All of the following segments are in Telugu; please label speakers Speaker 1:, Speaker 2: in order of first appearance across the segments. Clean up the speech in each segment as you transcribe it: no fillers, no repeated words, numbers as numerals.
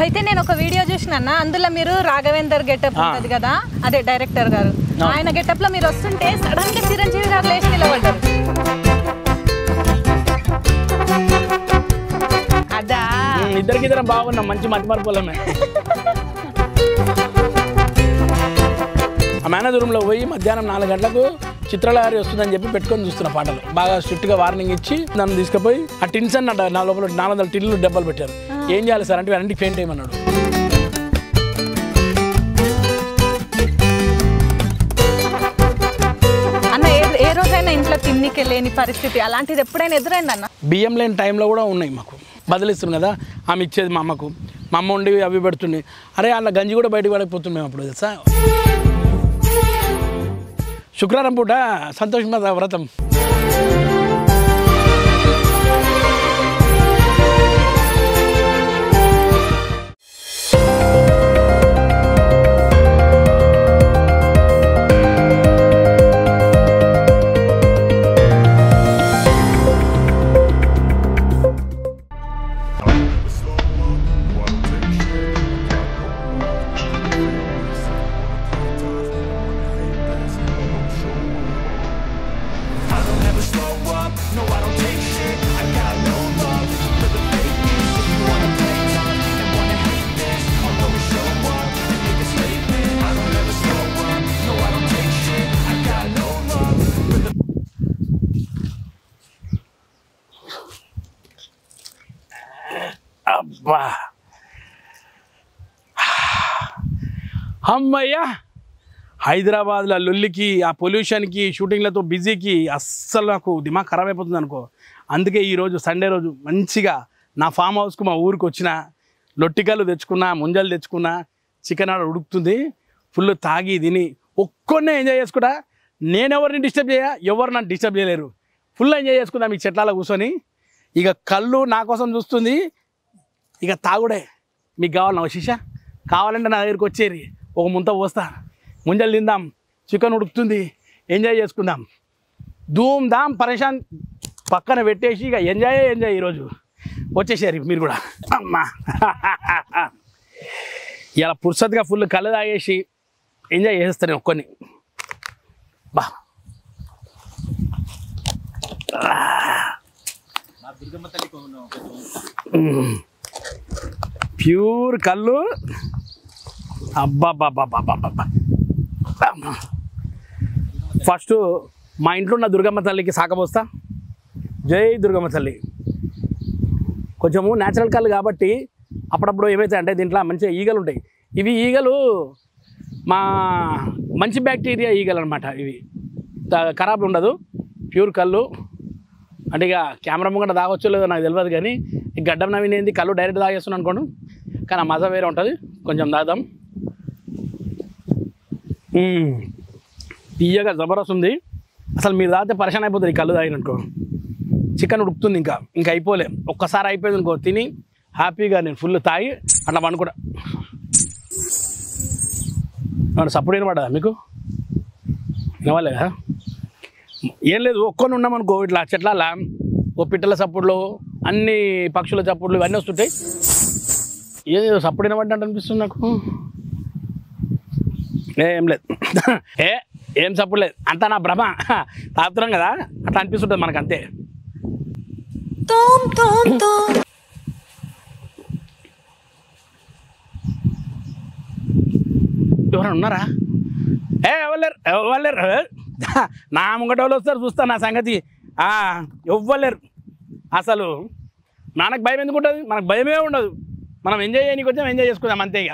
Speaker 1: అయితే నేను ఒక వీడియో చూసినా, అందులో మీరు రాఘవేందర్ గెటప్ ఉంటది కదా, అదే డైరెక్టర్ గారు, ఆయన గెటప్ లో మీరు వస్తుంటే సడన్ గా చిరంజీవి గారు లేచి నిలబడ్డారు. అదా
Speaker 2: ఇద్దరికిద్దరం బాగున్నాం, మంచి మట్టి మరపులమే. ఆ మేనేజర్ రూమ్లో పోయి మధ్యాహ్నం 4 గంటలకు చిత్రలహరి వస్తుందని చెప్పి పెట్టుకొని చూస్తున్న పాటలు. బాగా స్ట్రిక్ట్గా వార్నింగ్ ఇచ్చి నన్ను తీసుకుపోయి ఆ టిన్స్ అన్న నా లోపల 400 టిన్లు డబ్బాలు పెట్టారు. ఏం చేయాలి సార్ అంటే అన్నింటికి పెయింట్ వేయమన్నాడు.
Speaker 1: అన్న ఏ రోజైనా ఇంట్లో తిన్నికి లేని పరిస్థితి అలాంటిది ఎప్పుడైనా ఎదురైంది అన్న?
Speaker 2: బియ్యం లేని టైంలో కూడా ఉన్నాయి. మాకు బదిలిస్తుంది కదా, ఆమె ఇచ్చేది మా అమ్మకు. మా అమ్మ ఉండి అవి పెడుతుంది. అరే అన్న గంజి కూడా బయటకు పడకపోతుంది మేము అప్పుడు తెలుసా. శుక్రవారం పూట సంతోషం వ్రతం. అబ్బా అమ్మయ్యా, హైదరాబాద్లో లొల్లికి, ఆ పొల్యూషన్కి, షూటింగ్లతో బిజీకి అస్సలు నాకు దిమాగ్ ఖరాబ్ అయిపోతుంది అనుకో. అందుకే ఈరోజు సండే రోజు మంచిగా నా ఫామ్ హౌస్కు మా ఊరికి వచ్చిన, లొట్టికలు తెచ్చుకున్నా, ముంజలు తెచ్చుకున్నా, చికెన్ ఆడ ఉడుకుతుంది, ఫుల్ తాగి తిని ఒక్కొన్నే ఎంజాయ్ చేసుకుంటా. నేనెవరిని డిస్టర్బ్ చేయ, ఎవరు నన్ను డిస్టర్బ్ చేయలేరు. ఫుల్ ఎంజాయ్ చేసుకుందాం ఈ చెట్లలో కూర్చొని. ఇక కళ్ళు నా కోసం చూస్తుంది, ఇక తాగుడే. మీకు కావాలన్నా ఒక శిష కావాలంటే నా దగ్గరికి వచ్చేరి, ఒక ముంత పోస్తా, ముంజలు తిందాం, చికెన్ ఉడుకుతుంది, ఎంజాయ్ చేసుకుందాం. ధూమ్ ధామ్ పరేషాన్ పక్కన పెట్టేసి ఇక ఎంజాయ్ ఈరోజు వచ్చేసారు మీరు కూడా. అమ్మా ఇలా పుర్సత్గా ఫుల్ కళ్ళు తాగేసి ఎంజాయ్ చేసేస్తాను ఒక్కొని. బా ప్యూర్ కళ్ళు. అబ్బాబ్బాబ్బాబ్బా. ఫస్ట్ మా ఇంట్లో ఉన్న దుర్గమ్మ తల్లికి సాకబోస్తా. జై దుర్గమ్మ తల్లి. కొంచెము న్యాచురల్ కళ్ళు కాబట్టి అప్పుడప్పుడు ఏమవుతాయి అంటే దీంట్లో మంచిగా ఈగలు ఉంటాయి. ఇవి ఈగలు మా మంచి బ్యాక్టీరియా ఈగలు అనమాట. ఇవి ఖరాబ్ ఉండదు, ప్యూర్ కళ్ళు. అంటే ఇక కెమెరా ముంగట తాగొచ్చో లేదో నాకు తెలియదు, కానీ ఈ గడ్డం నవ్వినేది కళ్ళు డైరెక్ట్ తాగేస్తున్నాను అనుకోండి, కానీ ఆ మజా వేరే ఉంటుంది. కొంచెం తాగుదాం. తీయగా జబరదస్త్ ఉంది అసలు. మీరు తాగితే పరిశాన్ అయిపోతుంది ఈ కళ్ళు తాగిననుకో. చికెన్ ఉడుకుతుంది, ఇంకా అయిపోలే. ఒక్కసారి అయిపోయింది అనుకో, తిని హ్యాపీగా నేను ఫుల్ తాగి అట్లా పండుకుంటా. సపోర్ట్ వినపడదా మీకు? వినవాలేదా? ఏం లేదు, ఒక్కొని ఉన్నామనుకో ఇట్లా చెట్ల ఓ పిట్టల చప్పుడులు, అన్ని పక్షుల చప్పుడులు ఇవన్నీ వస్తుంటాయి. ఏదో సప్పుడు వినబడ్డట్టు అనిపిస్తుంది నాకు. ఏం లేదు, ఏం సప్పుడు లేదు, అంతా నా భ్రమ. తాగుతున్నాం కదా అట్లా అనిపిస్తుంటుంది మనకు, అంతే. ఎవరైనా ఉన్నారా? ఎవ్వలేరు. నా ముంగట వాళ్ళు వస్తారు, చూస్తా నా సంగతి. ఎవ్వలేరు అసలు. మనకు భయం ఎందుకు ఉంటుంది? మనకు భయమే ఉండదు. మనం ఎంజాయ్ చేయడానికి వచ్చాం, ఎంజాయ్ చేసుకుందాం అంతే. ఇక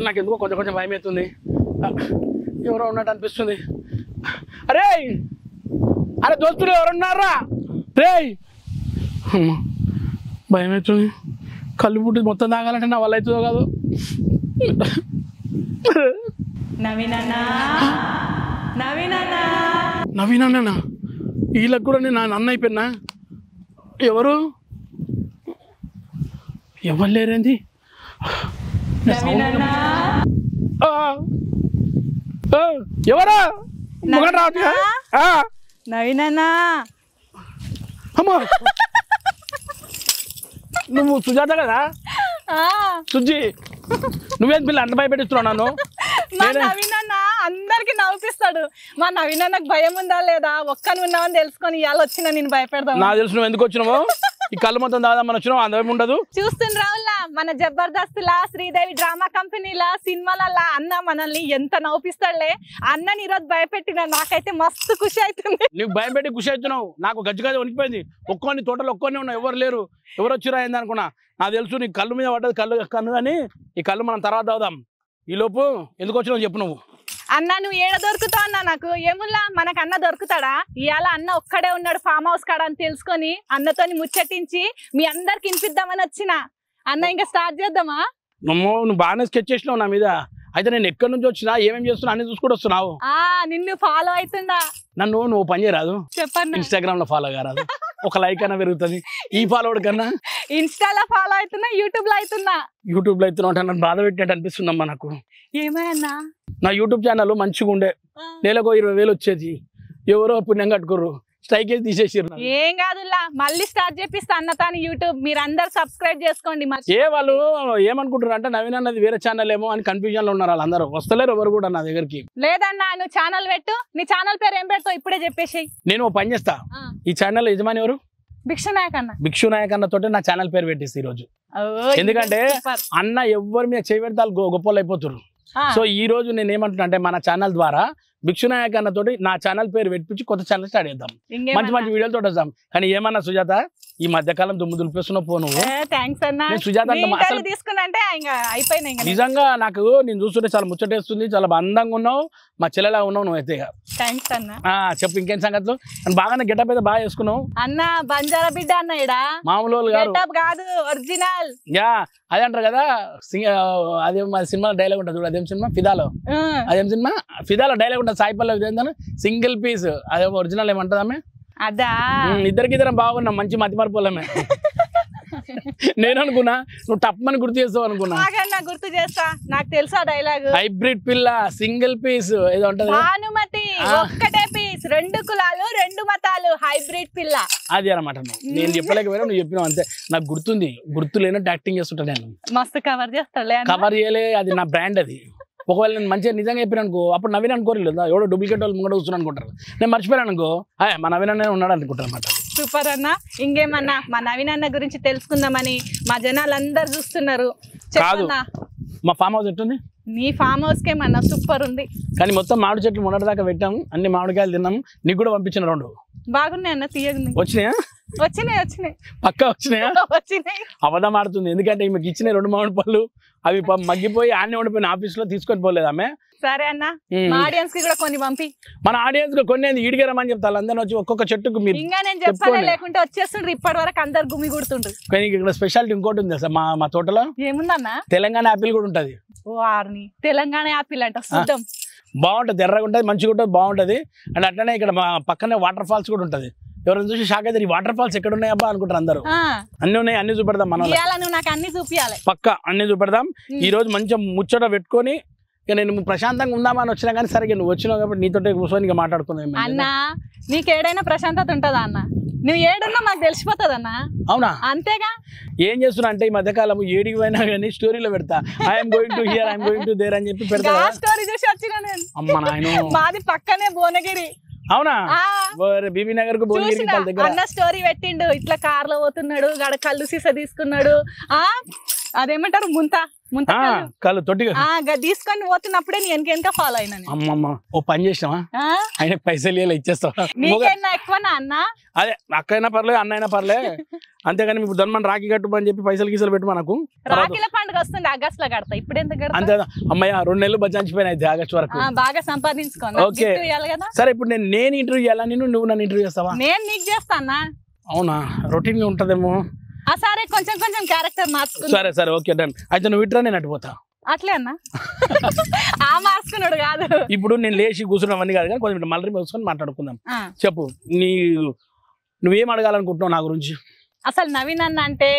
Speaker 2: నాకు ఎందుకో కొంచెం భయం అవుతుంది. ఎవరో ఉన్నట్టు అనిపిస్తుంది. అరే దోస్తులు ఎవరున్నారా? రే భయం అవుతుంది. కళ్ళు పుట్టి మొత్తం తాగాలంటే నా వల్ల అవుతుందో కాదు. నవీనా వీళ్ళకి కూడా నేను అన్న అయిపోయినా. ఎవరు లేరేంది? ఎవరా
Speaker 1: నవీనన్నా?
Speaker 2: అమ్మా నువ్వు సుజాత కదా
Speaker 1: ఆ,
Speaker 2: సుజ్జి నువ్వేం పిల్ల అంత భయపెట్టిస్తున్నావు నన్ను
Speaker 1: మా నవీన్ అన్న అందరికి నవ్విస్తాడు. మా నవీన్ అన్నకు భయం ఉందా లేదా ఒక్కని ఉన్నావని తెలుసుకొని ఇవాళ వచ్చిన నేను భయపెడదాం.
Speaker 2: నాకు తెలుసు నువ్వు ఎందుకు వచ్చినావో. ఈ కళ్ళు మొత్తం దాదామని వచ్చినావు, అందరం ఉండదు.
Speaker 1: చూస్తుండ్రావులా మన జబర్దస్త్ లా శ్రీదేవి డ్రామా కంపెనీలా సినిమాలలా అన్న మనల్ని ఎంత నవ్విస్తాడులే. అన్నని ఈరోజు భయపెట్టిన నాకైతే మస్తు ఖుషి అవుతుంది.
Speaker 2: నీకు భయం పెట్టి ఖుషి అవుతున్నావు, నాకు గజ్జి వణికిపోయింది. ఒక్కొని తోటలో ఒక్కొని ఉన్నావు, ఎవరు లేరు, ఎవరు వచ్చిరా అయింది అనుకున్నా. నాకు తెలుసు నీ కళ్ళు మీద పడ్డది కన్ను కానీ ఈ కళ్ళు మనం తర్వాత అవుదాం. ఈ లోపు ఎందుకు వచ్చినావు చెప్పు నువ్వు.
Speaker 1: అన్న నువ్వు ఏడ దొరుకుతావు అన్న? నాకు ఏముల్లా మనకు అన్న దొరుకుతాడా? ఇవాళ అన్న ఒక్కడే ఉన్నాడు ఫామ్ హౌస్ కాడ అని తెలుసుకొని అన్నతోని ముచ్చటించి మీ అందరికి వినిపిద్దామని వచ్చిన. అన్న ఇంకా స్టార్ట్ చేద్దామా?
Speaker 2: నువ్వు బాగానే స్కెచ్ చేసినావు నా మీద. అయితే నేను ఎక్కడి నుంచి వచ్చినా ఏమేమి చేస్తున్నా అన్ని చూసుకుంటూ వస్తున్నావు.
Speaker 1: నిన్ను ఫాలో అవుతుందా?
Speaker 2: నువ్వు పని చేయరాదు?
Speaker 1: చెప్పండి.
Speaker 2: ఇన్స్టాగ్రామ్ లో ఫాలో కారాదు? ఒక లైక్ అన్నా పెరుగుతుంది. ఈ ఫాలోవర్డ్ కన్నా
Speaker 1: ఇన్స్టాలో ఫాలో అవుతున్నా, యూట్యూబ్ లో అవుతున్నా.
Speaker 2: యూట్యూబ్ లో అవుతున్నా నన్ను బాధ పెట్టినట్టు అనిపిస్తుందమ్మా నాకు.
Speaker 1: ఏమైనా
Speaker 2: నా యూట్యూబ్ ఛానల్ మంచిగా ఉండే, నెలకు 20,000 వచ్చేది. ఎవరో పుణ్యం కట్టుకోరు, స్ట్రైక్ వేసి తీసేసారు.
Speaker 1: ఏం కాదులా, మళ్ళీ స్టార్ట్ చేపిస్తా అన్నతాని యూట్యూబ్. మీరు అందరు సబ్స్క్రైబ్ చేసుకోండి.
Speaker 2: వాళ్ళు ఏమనుకుంటారు అంటే నవీన్ అన్నది వేరే ఛానల్ ఏమో అని కన్ఫ్యూజన్ లో ఉన్నారు. వాళ్ళందరూ వస్తలేరు ఎవరు కూడా నా దగ్గరికి.
Speaker 1: లేదన్నా నువ్వు ఛానల్ పెట్టు. నీ ఛానల్ పేరు ఏం పెడతావు ఇప్పుడే చెప్పేసి.
Speaker 2: నేను పని చేస్తా. ఈ ఛానల్ యజమాని ఎవరు?
Speaker 1: భిక్షునాయక్ అన్న.
Speaker 2: భిక్షునాయక్ అన్న తోటే నా ఛానల్ పేరు పెట్టేసి ఈ రోజు. ఎందుకంటే అన్న ఎవరి మీద చేయబెడతా గొప్పలు అయిపోతారు. సో ఈ రోజు నేను ఏమంటున్నా అంటే మన ఛానల్ ద్వారా భిక్షునాయక్ అన్న తోటి నా ఛానల్ పేరు పెట్టించి కొత్త ఛానల్ స్టార్ట్ చేద్దాం. మంచి మంచి వీడియోలతో వద్దాం. కానీ ఏమన్నా సుజాత ఈ మధ్యకాలం దుమ్ము దులిపేస్తున్నావు పో నువ్వు. సుజాత నిజంగా నాకు నేను చూస్తుంటే చాలా ముచ్చటేస్తుంది, చాలా అందంగా ఉన్నావు, మా చెల్లెలా ఉన్నావు నువ్వు అయితే. చెప్పు ఇంకేం సంగతులు? బాగానే గెటప్ అయితే బాగా వేసుకున్నావు
Speaker 1: అన్న. బంజారా బిడ్డ అన్న ఇడా
Speaker 2: మామూలు
Speaker 1: కాదు ఒరిజినల్.
Speaker 2: యా అదే అంటారు కదా, అదే మా సినిమాలో డైలాగ్ ఉంటుంది చూడు. అదేం సినిమా? ఫిదాలో. అదేం సినిమా? ఫిదాలో డైలాగ్ ఉంటుంది సాయి పల్లవి ఏంటంటే సింగిల్ పీస్. అదే ఒరిజినల్ ఏమంటది ఆమె?
Speaker 1: అదా
Speaker 2: ఇద్దరికిద్దరం బాగున్నాం, మంచి మతి మరపులమే. నేను అనుకున్నా నువ్వు టప్మని గుర్తు చేస్తావు అనుకున్నా.
Speaker 1: గుర్తు చేస్తా, నాకు తెలుసా డైలాగ్.
Speaker 2: హైబ్రిడ్ పిల్ల, సింగిల్ పీస్ ఏదో ఉంటది.
Speaker 1: భానుమతి ఒక్కటే పీస్, 2 కులాలు 2 మతాలు, హైబ్రిడ్ పిల్ల.
Speaker 2: అది అనమాట. నేను చెప్పలేకపోయినా నువ్వు చెప్పినావు అంతే. నాకు గుర్తుంది, గుర్తు లేనట్టు యాక్టింగ్ చేస్తుంటా నేను.
Speaker 1: మస్తు కవర్ చేస్తాడు.
Speaker 2: కవర్ చేయలే, అది నా బ్రాండ్. అది ఒకవేళ నేను మంచిగా నిజంగా చెప్పాను అనుకో, అప్పుడు నవీన్ అనుకోలేదు, ఎవడో డూప్లికేట్ వాళ్ళు ముంగడ కూర్చుని అనుకుంటారు. నేను మర్చిపోయాను అనుకో, మా నవీన్ అన్న ఉన్నాడు అనుకుంటారు అనమాట.
Speaker 1: సూపర్ అన్న. ఇంకేమన్నా మా నవీన్ అన్న గురించి తెలుసుకుందామని మా జనాలు అందరు చూస్తున్నారు.
Speaker 2: కాదు మా ఫామ్ హౌస్ ఎట్టుంది?
Speaker 1: నీ ఫామ్ హౌస్ కేమన్నా సూపర్ ఉంది.
Speaker 2: కానీ మొత్తం మామిడి చెట్లు మొన్నటిదాకా పెట్టాము, అన్ని మామిడికాయలు తిన్నాము. నీకు కూడా పంపించిన 2
Speaker 1: బాగున్నాయి అన్న, తీయగుంది.
Speaker 2: వచ్చినాయా?
Speaker 1: వచ్చినాయి
Speaker 2: పక్కా వచ్చినాయా? అబద్ధం ఆడుతుంది. ఎందుకంటే మీకు ఇచ్చిన 2 మామిడి పళ్ళు అవి మగ్గిపోయి ఆన్నే ఉండిపోయిన ఆఫీస్ లో తీసుకొని పోలేదు ఆమె.
Speaker 1: సరే అన్న, మా ఆడియన్స్ కి కూడా కొన్ని పంపి. మన
Speaker 2: ఆడియన్స్ కి కొన్ని ఈడికి రమ్మని చెప్తారు. అందరూ వచ్చి ఒక్కొక్క చెట్టుకు మీరు
Speaker 1: ఇంకా నేను చెప్పాలి, లేకుంటే వచ్చేస్తుండ్రు ఇప్పటి వరకు అందరు గుమి కొడుతుండ్రు.
Speaker 2: కానీ ఇక్కడ స్పెషాలిటీ ఇంకోటి ఉంది సార్, మా తోటలో
Speaker 1: ఏముందన్న?
Speaker 2: తెలంగాణ యాపిల్ కూడా ఉంటది.
Speaker 1: తెలంగాణ యాపిల్ అంట, చూద్దాం.
Speaker 2: బాగుంటది, ఎర్రగా ఉంటది, మంచిగా ఉంటుంది, బాగుంటది. అండ్ అట్లనే ఇక్కడ మా పక్కనే వాటర్ ఫాల్స్ కూడా ఉంటది. ఎవరైనా చూసి షాక్ అయితే ఈ వాటర్ ఫాల్స్ ఎక్కడ ఉన్నాయబ్బా అనుకుంటారు అందరూ. అన్ని ఉన్నాయి, అన్ని చూపెడదాం. మనం
Speaker 1: నాకు అన్ని చూపించాలి,
Speaker 2: పక్క అన్ని చూపెడదాం. ఈ రోజు మంచిగా ముచ్చట పెట్టుకొని ఇక నేను ప్రశాంతంగా ఉందామని వచ్చినా కానీ సరిగ్గా నువ్వు వచ్చినావు కాబట్టి నీతో కూర్చొని మాట్లాడుకుందాం.
Speaker 1: అన్న నీకేడైనా ప్రశాంతత ఉంటుందా అన్న? నువ్వు ఏడున్నా మాకు తెలిసిపోతుంది అన్న.
Speaker 2: అవునా?
Speaker 1: అంతేగా. ఏం
Speaker 2: చేస్తున్నా అంటే ఈ మధ్యకాలం ఏడికి పోయినా కానీ స్టోరీలో పెడతా, I'm going to hear, I'm going to their అని చెప్పి పెడతా.
Speaker 1: స్టోరీ చూసి వచ్చినా నేను.
Speaker 2: అమ్మ నాయన,
Speaker 1: మాది పక్కనే భువనగిరి.
Speaker 2: అవునా? బీబీ నగర్ కు భువనగిరి దగ్గర
Speaker 1: అన్న స్టోరీ పెట్టిండు. ఇట్లా కార్ లో పోతున్నాడు, గడ కళ్ళు సీసా తీసుకున్నాడు. అదేమంటారు ముంత
Speaker 2: కళ్ళు తొట్టిగా
Speaker 1: తీసుకొని పోతున్నప్పుడే నేను వెనక ఫాలో అయినా.
Speaker 2: అమ్మమ్మ ఓ పని చేసినావా? ఆయన పైసలు ఇచ్చేస్తావా?
Speaker 1: నీకైనా ఎక్కువనా అన్న?
Speaker 2: అదే అక్కైనా పర్లేదు, అన్న అయినా పర్లే. అంతేగాని ఇప్పుడు ధన్మని రాఖీ కట్టు అని చెప్పి పైసలు గీసలు పెట్టు. మనకు
Speaker 1: రాఖీల పండుగ వస్తుంది, ఆగస్ట్ లో కడతా. ఇప్పుడు ఎంత కడతా?
Speaker 2: అంతే. అమ్మయ్య 2 నెలలు బచాంచిపోయినాయి ఆగస్ట్ వరకు.
Speaker 1: బాగా సంపాదించుకోండి.
Speaker 2: ఓకే సరే, ఇప్పుడు నేను ఇంటర్వ్యూ చేయాలా, నువ్వు నన్ను ఇంటర్వ్యూ చేస్తావా?
Speaker 1: నేను నీకు చేస్తానా?
Speaker 2: అవునా? రొటీన్ గా ఉంటదేమో.
Speaker 1: సరే కొంచెం కొంచెం క్యారెక్టర్ మార్చుకో.
Speaker 2: సరే ఓకే డన్. అయితే నువ్వు ఇట్రా, నేను అటుపోతా.
Speaker 1: అట్లే అన్న మార్చుకున్నాడు కాదు.
Speaker 2: ఇప్పుడు నేను లేచి కూర్చున్నవన్నీ కాదు కానీ కొంచెం మళ్ళీ మూసుకొని మాట్లాడుకుందాం. చెప్పు, నువ్వేం అడగాలనుకుంటున్నావు నా గురించి?
Speaker 1: అసలు నవీన్ అన్న అంటే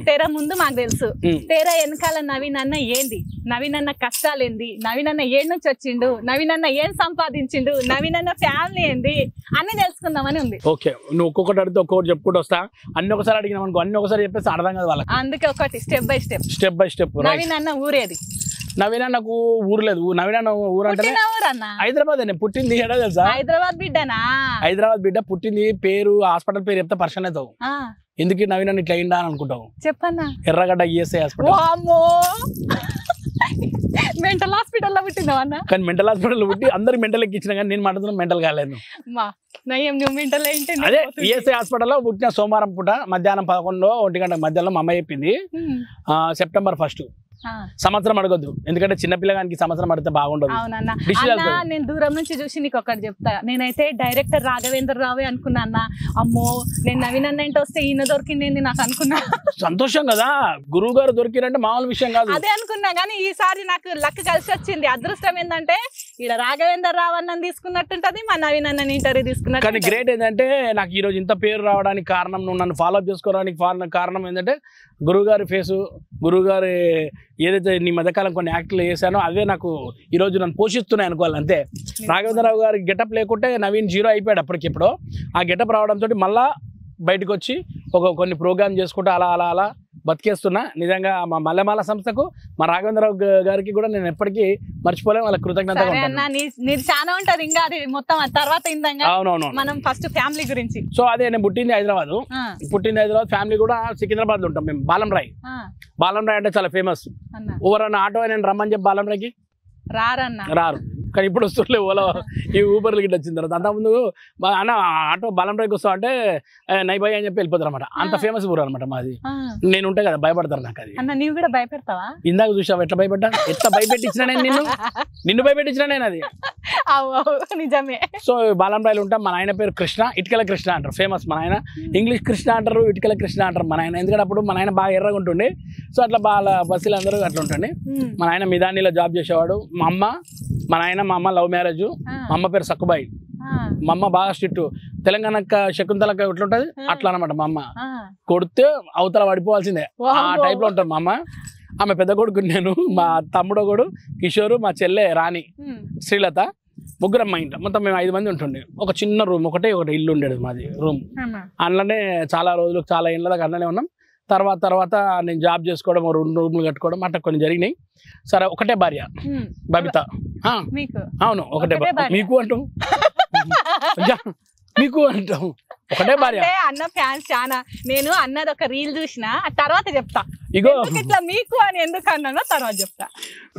Speaker 1: తెర ముందు మాకు తెలుసు, తెర వెనకాల నవీన్ అన్న ఏంది, నవీన్ అన్న కష్టాలు ఏంది, నవీన్ అన్న ఏడు నుంచి వచ్చిండు, నవీన్ అన్న ఏం సంపాదించిండు, నవీన్ అన్న ఫ్యామిలీ ఏంది అన్ని తెలుసుకుందామని ఉంది.
Speaker 2: ఓకే, నువ్వు ఒక్కొక్కటి అడిగితే ఒక్కొక్కటి చెప్పుకుంటూ వస్తా. అన్ని ఒకసారి అడిగినా అనుకో, అన్ని ఒకసారి చెప్పేసి అర్థం కాదు వాళ్ళకి.
Speaker 1: అందుకే ఒకటి స్టెప్ బై స్టెప్. నవీన్ అన్న ఊరేది?
Speaker 2: నవీన్ అన్నకు ఊరు లేదు. నవీన్ అన్న ఊరు అంటే హైదరాబాద్. నేను పుట్టింది ఏడా తెలుసా?
Speaker 1: హైదరాబాద్ బిడ్డనా?
Speaker 2: హైదరాబాద్ బిడ్డ. పుట్టింది పేరు హాస్పిటల్ పేరు చెప్తే పర్సన్ అవుతావు. ఎందుకు నవీన్ అన్న ఇట్లా అయిందా అని అనుకుంటావు.
Speaker 1: చెప్పన్నా.
Speaker 2: ఎర్రగడ్డ ఈఎస్ఐ హాస్పిటల్.
Speaker 1: మెంటల్ హాస్పిటల్లో పుట్టిందావు అన్న?
Speaker 2: కానీ మెంటల్ హాస్పిటల్ పుట్టి అందరికి మెంటల్ ఎక్కించిన, కానీ నేను మాట్లాడుతున్నా మెంటల్ కాలేదు. అదే ఈఎస్ఐ హాస్పిటల్లో పుట్టిన సోమవారం పూట మధ్యాహ్నం 11-1 గంట మధ్యాహ్నం మా అమ్మ చెప్పింది. సెప్టెంబర్ 1 సంవత్సరం అడగొద్దు, ఎందుకంటే చిన్నపిల్లగానికి సంవత్సరం అడిగితే బాగుండదు.
Speaker 1: అవునన్నా, నేను దూరం నుంచి చూసి నీకు ఒకటి చెప్తా. నేనైతే డైరెక్టర్ రాఘవేంద్ర రావే అనుకున్నా అన్న. అమ్మో, నేను నవీన్ అన్న ఇంటి వస్తే ఈయన దొరికింది నాకు అనుకున్నా.
Speaker 2: సంతోషం కదా, గురువు గారు దొరికిరంటే మామూలు విషయం కాదు.
Speaker 1: అదే అనుకున్నా, కానీ ఈసారి నాకు లక్ కలిసి వచ్చింది. అదృష్టం ఏంటంటే ఇక్కడ రాఘవేంద్ర రావు అన్న తీసుకున్నట్టుంటది, మా నవీన్ అన్న ఇంటర్వ్యూ తీసుకున్నట్టు.
Speaker 2: కానీ గ్రేట్ ఏంటంటే నాకు ఈ రోజు ఇంత పేరు రావడానికి కారణం, నువ్వు నన్ను ఫాలో అప్ చేసుకోవడానికి కారణం ఏంటంటే గురువుగారి ఫేసు, గురువుగారి ఏదైతే నీ మధ్యకాలం కొన్ని యాక్ట్లు చేశానో అవే నాకు ఈరోజు నన్ను పోషిస్తున్నాయి అనుకోవాలి. అంతే. రాఘవేంద్రరావు గారి గెటప్ లేకుంటే నవీన్ జీరో అయిపోయాడు అప్పటికిప్పుడు. ఆ గెటప్ రావడంతో మళ్ళా బయటకు వచ్చి కొన్ని ప్రోగ్రామ్ చేసుకుంటూ అలా బతికేస్తున్నా. నిజంగా మా మల్లెమాల సంస్థకు, మా రాఘవేంద్రరావు గారికి కూడా నేను ఎప్పటికీ మర్చిపోలేము, వాళ్ళ కృతజ్ఞతగా ఉంటాను.
Speaker 1: చాలా ఉంటది ఇంకా అది మొత్తం తర్వాత.
Speaker 2: అవునవును,
Speaker 1: మనం ఫస్ట్ ఫ్యామిలీ గురించి.
Speaker 2: సో అదే నేను పుట్టింది హైదరాబాద్. ఫ్యామిలీ కూడా సికింద్రాబాద్ లో ఉంటాం మేము. బాలంరాయ్ అంటే చాలా ఫేమస్. ఎవరన్నా ఆటో నేను రమ్మని చెప్పి బాలంరాయ్కి రారు, కానీ ఇప్పుడు వస్తుండే ఓలా ఈ ఊబర్లు గిట్ట వచ్చిన తర్వాత. అంతకుముందు అన్న ఆటో బాలంరాయ్కి వస్తావు అంటే నైబాయ్ అని చెప్పి వెళ్ళిపోతారు అనమాట. అంత ఫేమస్ ఊరు అనమాట మాది. నేను ఉంటాయి కదా, భయపడతారు నాకు. అది
Speaker 1: నువ్వు కూడా భయపెడతావా?
Speaker 2: ఇందాక చూసావు ఎట్లా భయపడ్డా, ఎట్లా భయపెట్టించిన నేను నిన్ను భయపెట్టించిన నేను. అది
Speaker 1: నిజమే.
Speaker 2: సో బాలంరాయ్లో ఉంటాం. మా నాయన పేరు కృష్ణ, ఇటుకల కృష్ణ అంటారు. ఫేమస్ మా నాయన. ఇంగ్లీష్ కృష్ణ అంటారు, ఇటుకల కృష్ణ అంటారు మా నాయన. ఎందుకంటే అప్పుడు మా నాయన బాగా ఎర్రగా ఉంటుండే. సో అట్లా బాగా బస్సులు అందరూ అట్లా ఉంటుండే. మా నాయన మిదానీలో జాబ్ చేసేవాడు. మా నాయన మా అమ్మ లవ్ మ్యారేజ్. మా అమ్మ పేరు సక్కుబాయి. మా అమ్మ బాగా స్ట్రిక్ట్. తెలంగాణ శకుంతలక్క ఎట్లుంటది అట్లా అనమాట. మా అమ్మ కొడితే అవతల పడిపోవాల్సిందే, ఆ టైప్ లో ఉంటారు మా అమ్మ. ఆమె పెద్ద కొడుకు నేను, మా తమ్ముడు ఒకడు కిషోరు, మా చెల్లె రాణి, శ్రీలత, ముగ్గురం మా ఇంట్లో. మొత్తం మేము 5 మంది ఉంటుండే. ఒక చిన్న రూమ్, ఒకటి ఇల్లు ఉండేది మాది రూమ్. అందులోనే చాలా రోజులు, చాలా ఏళ్ళ దాకా అందులోనే ఉన్నాం. తర్వాత నేను జాబ్ చేసుకోవడం, 2 రూమ్లు కట్టుకోవడం అట్లా కొన్ని జరిగినాయి. సరే, ఒకటే భార్య బబిత. అవును, ఒకటే. మీకు అంటాం, మీకు అంటాం, ఒకటే భార్య.
Speaker 1: అన్న ఫ్యాన్స్ చాలా. నేను అన్నది ఒక రీల్ చూసిన, తర్వాత చెప్తా.
Speaker 2: ఇగో
Speaker 1: ఇట్లా మీకు అని ఎందుకు అన్నానో తర్వాత చెప్తా.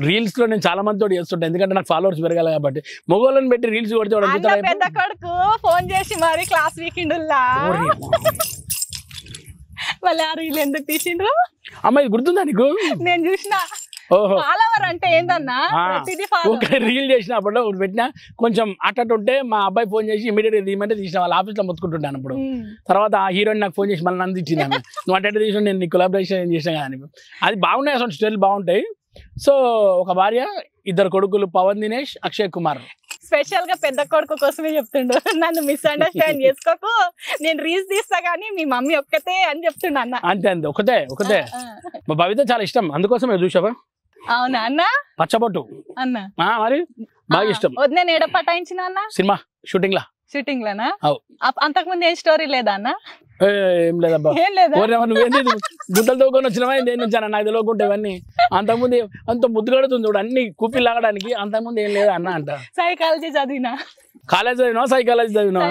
Speaker 2: రీల్స్ లో నేను చాలా మందితో చేస్తుంటా, ఎందుకంటే నాకు ఫాలోవర్స్ పెరగాలి కాబట్టి. మొగోళ్ళని పెట్టి రీల్స్ కొడితే
Speaker 1: పెద్ద కొడుకు ఫోన్ చేసి మరి క్లాస్ వీకెండ్లా వాళ్ళు ఆ రీల్ ఎందుకు తీసిండ్రు
Speaker 2: అమ్మాయి గుర్తుందా నీకు?
Speaker 1: నేను చూసిన. ఫాలోవర్ అంటే ఏందన్నా,
Speaker 2: రీల్ చేసినప్పుడు పెట్టినా కొంచెం అట్టట్టు ఉంటే మా అబ్బాయి ఫోన్ చేసి ఇమీడియట్ గా తీయమంటే తీసిన. వాళ్ళ ఆఫీస్ లో మొత్తుకుంటుంటాను అప్పుడు. తర్వాత ఆ హీరోయిన్ నాకు ఫోన్ చేసి మళ్ళీ నన్ను ఇచ్చినాను, నువ్వు అట్ట తీసిన, నేను నీ కొలాబరేషన్ చేసిన కానీ. అది బాగున్నాయి, అసలు స్టోరీలు బాగుంటాయి. సో ఒక భార్య, 2 కొడుకులు, పవన్ దినేష్, అక్షయ్ కుమార్.
Speaker 1: స్పెషల్ గా పెద్ద కొడుకు కోసమే చెప్తుండు, నన్ను మిస్అండర్స్టాండ్ చేసుకోకు, నేను రీల్స్ తీస్తా గానీ మీ మమ్మీ ఒక్కతే అని చెప్తుండ అన్న.
Speaker 2: అంతే ఒకటే. మా భవిత చాలా ఇష్టం, అందుకోసం చూసావా?
Speaker 1: అవునా అన్న?
Speaker 2: పచ్చబొట్టు
Speaker 1: అన్న
Speaker 2: మరి బాగా ఇష్టం.
Speaker 1: వద్దు, నేను పటాయించిన అన్న
Speaker 2: సినిమా షూటింగ్
Speaker 1: లోనా? అంతకుముందు ఏం స్టోరీ లేదా అన్న?
Speaker 2: ఏం లేదబ్బా, నువ్వేంది గుంతలు తోకొని వచ్చినవా దేని నుంచి అన్న? నాకు తెలియకుంటే ఇవన్నీ. అంతకుముందు అంత ముద్దు కడుతుంది చూడు, అన్ని కూపి లాగడానికి. అంతకుముందు ఏం లేదా అన్న అంట.
Speaker 1: సైకాలజీ చదివినా.
Speaker 2: కాలేజ్ చదివినా? సైకాలజీ చదివినా?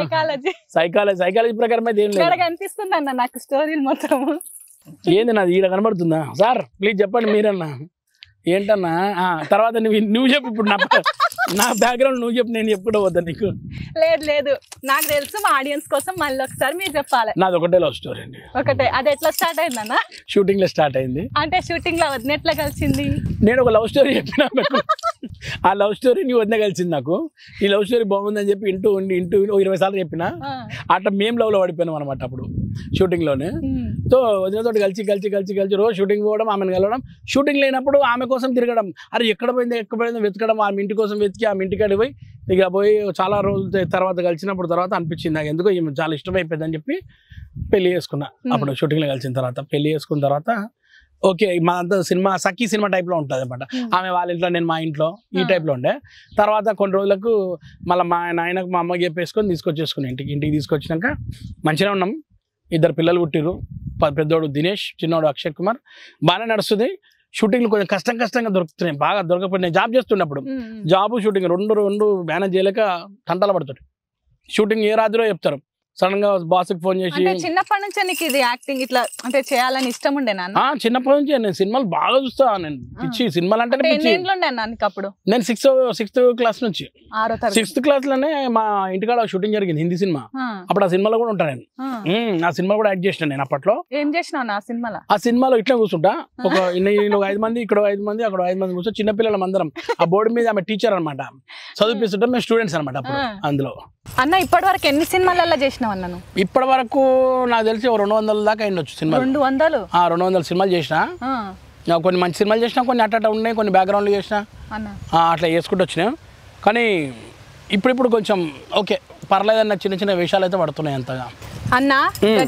Speaker 2: సైకాలజీ ప్రకారం అయితే ఏం లేదు.
Speaker 1: కనిపిస్తుంది అన్న నాకు స్టోరీలు మొత్తం.
Speaker 2: ఏంది నాది ఈడ కనబడుతుందా? సార్ ప్లీజ్ చెప్పండి మీరన్నా. ఏంటన్నా? తర్వాత నువ్వు చెప్పు. ఇప్పుడు నా బ్యాక్గ్రౌండ్ నువ్వు చెప్పు, నేను చెప్పుకుంటూ పోతా నీకు.
Speaker 1: లేదు, నాకు తెలుసు. మా ఆడియన్స్ కోసం మళ్ళీ ఒకసారి మీరు చెప్పాలి.
Speaker 2: నాది ఒకటే లవ్ స్టోరీ అండి.
Speaker 1: ఒకటే. అది ఎట్లా స్టార్ట్ అయింది అన్న?
Speaker 2: షూటింగ్ లో స్టార్ట్ అయింది.
Speaker 1: అంటే షూటింగ్ లో వదిన ఎట్లా కలిసింది?
Speaker 2: నేను ఒక లవ్ స్టోరీ చెప్పినా నాకు. ఆ లవ్ స్టోరీ నీ వదిన కలిసింది నాకు. ఈ లవ్ స్టోరీ బాగుందని చెప్పి ఇంటూ 20 సార్లు చెప్పిన. అట్లా మేము లవ్ లో పడిపోయినాం అనమాట అప్పుడు షూటింగ్ లోనే. సో వదినతో కలిసి రోజు షూటింగ్ పోవడం, ఆమెను కలవడం. షూటింగ్ లేనప్పుడు ఆమె కోసం తిరగడం. అరే ఎక్కడ పోయిందో వెతకడం, ఆమె ఇంటి కోసం వెతికి ఆమె ఇంటికాడికి పోయి ఇక పోయి చాలా రోజుల తర్వాత కలిసినప్పుడు తర్వాత అనిపించింది నాకు ఎందుకో ఈమె చాలా ఇష్టమైపోయింది అని చెప్పి పెళ్లి చేసుకున్నా. అప్పుడు షూటింగ్లో కలిసిన తర్వాత పెళ్లి చేసుకున్న తర్వాత ఓకే మా అంతా సినిమా సఖీ సినిమా టైప్లో ఉంటుంది అనమాట. ఆమె వాళ్ళ ఇంట్లో నేను మా ఇంట్లో ఈ టైప్లో ఉండే. తర్వాత కొన్ని రోజులకు మళ్ళీ మా నాయనకు మా అమ్మకి చెప్పేసుకొని తీసుకొచ్చేసుకుని ఇంటికి తీసుకొచ్చినాక మంచిగా ఉన్నాం. 2 పిల్లలు పుట్టిరు. పెద్దోడు దినేష్, చిన్నోడు అక్షయ్ కుమార్. బాగానే నడుస్తుంది. షూటింగ్లు కొంచెం కష్టంగా దొరుకుతున్నాయి. బాగా దొరకపోయి నేను జాబ్ చేస్తున్నప్పుడు జాబ్ షూటింగ్ రెండు మేనేజ్ చేయలేక తంటాలు పడుతుంది. షూటింగ్ ఏ రాత్రిలో చెప్తారు. సడన్ గా బాస్ కి ఫోన్ చేసి
Speaker 1: చిన్నప్పటి నుంచి నీకు ఇది యాక్టింగ్ ఇట్లా అంటే చేయాలని ఇష్టం ఉండే నాన్న?
Speaker 2: చిన్నప్పటి నుంచి నేను సినిమాలు బాగా చూస్తా. నేను పిచ్చి సినిమాలు అంటే
Speaker 1: అప్పుడు
Speaker 2: నేను సిక్స్త్ క్లాస్ నుంచి 6th క్లాస్ లోనే మా ఇంటికాడ షూటింగ్ జరిగింది హిందీ సినిమా. అప్పుడు ఆ సినిమాలో కూడా ఉంటాను నేను. ఆ సినిమా కూడా యాక్ట్ చేసిన నేను అప్పట్లో.
Speaker 1: ఏం చేసినావు ఆ సినిమాలో?
Speaker 2: ఆ సినిమాలో ఇట్లా కూర్చుంటా. ఒక 5 మంది ఇక్కడ 5 మంది అక్కడ 5 మంది కూర్చో చిన్నపిల్లల అందరం. ఆ బోర్డు మీద ఆమె టీచర్ అనమాట, చదివిస్తుంటాం మేము స్టూడెంట్స్ అనమాట అప్పుడు. అందులో
Speaker 1: అన్న ఇప్పటి వరకు ఎన్ని సినిమాలలో చేసినావు అన్న?
Speaker 2: ఇప్పటి వరకు నాకు తెలిసి 200 దాకా అయిండొచ్చు సినిమా. 200 సినిమాలు చేసిన. కొన్ని మంచి సినిమాలు చేసినా, కొన్ని అట్ట ఉన్నాయి, కొన్ని బ్యాక్గ్రౌండ్లు చేసిన, అట్లా చేసుకుంటూ వచ్చినాయి. కానీ ఇప్పుడు కొంచెం ఓకే పర్లేదన్న చిన్న వేషాలు అయితే పడుతున్నాయి అంతగా.
Speaker 1: అన్న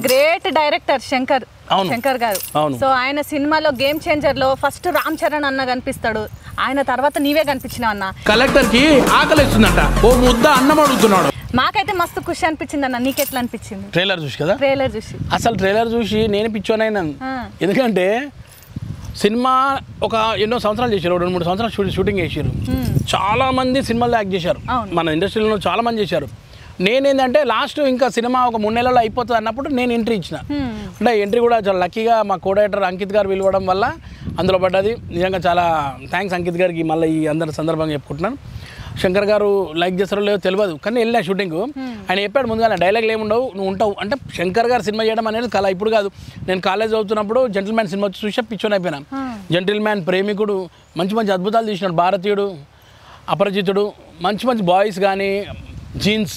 Speaker 1: గ్రేట్ డైరెక్టర్ శంకర్ గారు. సో ఆయన సినిమాలో గేమ్ చేంజర్ లో ఫస్ట్ రామ్ చరణ్ అన్న కనిపిస్తాడు. ఆయన తర్వాత నీవే కనిపించినావు అన్న. కలెక్టర్ కి ఆకలిస్తుందంట, ఓ ముద్ద అన్నం అడుగుతున్నాడు. మాకైతే మస్తు ఖుషి అనిపించింది అన్న. నీకు ఎట్లా అనిపించింది? ట్రైలర్ చూసి కదా. ట్రైలర్ చూసి నేను పిచ్చోనైనాను. ఎందుకంటే సినిమా ఒక ఎన్నో సంవత్సరాలు చేశారు, 2-3 సంవత్సరాలు షూటింగ్ చేశారు. చాలా మంది సినిమాల్లో యాక్ట్ చేశారు, మన ఇండస్ట్రీలో చాలా మంది చేశారు. నేనేంటంటే లాస్ట్ ఇంకా సినిమా ఒక 3 నెలల్లో అయిపోతుంది అన్నప్పుడు నేను ఎంట్రీ ఇచ్చిన. అంటే ఎంట్రీ కూడా చాలా లక్కీగా మా కో డైరెక్టర్ అంకిత్ గారు పిలవడం వల్ల అందులో పడ్డది. నిజంగా చాలా థ్యాంక్స్ అంకిత్ గారికి. మళ్ళీ ఈ అందరి సందర్భంగా చెప్పుకుంటున్నాను. శంకర్ గారు లైక్ చేస్తారో లేదో తెలియదు, కానీ వెళ్ళిన షూటింగ్ ఆయన చెప్పాడు ముందుగా డైలాగులు ఏముండవు, నువ్వు ఉంటావు అంటే. శంకర్ గారు సినిమా చేయడం అనేది కళ. ఇప్పుడు కాదు, నేను కాలేజ్ చదువుతున్నప్పుడు జెంటిల్మ్యాన్ సినిమా చూసే పిచ్చోని అయిపోయినా. జెంటిల్మ్యాన్, ప్రేమికుడు, మంచి అద్భుతాలు తీసినాడు. భారతీయుడు, అపరిచితుడు, మంచి బాయ్స్ కానీ, జీన్స్,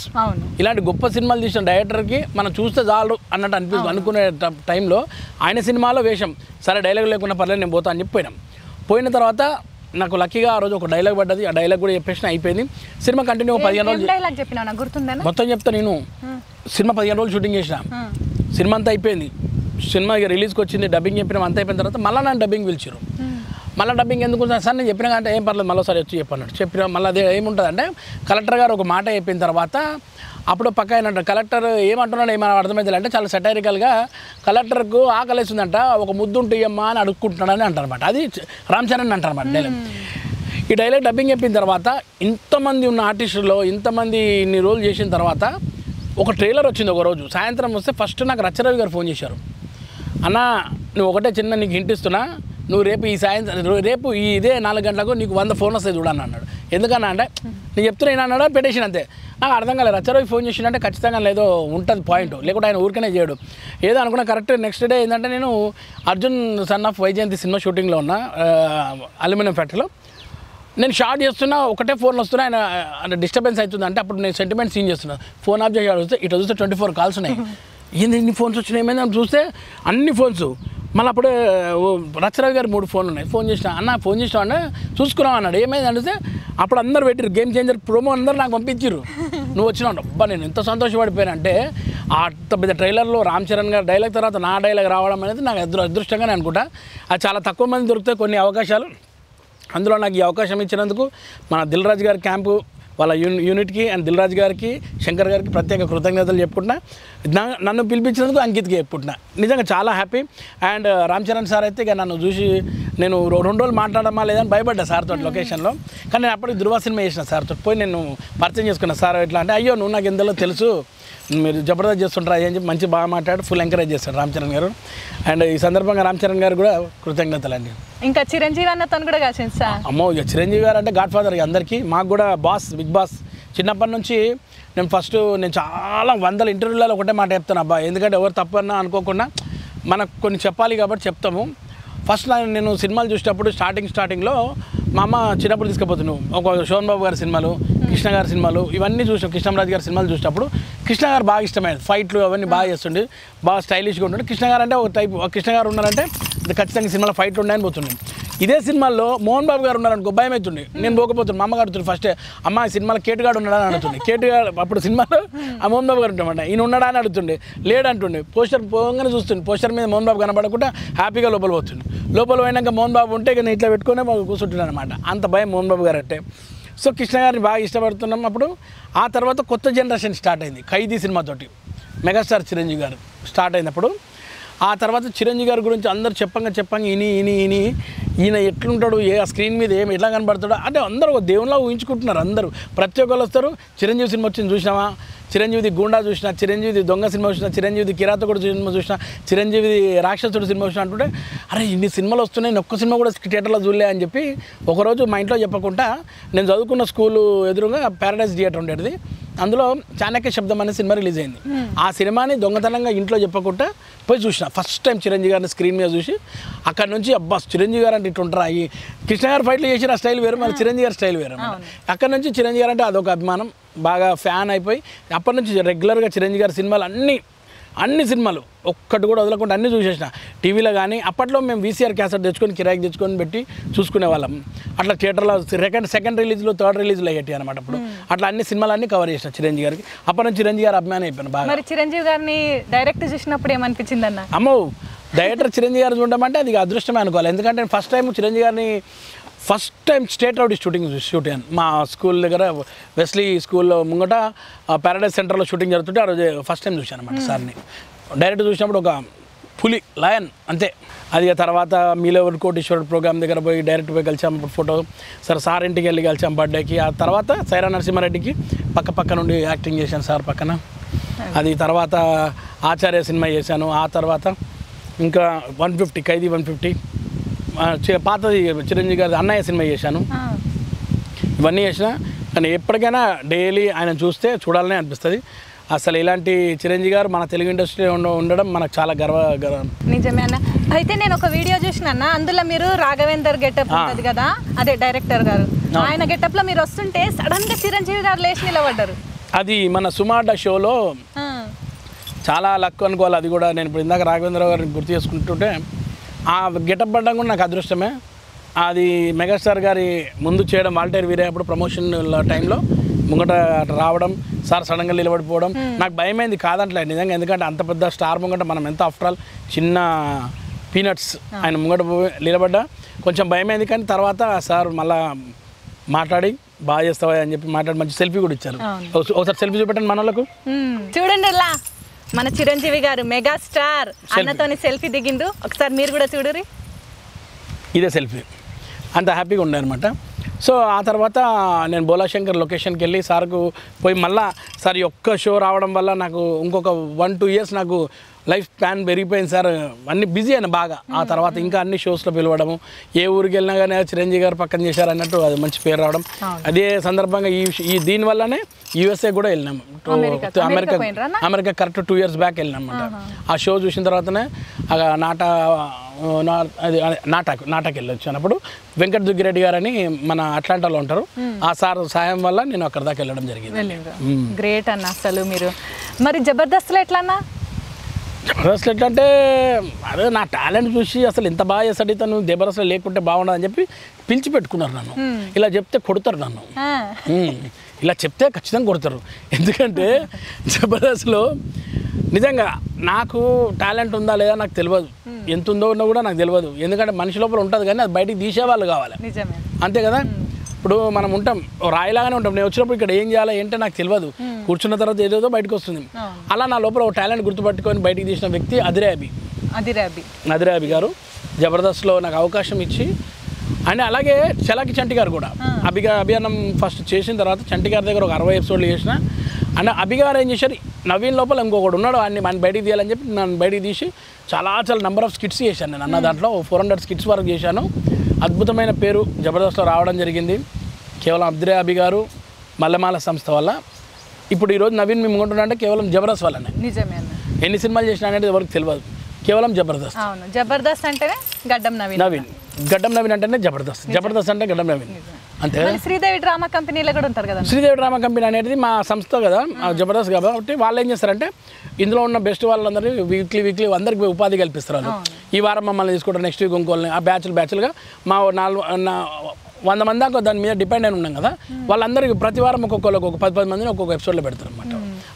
Speaker 1: ఇలాంటి గొప్ప సినిమాలు తీసిన డైరెక్టర్కి మనం చూస్తే చాలు అన్నట్టు అనుకునే టైంలో ఆయన సినిమాలో వేషం. సరే డైలాగ్ లేకుండా పర్లేదు నేను పోతా అని చెప్పిపోయినాం. పోయిన తర్వాత నాకు లక్కీగా ఆ రోజు ఒక డైలాగ్ పడ్డది. ఆ డైలాగ్ కూడా చెప్పేసిన అయిపోయింది. సినిమా కంటిన్యూ 15 రోజులు మొత్తం చెప్తా. నేను సినిమా 15 రోజులు షూటింగ్ చేసిన. సినిమా అంతా అయిపోయింది. సినిమా రిలీజ్కి వచ్చింది, డబ్బింగ్ చెప్పిన అంతా అయిపోయిన తర్వాత మళ్ళీ నన్ను డబ్బింగ్ పిలిచారు. మళ్ళీ డబ్బింగ్ ఎందుకు సార్ నేను చెప్పినా అంటే ఏం పర్లేదు మళ్ళీసారి వచ్చి చెప్పన్నాడు. చెప్పిన మళ్ళీ అదే ఏముంటుంది అంటే కలెక్టర్ గారు ఒక మాట చెప్పిన తర్వాత అప్పుడు పక్క అయినట్టు కలెక్టర్ ఏమంటున్నాడు ఏమైనా అర్థమైంది అంటే చాలా సెటైరికల్గా కలెక్టర్కు ఆకలేస్తుందంట, ఒక ముద్దు ఉంటుందమ్మా అని అడుక్కుంటున్నాడని అంటారనమాట. అది రామ్ చరణ్ అంటారన్నమాట డైలాగ్. ఈ డైలాగ్ డబ్బింగ్ చెప్పిన తర్వాత ఇంతమంది ఉన్న ఆర్టిస్టుల్లో ఇంతమంది ఇన్ని రోజులు చేసిన తర్వాత ఒక ట్రైలర్ వచ్చింది. ఒక రోజు సాయంత్రం వస్తే ఫస్ట్ నాకు రచ్చరవి గారు ఫోన్ చేశారు. అన్న నువ్వు ఒకటే చిన్న నీకు హింట్ ఇస్తున్నా, నువ్వు రేపు ఈ సాయంత్రం రేపు ఇదే 4 గంటలకు నీకు 100 ఫోన్ వస్తాయి చూడని అన్నాడు. ఎందుకన్నా అంటే నేను చెప్తున్నా అన్నాడు, పెట్టేసిన అంతే. నాకు అర్థం కాలేదు. రచ్చరవి ఫోన్ చేసిందంటే ఖచ్చితంగా లేదో ఉంటుంది పాయింట్, లేకుంటే ఆయన ఊరికనే చేయడు. ఏదో అనుకున్నా కరెక్ట్. నెక్స్ట్ డే ఏంటంటే నేను Arjun son of Vyjayanthi cinema షూటింగ్లో ఉన్న అల్యూమినియం ఫ్యాక్టరీలో నేను షార్ట్ చేస్తున్నా, ఒకటే ఫోన్ వస్తున్నా. ఆయన డిస్టర్బెన్స్ అవుతుంది అంటే అప్పుడు నేను సెంటిమెంట్ సీన్ చేస్తున్నా. ఫోన్ ఆఫ్ చేసి వస్తే ఇట్లా చూస్తే 24 కాల్స్ ఉన్నాయి. ఏంది ఇన్ని ఫోన్స్ వచ్చినాయి ఏమైందని చూస్తే అన్ని ఫోన్స్. మళ్ళీ అప్పుడే రచ్చరవి గారు 3 ఫోన్లు ఉన్నాయి. ఫోన్ చేసిన అన్న ఫోన్ చేసినా అన్న చూసుకున్నావు అన్నాడు. ఏమైంది అంటే అప్పుడు అందరు పెట్టిరు గేమ్ చేంజర్ ప్రోమో అందరూ నాకు పంపించారు. నువ్వు వచ్చినావు అబ్బా నేను ఎంత సంతోషపడిపోయాను అంటే అంత పెద్ద ట్రైలర్లో రామ్ చరణ్ గారు డైలాగ్ తర్వాత నా డైలాగ్ రావడం అనేది నాకు అదృష్టంగానే అనుకుంటా. అది చాలా తక్కువ మంది దొరుకుతాయి కొన్ని అవకాశాలు. అందులో నాకు ఈ అవకాశం ఇచ్చినందుకు మన దిల్ రాజు గారి క్యాంపు వాళ్ళ యూనిట్కి అండ్ దిల్ రాజు గారికి శంకర్ గారికి ప్రత్యేక కృతజ్ఞతలు చెప్పుకుంటున్నా. నన్ను పిలిపించినందుకు అంకిత్కి చెప్పుకుంటున్నా. నిజంగా చాలా happy. And Ram Charan sir అయితే ఇక నన్ను చూసి నేను 2 రోజులు మాట్లాడమా లేదని భయపడ్డా సార్తో లొకేషన్లో. కానీ నేను అప్పటికి ధృవ సినిమా చేసిన సార్తో పోయి నేను పరిచయం చేసుకున్నా. సార్ ఎట్లా అంటే అయ్యో నువ్వు నాకు ఎందులో తెలుసు, మీరు జబర్దస్త్ చేస్తుంటారా అని చెప్పి మంచి బాగా మాట్లాడి ఫుల్ ఎంకరేజ్ చేస్తారు రామ్ చరణ్ గారు. అండ్ ఈ సందర్భంగా రామ్ చరణ్ గారు కూడా కృతజ్ఞతలు అండి. ఇంకా చిరంజీవి అన్నతో కూడా కలిసింది సార్. అమ్మో ఇక చిరంజీవి గారు అంటే గాడ్ ఫాదర్ అందరికీ. మాకు కూడా బాస్, బిగ్ బాస్. చిన్నప్పటి నుంచి నేను చాలా 100 ఇంటర్వ్యూలలో ఒకటే మాట చెప్తాను అబ్బా, ఎందుకంటే ఎవరు తప్పన్నా అనుకోకుండా మనకు కొన్ని చెప్పాలి కాబట్టి చెప్తాము. ఫస్ట్ నేను సినిమాలు చూసేటప్పుడు స్టార్టింగ్లో మా అమ్మ చిన్నప్పుడు తీసుకుపోతున్నాను ఒక శోభన్ బాబు గారి సినిమాలు, కృష్ణ గారి సినిమాలు ఇవన్నీ చూసాం. కృష్ణరాజు గారి సినిమాలు చూసేటప్పుడు కృష్ణ గారు బాగా ఇష్టమైనది. ఫైట్లు అవన్నీ బాగా చేస్తుండే, బాగా స్టైలిష్గా ఉంటుండే. కృష్ణ గారు అంటే ఒక టైప్. కృష్ణ గారు ఉన్నారంటే ఖచ్చితంగా సినిమాలో ఫైట్లు ఉన్నాయని పోతున్నాయి.
Speaker 2: ఇదే సినిమాల్లో మోహన్ బాబు గారు ఉన్నారనుకో భయం అవుతుంది, నేను పోకపోతుంది. మా అమ్మగారు అడుగుతుంది ఫస్ట్, అమ్మ సినిమాలో కేటుగాడు ఉన్నాడా అని అడుగుతుంది. కేటుగాడు అప్పుడు సినిమాలో ఆ మోహన్ బాబు గారు ఉంటామంట, ఈయన ఉన్నాడా అని అడుగుతుండే, లేడంటుండే. పోస్టర్ పోగానే చూస్తుంది, పోస్టర్ మీద మోహన్ బాబు కనబడకుండా హ్యాపీగా లోపల పోతుంది. లోపల పోయినాక మోహన్ బాబు ఉంటే ఇక ఇట్లా పెట్టుకునే కూర్చుంటున్నాను అనమాట. అంత భయం మోహన్ బాబు గారు అంటే. సో కృష్ణ గారిని బాగా ఇష్టపడుతున్నాం అప్పుడు. ఆ తర్వాత కొత్త జనరేషన్ స్టార్ట్ అయింది ఖైదీ సినిమాతోటి, మెగాస్టార్ చిరంజీవి గారు స్టార్ట్ అయినప్పుడు. ఆ తర్వాత చిరంజీవి గారి గురించి అందరూ చెప్పంగా ఈయన ఎట్లుంటాడు, స్క్రీన్ మీద ఎట్లా కనబడతాడు అంటే అందరూ ఒక దేవునిలా ఊహించుకుంటున్నారు. అందరూ ప్రతి ఒక్కరు వస్తారు, చిరంజీవి సినిమా వచ్చింది చూసినావా, చిరంజీవిది గూండా చూసినా, చిరంజీవిది దొంగ సినిమా చూసినా, చిరంజీవిది కిరాతకుడు సినిమా చూసినా, చిరంజీవిది రాక్షసుడు సినిమా చూసినా అంటుంటే అరే ఇన్ని సినిమాలు వస్తున్నాయి, నేను ఒక్క సినిమా కూడా థియేటర్లో చూడలే అని చెప్పి ఒకరోజు మా ఇంట్లో చెప్పకుండా నేను చదువుకున్న స్కూలు ఎదురుగా ప్యారడైజ్ థియేటర్ ఉండేది, అందులో చాణక్య శబ్దం అనే సినిమా రిలీజ్ అయింది. ఆ సినిమాని దొంగతనంగా ఇంట్లో చెప్పకుండా పోయి చూసిన ఫస్ట్ టైం చిరంజీవి గారిని స్క్రీన్ మీద చూసి అక్కడ నుంచి అబ్బా చిరంజీవి గారు అంటే ఇటు ఉంటారా, ఈ కృష్ణ గారు ఫైట్లు చేసిన స్టైల్ వేరు, మన చిరంజీవి గారి స్టైల్ వేరు. అక్కడ నుంచి చిరంజీవి గారు అంటే అదొక అభిమానం, బాగా ఫ్యాన్ అయిపోయి అప్పటి నుంచి రెగ్యులర్గా చిరంజీవి గారి సినిమాలు అన్ని సినిమాలు ఒక్కటి కూడా వదలకుండా అన్నీ చూసేసిన టీవీలో. కానీ అప్పట్లో మేము వీసీఆర్ క్యాసెట్ తెచ్చుకొని కిరాయికి తెచ్చుకొని పెట్టి చూసుకునే వాళ్ళం. అట్లా థియేటర్లో సెకండ్ రిలీజ్లో థర్డ్ రిలీజ్లో అయ్యేటి అనమాట. అప్పుడు అట్లా అన్ని సినిమాలన్నీ కవర్ చేసిన చిరంజీవి గారికి. అప్పటి నుంచి చిరంజీవి గారు అభిమానం అయిపోయాను బాగా.
Speaker 1: మరి చిరంజీవి గారిని డైరెక్ట్ చూసినప్పుడు ఏమనిపించింది అన్న?
Speaker 2: అమ్మో డైరెక్టర్ చిరంజీవి గారు చూడడం అంటే అది అదృష్టమే అనుకోవాలి. ఎందుకంటే ఫస్ట్ టైం చిరంజీవి గారిని స్టేట్ రౌడీ షూట్ అయ్యాను మా స్కూల్ దగ్గర వెస్లీ స్కూల్లో ముంగట ప్యారడైజ్ సెంటర్లో షూటింగ్ జరుగుతుంటే ఆ రోజు ఫస్ట్ టైం చూశాను అనమాట సార్ని. డైరెక్ట్ చూసినప్పుడు ఒక పులి లయన్ అంతే. అది తర్వాత మీలవర్ కోటేశ్వరుడు ప్రోగ్రామ్ దగ్గర పోయి డైరెక్ట్ పోయి కలిసాం ఫోటో. సార్ ఇంటికి వెళ్ళి కలిసాం బర్త్డేకి. ఆ తర్వాత సైరా నరసింహారెడ్డికి పక్క నుండి యాక్టింగ్ చేశాను సార్ పక్కన. అది తర్వాత ఆచార్య సినిమా చేశాను. ఆ తర్వాత ఇంకా 150 ఖైదీ 150 పాతది చిరంజీవి గారి అన్నయ్య సినిమా చేశాను. ఇవన్నీ చేసిన కానీ ఎప్పటికైనా డైలీ ఆయన చూస్తే చూడాలనే అనిపిస్తుంది. అసలు ఇలాంటి చిరంజీవి గారు మన తెలుగు ఇండస్ట్రీలో ఉండడం మనకు చాలా గర్వం.
Speaker 1: నిజమే అన్న. అయితే నేను ఒక వీడియో చూసిన, అందులో మీరు రాఘవేందర్ గెటప్ ఉంటుంది కదా, అదే డైరెక్టర్ గారు, ఆయన గెటప్ లో మీరు వస్తుంటే సడన్ గా చిరంజీవి గారు లేచి నిలబడ్డారు.
Speaker 2: అది మన సుమార్డ షోలో చాలా లక్ అనుకోవాలి. అది కూడా నేను ఇప్పుడు ఇందాక రాఘవేంద్ర గారిని గుర్తు చేసుకుంటుంటే ఆ గెటప్ పడడం కూడా నాకు అదృష్టమే. అది మెగాస్టార్ గారి ముందు చేయడం, వాల్టేర్ వీరే అప్పుడు ప్రమోషన్ టైంలో ముంగట రావడం, సార్ సడన్గా నిలబడిపోవడం నాకు భయమైంది కాదంటలేదు నిజంగా. ఎందుకంటే అంత పెద్ద స్టార్ ముంగట మనం ఎంత ఆఫ్టర్ ఆల్ చిన్న పీనట్స్, ఆయన ముంగట నిలబడ్డా కొంచెం భయమైంది. కానీ తర్వాత సార్ మళ్ళా మాట్లాడి బాగా చేస్తావా అని చెప్పి మాట్లాడి మంచి సెల్ఫీ కూడా ఇచ్చారు. ఒకసారి సెల్ఫీ చూపెట్టండి మన వాళ్ళకు.
Speaker 1: చూడండి ఇలా మన చిరంజీవి గారు మెగాస్టార్ అన్నతోని సెల్ఫీ దిగిండు. ఒకసారి మీరు కూడా చూడరి.
Speaker 2: ఇదే సెల్ఫీ. అంత హ్యాపీగా ఉండే అనమాట. సో ఆ తర్వాత నేను బోలాశంకర్ లొకేషన్కి వెళ్ళి సార్కు పోయి మళ్ళీ సార్ ఒక్క షో రావడం వల్ల నాకు ఇంకొక 1-2 ఇయర్స్ నాకు లైఫ్ ప్లాన్ పెరిగిపోయింది సార్. అన్ని బిజీ అయినా బాగా. ఆ తర్వాత ఇంకా అన్ని షోస్లో పిలవడము, ఏ ఊరికి వెళ్ళినా కానీ చిరంజీవి గారు పక్కన చేశారు అన్నట్టు అది మంచి పేరు రావడం. అదే సందర్భంగా దీనివల్లనే యూఎస్ఏ కూడా వెళ్ళినాము. అమెరికా కరెక్ట్ 2 ఇయర్స్ బ్యాక్ వెళ్ళినాం అనమాట. ఆ షో చూసిన తర్వాతనే నాటాకి వెళ్ళొచ్చు అన్నప్పుడు వెంకట దుగ్గిరెడ్డి గారు అని మన అట్లాంటాలో ఉంటారు. ఆ సార్ సాయం వల్ల నేను అక్కడ దాకా వెళ్ళడం జరిగింది.
Speaker 1: గ్రేట్ అన్న అసలు మీరు. మరి జబర్దస్త్లో ఎట్లా అన్నా?
Speaker 2: జబర్దస్త్ ఎట్లా అంటే అదే నా టాలెంట్ చూసి అసలు ఎంత బాగా చేస్తాడు ఇతను, జబర్దస్త్లో లేకుంటే బాగుండదు అని చెప్పి పిలిచి పెట్టుకున్నారు నన్ను. ఇలా చెప్తే కొడతారు నన్ను, ఇలా చెప్తే ఖచ్చితంగా కొడతారు. ఎందుకంటే జబర్దస్త్లో నిజంగా నాకు టాలెంట్ ఉందా లేదా నాకు తెలియదు, ఎంత ఉందో ఉన్నా కూడా నాకు తెలియదు. ఎందుకంటే మనిషి లోపల ఉంటుంది కానీ అది బయటికి తీసేవాళ్ళు కావాలి, అంతే కదా. ఇప్పుడు మనం ఉంటాం రాయిలాగానే ఉంటాం. నేను వచ్చినప్పుడు ఇక్కడ ఏం చేయాలి ఏంటో నాకు తెలియదు, కూర్చున్న తర్వాత ఏదేదో బయటకు వస్తుంది. అలా నా లోపల ఒక టాలెంట్ గుర్తుపట్టుకొని బయటికి తీసిన వ్యక్తి అదిరాబి గారు. జబర్దస్త్లో నాకు అవకాశం ఇచ్చి అండ్ అలాగే చలాకి చంటి గారు కూడా అభియానం ఫస్ట్ చేసిన తర్వాత చంటి గారి దగ్గర ఒక 60 ఎపిసోడ్లు చేసిన. అండ్ అభిగారు ఏం చేశారు, నవీన్ లోపల ఇంకొకటి ఉన్నాడు, మన బయటికి తీయాలని చెప్పి నన్ను బయటికి తీసి చాలా నెంబర్ ఆఫ్ స్కిట్స్ చేశాను. నేను అన్న దాంట్లో 400 స్కిట్స్ వరకు చేశాను. అద్భుతమైన పేరు జబర్దస్త్లో రావడం జరిగింది కేవలం అబ్దురాబి గారు మల్లెమాల సంస్థ వల్ల. ఇప్పుడు ఈరోజు నవీన్ మేము ఉంటున్నా అంటే కేవలం జబర్దస్త్ వల్లనే.
Speaker 1: నిజమే.
Speaker 2: ఎన్ని సినిమాలు చేసినా అనేది ఎవరికి తెలియదు. కేవలం జబర్దస్త్.
Speaker 1: అవును, జబర్దస్త్ అంటేనే గడ్డం నవీన్.
Speaker 2: గడ్డం నవీన్ అంటేనే జబర్దస్త్ అంటే గడ్డం నవీన్ అంతే.
Speaker 1: శ్రీదేవి డ్రామా కంపెనీలో కూడా ఉంటారు కదా.
Speaker 2: శ్రీదేవి డ్రామా కంపెనీ అనేది మా సంస్థ కదా, జబర్దస్త్ కాబట్టి వాళ్ళు ఏం చేస్తారంటే ఇందులో ఉన్న బెస్ట్ వాళ్ళందరినీ వీక్లీ అందరికి ఉపాధి కల్పిస్తారు వాళ్ళు. ఈ వారం మమ్మల్ని తీసుకుంటారు, నెక్స్ట్ వీక్ ఇంకోళ్ళని, ఆ బ్యాచ్లుగా మా 100 మంది దాకా దాని మీద డిపెండ్ అయిన ఉన్నాం కదా, వాళ్ళందరికీ ప్రతి వారం ఒక్కొక్కరికి ఒక 10 మందిని ఒక్కొక్క ఎపిసోడ్లో పెడతారు అనమాట.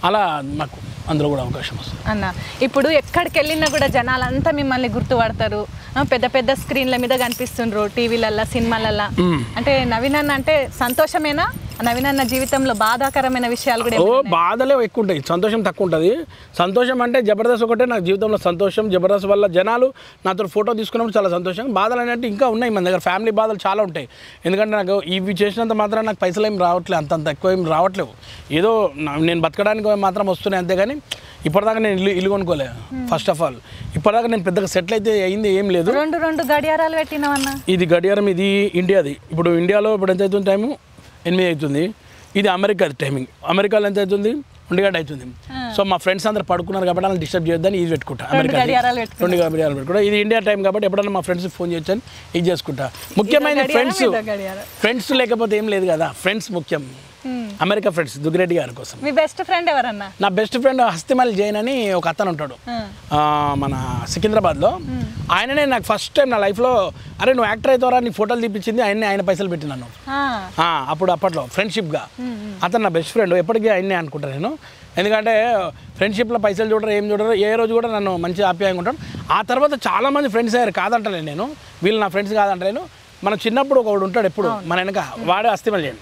Speaker 2: అలా మాకు అందులో కూడా అవకాశం వస్తుంది
Speaker 1: అన్న. ఇప్పుడు ఎక్కడికి వెళ్ళినా కూడా జనాలంతా మిమ్మల్ని గుర్తుపడతారు, పెద్ద పెద్ద స్క్రీన్ల మీద కనిపిస్తుండ్రు, టీవీలల్లో, సినిమాలల్లో. అంటే నవీన్ అన్న అంటే సంతోషమేనా? నవీన్ అన్న జీవితంలో బాధాకరమైన విషయాలు కూడా?
Speaker 2: బాధలే ఎక్కువ ఉంటాయి, సంతోషం తక్కువ ఉంటుంది. సంతోషం అంటే జబర్దస్త్ ఒకటే నాకు జీవితంలో సంతోషం. జబర్దస్త్ వల్ల జనాలు నాతో ఫోటో తీసుకున్నప్పుడు చాలా సంతోషం. బాధలు అనేవి ఇంకా ఉన్నాయి మన దగ్గర, ఫ్యామిలీ బాధలు చాలా ఉంటాయి. ఎందుకంటే నాకు ఇవి చేసినంత మాత్రం నాకు పైసలు ఏం రావట్లేదు, అంతంత ఎక్కువ ఏం రావట్లేవు. ఏదో నేను బతకడానికి మాత్రం వస్తున్నాయి అంతేగాని ఇప్పటిదాకా నేను ఇల్లు కొనుక్కోలే. ఫస్ట్ ఆఫ్ ఆల్ ఇప్పటిదాకా నేను పెద్దగా సెటిల్ అయితే అయింది ఏం లేదు.
Speaker 1: రెండు గడియారాలు పెట్టినావన్నా.
Speaker 2: ఇది గడియారం, ఇది ఇండియాది. ఇప్పుడు ఇండియాలో ఇప్పుడు ఎంత అవుతుంది టైము? 8 అవుతుంది. ఇది అమెరికా టైమింగ్. అమెరికాలో ఎంత అవుతుంది? 1 గంట అవుతుంది. సో మా ఫ్రెండ్స్ అందరు పడుకున్నారు కాబట్టి వాళ్ళని డిస్టర్బ్ చేయొద్దని ఇది పెట్టుకుంటా. అమెరికా 2 గడియారాలు పెట్టుకుంటా. ఇది ఇండియా టైం కాబట్టి ఎప్పుడన్నా మా ఫ్రెండ్స్కి ఫోన్ చేయొచ్చని ఇది చేసుకుంటా. ముఖ్యమైన ఫ్రెండ్స్ లేకపోతే ఏం లేదు కదా, ఫ్రెండ్స్ ముఖ్యం. అమెరికా ఫ్రెండ్స్, దుగ్గిరెడ్డి గారి కోసం.
Speaker 1: మీ బెస్ట్ ఫ్రెండ్ ఎవరన్నా?
Speaker 2: నా బెస్ట్ ఫ్రెండ్ హస్తిమల్ జైన్ అని ఒక అతను ఉంటాడు మన సికింద్రాబాద్లో. ఆయననే నాకు ఫస్ట్ టైం నా లైఫ్లో, అరే నువ్వు యాక్టర్ అవుతావరా, నీ ఫోటోలు తీపించింది ఆయన పైసలు పెట్టినాను అప్పట్లో ఫ్రెండ్షిప్గా. అతను నా బెస్ట్ ఫ్రెండ్, ఎప్పటికీ ఆయన్నే అనుకుంటాను నేను. ఎందుకంటే ఫ్రెండ్షిప్లో పైసలు చూడరు, ఏం చూడరు, ఏ రోజు కూడా నన్ను మంచి ఆప్యాయంగా ఉంటాను. ఆ తర్వాత చాలామంది ఫ్రెండ్స్ అయ్యారు, కాదంటలేను నేను, వీళ్ళు నా ఫ్రెండ్స్ కాదంటలేను. మనం చిన్నప్పుడు ఒకడు ఉంటాడు ఎప్పుడు మన వెనక, వాడే హస్తిమల్ జైన్.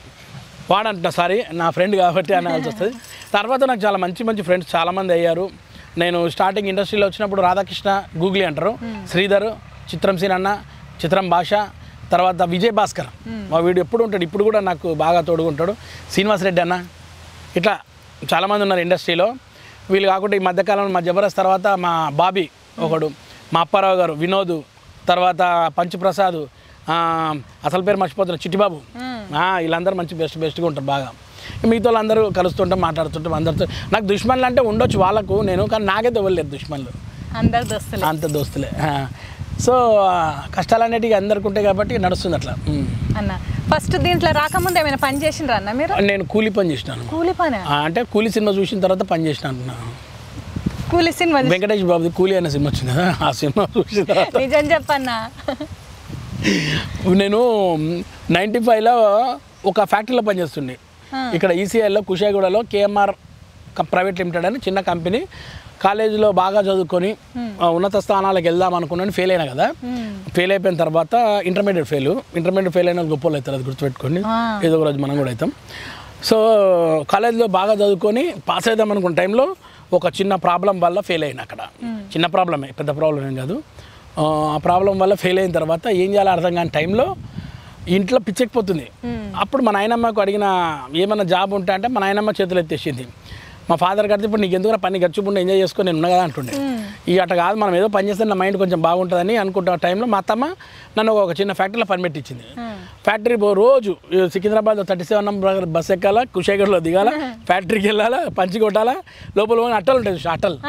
Speaker 2: వాడంట సారీ నా ఫ్రెండ్ కాబట్టి అనాల్సి వస్తుంది. తర్వాత నాకు చాలా మంచి ఫ్రెండ్స్ చాలామంది అయ్యారు. నేను స్టార్టింగ్ ఇండస్ట్రీలో వచ్చినప్పుడు రాధాకృష్ణ, గూగ్లీ అంటారు, శ్రీధర్, చిత్రం సీన్ అన్న, చిత్రం భాష, తర్వాత విజయ్ భాస్కర్ మా వీడు ఎప్పుడు ఉంటాడు, ఇప్పుడు కూడా నాకు బాగా తోడుకుంటాడు, శ్రీనివాస్ రెడ్డి అన్న, ఇట్లా చాలామంది ఉన్నారు ఇండస్ట్రీలో. వీళ్ళు కాకుండా ఈ మధ్యకాలంలో మా జబర్దస్త్ తర్వాత మా బాబీ ఒకడు, మా అప్పారావు గారు, వినోద్, తర్వాత పంచప్రసాద్, అసలు పేరు మర్చిపోతున్నారు చిట్టిబాబు, వీళ్ళందరూ మంచి బెస్ట్గా ఉంటారు బాగా. మిగతా వాళ్ళందరూ కలుస్తుంటాం, మాట్లాడుతుంటాం అందరితో. నాకు దుష్మన్లు అంటే ఉండొచ్చు వాళ్ళకు, నేను కానీ నాకైతే ఇవ్వలేదు దుష్మన్లు, అంత దోస్తులే. సో కష్టాలు అనేటివి అందరికి ఉంటాయి కాబట్టి నడుస్తుంది అట్లా.
Speaker 1: అన్న ఫస్ట్ దీంట్లో రాకముందు ఏమైనా పని చేసిండ్రా అన్న మీరు?
Speaker 2: నేను కూలీ పని చేసినాను.
Speaker 1: కూలీ పని అంటే
Speaker 2: కూలీ సినిమా చూసిన తర్వాత పని చేసిన అంటున్నాను.
Speaker 1: కూలీ సినిమా
Speaker 2: వెంకటేష్ బాబుది కూలీ అనే సినిమా వచ్చింది కదా, ఆ సినిమా చూసిన తర్వాత
Speaker 1: నిజం చెప్పన్నా,
Speaker 2: నేను 95లో ఒక ఫ్యాక్టరీలో పనిచేస్తుండే ఇక్కడ ఈసీఐలో కుషాయిగూడలో, కేఎంఆర్ ప్రైవేట్ లిమిటెడ్ అని చిన్న కంపెనీ. కాలేజీలో బాగా చదువుకొని ఉన్నత స్థానాలకు వెళ్దాం అనుకున్నాను, ఫెయిల్ అయినా కదా. ఫెయిల్ అయిపోయిన తర్వాత ఇంటర్మీడియట్ ఫెయిల్ అయిన గొప్పలు అవుతారు, అది గుర్తుపెట్టుకోండి, ఏదో ఒక రోజు మనం కూడా అవుతాం. సో కాలేజీలో బాగా చదువుకొని పాస్ అవుదాం అనుకున్న టైంలో ఒక చిన్న ప్రాబ్లం వల్ల ఫెయిల్ అయినా. అక్కడ చిన్న ప్రాబ్లమే, పెద్ద ప్రాబ్లం ఏం కాదు. ఆ ప్రాబ్లం వల్ల ఫెయిల్ అయిన తర్వాత ఏం చేయాలో అర్థం కాని టైంలో ఇంట్లో పిచ్చెక్కిపోతుంది. అప్పుడు మా నాయనమ్మకు అడిగిన ఏమైనా జాబ్ ఉంటే అంటే మా నాయనమ్మ చేతులు ఎత్తేసింది. మా ఫాదర్ గారితో ఇప్పుడు నీకు ఎందుకు పని గడిచిపోండి, ఎంజాయ్ చేసుకొని నేను ఉన్నా కదా అంటుండే. ఇక అట్లా కాదు, మనం ఏదో పని చేస్తే నా మైండ్ కొంచెం బాగుంటుందని అనుకుంటున్న టైంలో మా అత్తమ్మ నన్ను ఒక చిన్న ఫ్యాక్టరీలో పని పెట్టించింది. ఫ్యాక్టరీ రోజు సికింద్రాబాద్ 37 నంబర్ బస్ ఎక్కాలా, కుషాయిగూడలో దిగాల, ఫ్యాక్టరీకి వెళ్ళాలా, పంచి కొట్టాలా, లోపల పోయిన అట్టలు ఉంటాయి,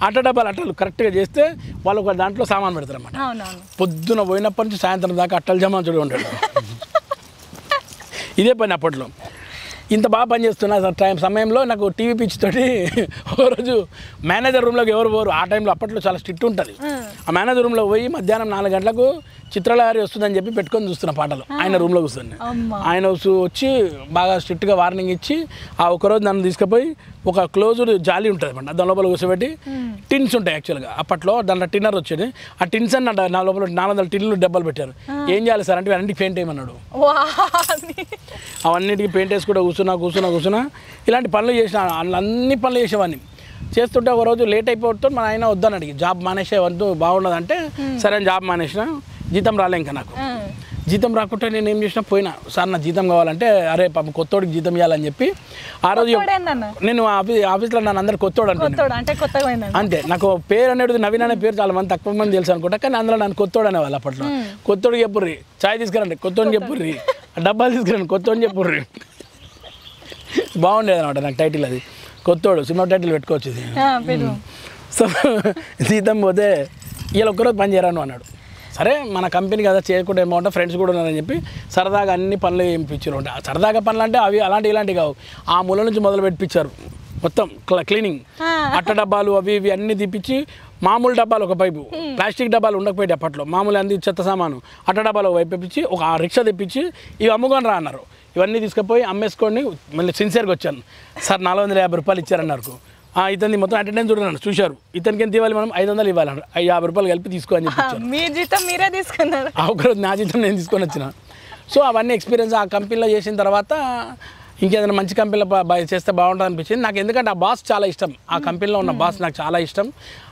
Speaker 2: అట్ట డబ్బాలు అట్టలు కరెక్ట్గా చేస్తే వాళ్ళు ఒక దాంట్లో సామాన్ పెడతారు అన్నమాట. పొద్దున పోయినప్పటి నుంచి సాయంత్రం దాకా అట్టలు జమాచుడు ఉంటాడు. ఇదే పని అప్పట్లో. ఇంత బాగా పనిచేస్తున్నా సమయంలో నాకు టీవీ పిచ్చితోటి ఒకరోజు మేనేజర్ రూమ్లోకి ఎవరు పోరు. ఆ టైంలో అప్పట్లో చాలా స్ట్రిక్ట్ ఉంటుంది. ఆ మేనేజర్ రూమ్లో పోయి మధ్యాహ్నం 4 గంటలకు చిత్రలహరి వస్తుందని చెప్పి పెట్టుకొని చూస్తున్న పాటలు. ఆయన రూమ్లో కూర్చొని ఆయన వచ్చి బాగా స్ట్రిక్ట్గా వార్నింగ్ ఇచ్చి ఆ ఒకరోజు నన్ను తీసుకుపోయి ఒక క్లోజ్డ్ జాలీ ఉంటుంది అన్నమాట, దాని లోపల కూర్చోబెట్టి టిన్స్ ఉంటాయి యాక్చువల్గా అప్పట్లో, దాంట్లో టిన్నర్ వచ్చేది. ఆ టిన్స్ అన్న నా లోపల 400 టిన్లు డబ్బాలు పెట్టారు. ఏం చేయాలి సార్ అంటే అన్నింటికి పెయింట్ వేయమన్నాడు. అవన్నిటికీ పెయింట్ వేసి కూడా కూర్చున్నా ఇలాంటి పనులు చేసిన, అన్ని పనులు చేసేవాడిని. చేస్తుంటే ఒక రోజు లేట్ అయిపోతే మా ఆయన వద్దని అడిగి జాబ్ మానేసే వద్దు బాగుండదంటే సరే జాబ్ మానేసిన. జీతం రాలే ఇంకా నాకు. జీతం రాకుంటే నేను ఏం చేసినా పోయినా, సార్ నా జీతం కావాలంటే అరే పాప కొత్తోడికి జీతం ఇవ్వాలని చెప్పి ఆ రోజు నేను ఆఫీస్లో నన్ను అందరు కొత్తోడు అంటున్నాను. అంతే, నాకు పేరు అనేది నవీన్ అనే పేరు చాలా మంది తక్కువ మంది తెలుసు అనుకుంటా, కానీ అందులో నన్ను కొత్తోడు అనేవాళ్ళు అప్పట్లో. కొత్తోడికి చెప్పుర్రి, ఛాయ్ తీసుకురండి కొత్తోడిని చెప్పుర్రి, డబ్బాలు తీసుకురండి కొత్తోడిని చెప్పుర్రి. బాగుండేది అనమాట నాకు టైటిల్, అది కొత్తోడు సినిమా టైటిల్ పెట్టుకోవచ్చు. సో జీతం పోతే వీళ్ళు ఒక్కరోజు పని చేయరాను అన్నాడు. సరే మన కంపెనీ కదా చేయకుండా ఏమో ఫ్రెండ్స్ కూడా ఉన్నారని చెప్పి సరదాగా అన్ని పనులు వేయించారు. అంటే సరదాగా పనులు అంటే అవి ఇలాంటివి కావు, ఆ మూల నుంచి మొదలు పెట్టించారు మొత్తం క్లీనింగ్. అట్ట డబ్బాలు అవి ఇవి అన్నీ తీపిచ్చి, మామూలు డబ్బాలు ఒక పైపు, ప్లాస్టిక్ డబ్బాలు ఉండకపోయాయి అప్పట్లో, మామూలు అంది చెత్త సామాను అట్ట డబ్బాలు ఒక వైపు తెప్పించి ఒక రిక్షా తెప్పించి ఇవి అమ్ముకొని రా అన్నారు. ఇవన్నీ తీసుకుపోయి అమ్మేసుకొని మళ్ళీ సిన్సియర్గా వచ్చాను. సార్ 450 రూపాయలు ఇచ్చారన్నారు. ఇతని మొత్తం అటెండెన్స్ చూడన్నాను, చూశారు. ఇతనికి ఎంత ఇవ్వాలి, మనం 500 ఇవ్వాలన్నారు. 50 రూపాయలు కలిపి తీసుకో అని చెప్పి
Speaker 1: మీ జీతం మీరే తీసుకున్నారు.
Speaker 2: ఒకరోజు నా జీతం నేను తీసుకొని వచ్చిన. సో అవన్నీ ఎక్స్పీరియన్స్ ఆ కంపెనీలో చేసిన తర్వాత ఇంకేదైనా మంచి కంపెనీలో చేస్తే బాగుంటుంది అనిపించింది నాకు. ఎందుకంటే ఆ బాస్ చాలా ఇష్టం, ఆ కంపెనీలో ఉన్న బాస్ నాకు చాలా ఇష్టం.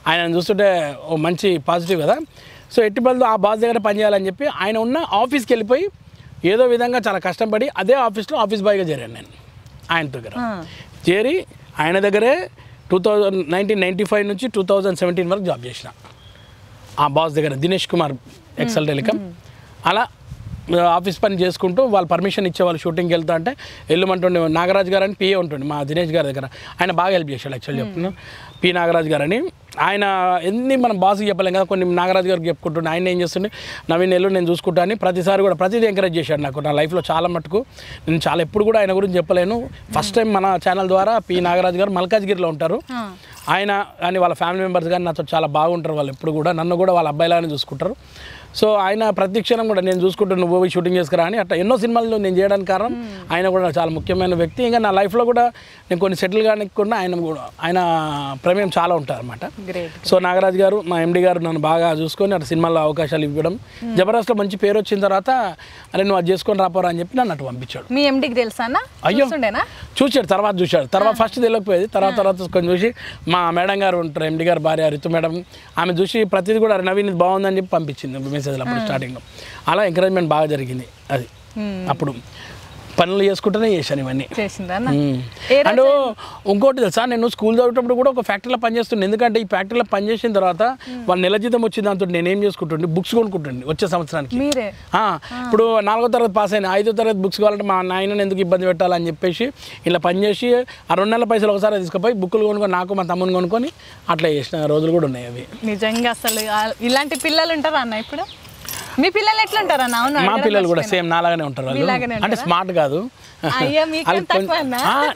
Speaker 2: ఆయన చూస్తుంటే ఓ మంచి పాజిటివ్ కదా. సో ఎట్టి బదులు ఆ బాస్ దగ్గర పనిచేయాలని చెప్పి ఆయన ఉన్న ఆఫీస్కి వెళ్ళిపోయి ఏదో విధంగా చాలా కష్టపడి అదే ఆఫీస్లో ఆఫీస్ బాయ్గా చేరాను నేను. ఆయన దగ్గర చేరి ఆయన దగ్గరే 1995 నుంచి 2017 వరకు జాబ్ చేసిన ఆ బాస్ దగ్గర, దినేష్ కుమార్, ఎక్సెల్ టెలికామ్. అలా ఆఫీస్ పని చేసుకుంటూ వాళ్ళు పర్మిషన్ ఇచ్చేవాళ్ళు షూటింగ్కి వెళ్తా అంటే వెళ్ళమంటుండే. నాగరాజ్ గారు అని పిఏ ఉంటుంది మా దినేష్ గారి దగ్గర, ఆయన బాగా హెల్ప్ చేశాడు యాక్చువల్లీ చెప్తున్నాను. పి నాగరాజ్ గారు అని ఆయన ఎన్ని మనం బాస్కి చెప్పలేం కదా, కొన్ని నాగరాజ్ గారికి చెప్పుకుంటుండే. ఆయన ఏం చేస్తుండే, నవీన్ నెల్లు నేను చూసుకుంటా అని ప్రతిసారి కూడా ప్రతిదీ ఎంకరేజ్ చేశాడు నాకు నా లైఫ్లో చాలా మటుకు. నేను చాలా ఎప్పుడు కూడా ఆయన గురించి చెప్పలేను. ఫస్ట్ టైం మన ఛానల్ ద్వారా పి నాగరాజ్ గారు మల్కాజ్గిరిలో ఉంటారు. ఆయన కానీ వాళ్ళ ఫ్యామిలీ మెంబర్స్ కానీ నాతో చాలా బాగుంటారు. వాళ్ళు ఎప్పుడు కూడా నన్ను కూడా వాళ్ళ అబ్బాయిలాగానే చూసుకుంటారు. సో ఆయన ప్రతి క్షణం కూడా నేను చూసుకుంటూ నువ్వు పోయి షూటింగ్ చేసుకురా అని అట్లా ఎన్నో సినిమాల్లో నేను చేయడానికి కారణం ఆయన కూడా చాలా ముఖ్యమైన వ్యక్తి. ఇంకా నా లైఫ్లో కూడా నేను కొన్ని సెటిల్ కానికుండా ఆయన ప్రమేయం చాలా ఉంటుంది అనమాట. సో నాగరాజ్ గారు మా ఎండి గారు నన్ను బాగా చూసుకొని అట్లా సినిమాల్లో అవకాశాలు ఇవ్వడం, జబర్దస్త్లో మంచి పేరు వచ్చిన తర్వాత అరే నువ్వు అది చేసుకొని రాపోరా అని చెప్పి నన్ను అటు పంపించాడు.
Speaker 1: మీ ఎండికి తెలుసా?
Speaker 2: అయ్యో చూశాడు, తర్వాత చూశాడు. తర్వాత ఫస్ట్ తెలియకపోయేది, తర్వాత కొంచెం చూసి మా మేడం గారు ఉంటారు, ఎండి గారు భార్య రితు మేడం, ఆమె చూసి ప్రతిదీ కూడా నవీన్ ఇది బాగుందని చెప్పి పంపించింది మెసేజ్లు అప్పుడు స్టార్టింగ్లో. అలా ఎంకరేజ్మెంట్ బాగా జరిగింది. అది అప్పుడు పనులు చేసుకుంటూనే చేశాను ఇవన్నీ. అండ్ ఇంకోటి తెలుసా, నేను స్కూల్ చదివేటప్పుడు కూడా ఒక ఫ్యాక్టరీలో పనిచేస్తుండే. ఎందుకంటే ఈ ఫ్యాక్టరీలో పనిచేసిన తర్వాత వాళ్ళ నెల జీతం వచ్చిన దాంతో నేనేం చేసుకుంటుండే, బుక్స్ కొనుక్కుంటుండే వచ్చే సంవత్సరానికి. ఇప్పుడు 4వ తరగతి పాస్ అయినా 5వ తరగతి బుక్స్ కావాలంటే మా నాయనని ఎందుకు ఇబ్బంది పెట్టాలని చెప్పేసి ఇలా పనిచేసి ఆ 2 నెలల పైసలు ఒకసారి తీసుకుపోయి బుక్కులు కొనుక్కొని నాకు మా తమ్ముని కొనుక్కొని అట్లా చేసిన రోజులు కూడా ఉన్నాయి. అవి నిజంగా అసలు ఇలాంటి పిల్లలు ఉంటారా అన్న ఇప్పుడు? మీ పిల్లలు ఎట్లుంటారా? మా పిల్లలు కూడా సేమ్ నాలాగానే ఉంటారు. వాళ్ళు అంటే స్మార్ట్ కాదు,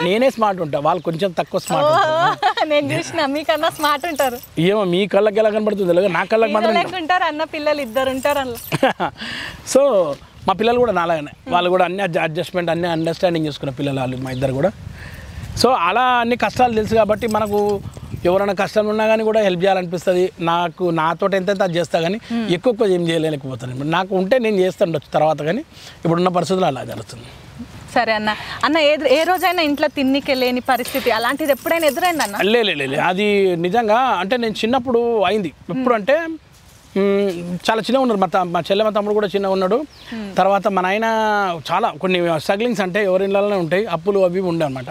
Speaker 2: నేనే స్మార్ట్ ఉంటా, వాళ్ళు కొంచెం తక్కువ స్మార్ట్. నేను చూసిన మీకన్నా స్మార్ట్ ఉంటారు. ఏమో మీ కళ్ళకి ఎలా కనబడుతుంది, నా కళ్ళకి మాత్రం ఉంటారు అన్న పిల్లలు ఇద్దరు ఉంటారు. సో మా పిల్లలు కూడా నాలాగానే, వాళ్ళు కూడా అన్ని అడ్జస్ట్మెంట్ అన్ని అండర్స్టాండింగ్ చేసుకున్న పిల్లలు వాళ్ళు మా ఇద్దరు కూడా. సో అలా అన్ని కష్టాలు తెలుసు కాబట్టి మనకు ఎవరైనా కష్టం ఉన్నా కానీ కూడా హెల్ప్ చేయాలనిపిస్తుంది. నాతో ఎంతైతే అది చేస్తా కానీ ఎక్కువ ఏం చేయలేకపోతాను. నాకు ఉంటే నేను చేస్తాను తర్వాత, కానీ ఇప్పుడున్న పరిస్థితులు అలా జరుగుతుంది. సరే అన్న ఏ రోజైనా ఇంట్లో తిన్నికి లేని పరిస్థితి అలాంటిది ఎప్పుడైనా ఎదురైంది అన్న? లేదు, అది నిజంగా అంటే నేను చిన్నప్పుడు అయింది. ఎప్పుడు అంటే చాలా చిన్నగా ఉన్నారు మా చెల్లె, మా తమ్ముడు కూడా చిన్నగా ఉన్నాడు. తర్వాత మా నాయన చాలా కొన్ని స్ట్రగ్లింగ్స్ అంటే ఎవరి ఇళ్ళలోనే ఉంటాయి, అప్పులు అవి ఉండే అనమాట.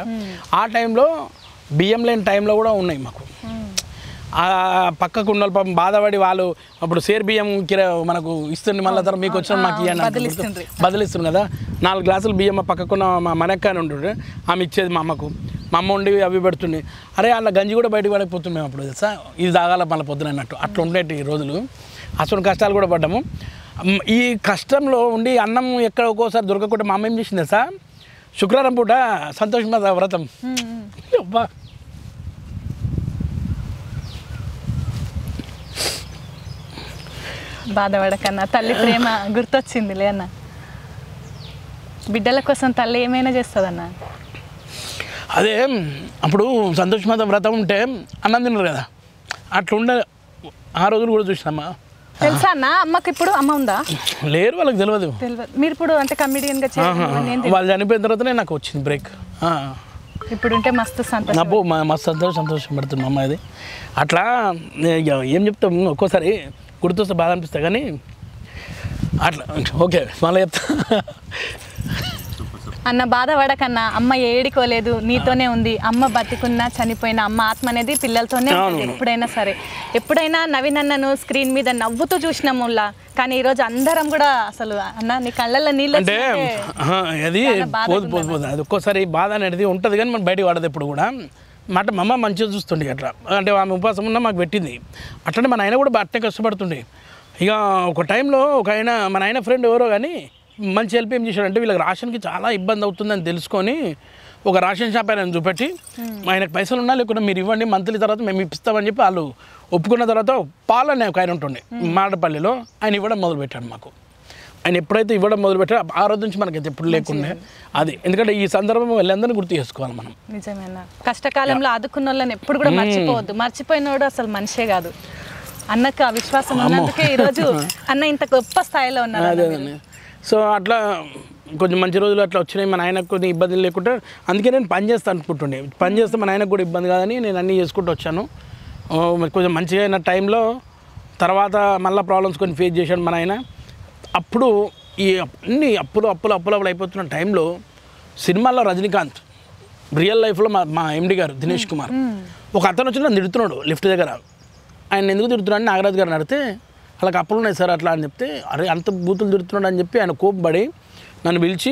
Speaker 2: ఆ టైంలో బియ్యం లేని టైంలో కూడా ఉన్నాయి మాకు. ఆ పక్కకు ఉన్న పాపం బాధపడి వాళ్ళు అప్పుడు సేర్ బియ్యం మనకు ఇస్తుంది, మళ్ళీ తర్వాత మీకు వచ్చిన మాకు ఇవ్వండి బదిలిస్తుంది కదా. 4 గ్లాసులు బియ్యం పక్కకున్న మా మనక్క అని ఉంటుండే, ఆమె ఇచ్చేది మా అమ్మకు. మా అమ్మ ఉండి అవి పెడుతుండే. అరే అలా గంజి కూడా బయటకు పడకపోతుంది మేము అప్పుడు తెలుసా, ఇది తాగాల మళ్ళీ పొద్దున అన్నట్టు అట్లా ఉండేటి రోజులు. అసలు కష్టాలు కూడా పడ్డాము. ఈ కష్టంలో ఉండి అన్నం ఎక్కడ ఒక్కోసారి దొరకకుండా మా అమ్మ ఏం చేసింది తెలుసా, శుక్రవారం పూట సంతోషమైన వ్రతం బాధపడకన్నా, తల్లి ప్రేమ గుర్తొచ్చిందిలే అన్న. బిడ్డల కోసం తల్లి ఏమైనా చేస్తుందన్న. అదే అప్పుడు సంతోషమాత వ్రతం ఉంటే అన్నం తిన్నారు కదా, అట్లా ఉండే ఆ రోజులు కూడా చూసినమ్మా. తెలుసా అన్న అమ్మకి ఇప్పుడు అమ్మ ఉందా? లేరు, వాళ్ళకి తెలియదు. మీరు ఇప్పుడు అంటే కమిడియన్గా వాళ్ళు చనిపోయిన తర్వాతనే నాకు వచ్చింది బ్రేక్. ఇప్పుడు ఉంటే మస్తు సంతోషం, మస్తు సంతోషం పడుతుంది అమ్మ. అది అట్లా ఏం చెప్తాం, ఒక్కోసారి గుర్తొస్తే బాధ అనిపిస్తా కానీ అట్లా ఓకే మళ్ళీ చెప్తా. అన్న బాధపడకన్నా, అమ్మ ఏడికోలేదు, నీతోనే ఉంది. అమ్మ బతికున్నా చనిపోయిన అమ్మ ఆత్మ అనేది పిల్లలతోనే ఎప్పుడైనా సరే. ఎప్పుడైనా నవీన్ అన్నను స్క్రీన్ మీద నవ్వుతూ చూసినాములా, కానీ ఈరోజు అందరం కూడా అసలు అన్న నీ కళ్ళల్లో నీళ్ళు అంటే అది పోదు. అది ఒక్కోసారి బాధ అనేది ఉంటుంది కానీ మనం బయటకు పడదు ఎప్పుడు కూడా. మాట మా అమ్మ మంచిగా చూస్తుండే అట్లా, అంటే ఆమె ఉపవాసం ఉన్నా మాకు పెట్టింది. అట్లనే మన ఆయన కూడా బాగా కష్టపడుతుండే. ఇక ఒక టైంలో ఒక ఆయన మన ఆయన ఫ్రెండ్ ఎవరో కానీ మంచి హెల్ప్ ఏం చేశాడంటే, వీళ్ళకి రాషన్కి చాలా ఇబ్బంది అవుతుందని తెలుసుకొని ఒక రేషన్ షాప్ ఆయన చూపెట్టి, ఆయనకు పైసలు ఉన్నా లేకుండా మీరు ఇవ్వండి, మంత్లీ తర్వాత మేము ఇప్పిస్తామని చెప్పి వాళ్ళు ఒప్పుకున్న తర్వాత పాలనే ఒక ఆయన ఉంటుండే మాడపల్లిలో, ఆయన ఇవ్వడం మొదలుపెట్టాడు మాకు. ఆయన ఎప్పుడైతే ఇవ్వడం మొదలుపెట్టాడో ఆ రోజు నుంచి మనకైతే ఎప్పుడు లేకుండా అది, ఎందుకంటే ఈ సందర్భం వాళ్ళందరినీ గుర్తు చేసుకోవాలి మనం.
Speaker 1: నిజమేనా, కష్టకాలంలో ఆదుకున్న వాళ్ళని ఎప్పుడు కూడా మర్చిపోవద్దు. మర్చిపోయినోడు అసలు మనిషే కాదు. అన్నకు ఆ విశ్వాసం ఉన్నందుకే ఈరోజు అన్న ఇంత గొప్ప స్థాయిలో ఉన్నారు.
Speaker 2: అదే సో అట్లా కొంచెం మంచి రోజులు అట్లా వచ్చినాయి. మన ఆయనకు కొన్ని ఇబ్బందులు లేకుండా, అందుకే నేను పని చేస్తాను అనుకుంటుండే. పని చేస్తే మన ఆయనకు కూడా ఇబ్బంది కాదని నేను అన్నీ చేసుకుంటూ వచ్చాను. కొంచెం మంచిగా అయిన టైంలో తర్వాత మళ్ళీ ప్రాబ్లమ్స్ కొన్ని ఫేస్ చేశాడు మన ఆయన. అప్పుడు ఈ అన్ని అప్పులు అయిపోతున్న టైంలో సినిమాల్లో రజనీకాంత్, రియల్ లైఫ్లో మా ఎండి గారు దినేష్ కుమార్, ఒక అతను వచ్చి నన్ను తిడుతున్నాడు లిఫ్ట్ దగ్గర. ఆయన ఎందుకు తిడుతున్నాడు నాగరాజు గారిని అడిగితే, అలాగ అప్పులు ఉన్నాయి సార్ అట్లా అని చెప్తే, అరే అంత బూతులు తిడుతున్నాడు అని చెప్పి ఆయన కోపపడి నన్ను పిలిచి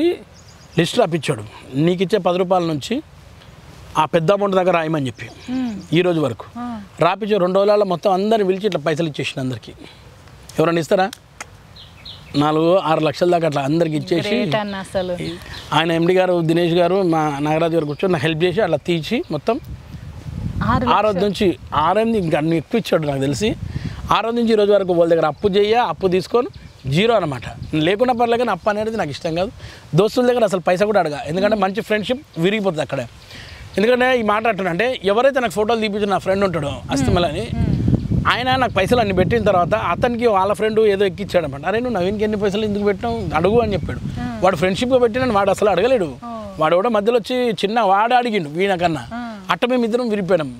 Speaker 2: లిస్ట్ రాపిచ్చాడు. నీకు ఇచ్చే 10 రూపాయల నుంచి ఆ పెద్ద అమౌంట్ దగ్గర రాయమని చెప్పి ఈ రోజు వరకు రాపిచ్చే 2 రోజులలో మొత్తం అందరిని పిలిచి ఇట్లా పైసలు ఇచ్చేసిన అందరికీ. ఎవరైనా ఇస్తారా? 4-6 లక్షల దాకా అట్లా అందరికి ఇచ్చేసి, ఆయన ఎండి గారు దినేష్ గారు మా నాగరాజు గారు కూర్చొని నాకు హెల్ప్ చేసి అట్లా తీసి మొత్తం 6 నుంచి 6 ఇంకా అన్ని ఎక్కువ ఇచ్చాడు నాకు తెలిసి. 6 నుంచి ఈ రోజు వరకు వాళ్ళ దగ్గర అప్పు తీసుకొని 0 అనమాట. లేకుండా పర్లేదు కానీ అప్పు అనేది నాకు ఇష్టం కాదు. దోస్తుల దగ్గర అసలు పైసా కూడా అడగా, ఎందుకంటే మంచి ఫ్రెండ్షిప్ విరిగిపోతుంది అక్కడే. ఎందుకంటే ఈ మాట అంటే ఎవరైతే నాకు ఫోటోలు తీపించిన నా ఫ్రెండ్ ఉంటాడో అస్తమలని, ఆయన నాకు పైసలు అన్ని పెట్టిన తర్వాత అతనికి వాళ్ళ ఫ్రెండ్ ఏదో ఎక్కిచ్చాడు అనమాట. అరే నువ్వు నవీన్కి ఎన్ని పైసలు ఎందుకు పెట్టావు అడుగు అని చెప్పాడు. వాడు ఫ్రెండ్షిప్గా పెట్టిన వాడు అసలు అడగలేడు. వాడు కూడా మధ్యలో వచ్చి చిన్న వాడు అడిగిండు వీణకన్నా. అట్ట మేము ఇద్దరం విరిగిపోయినాం.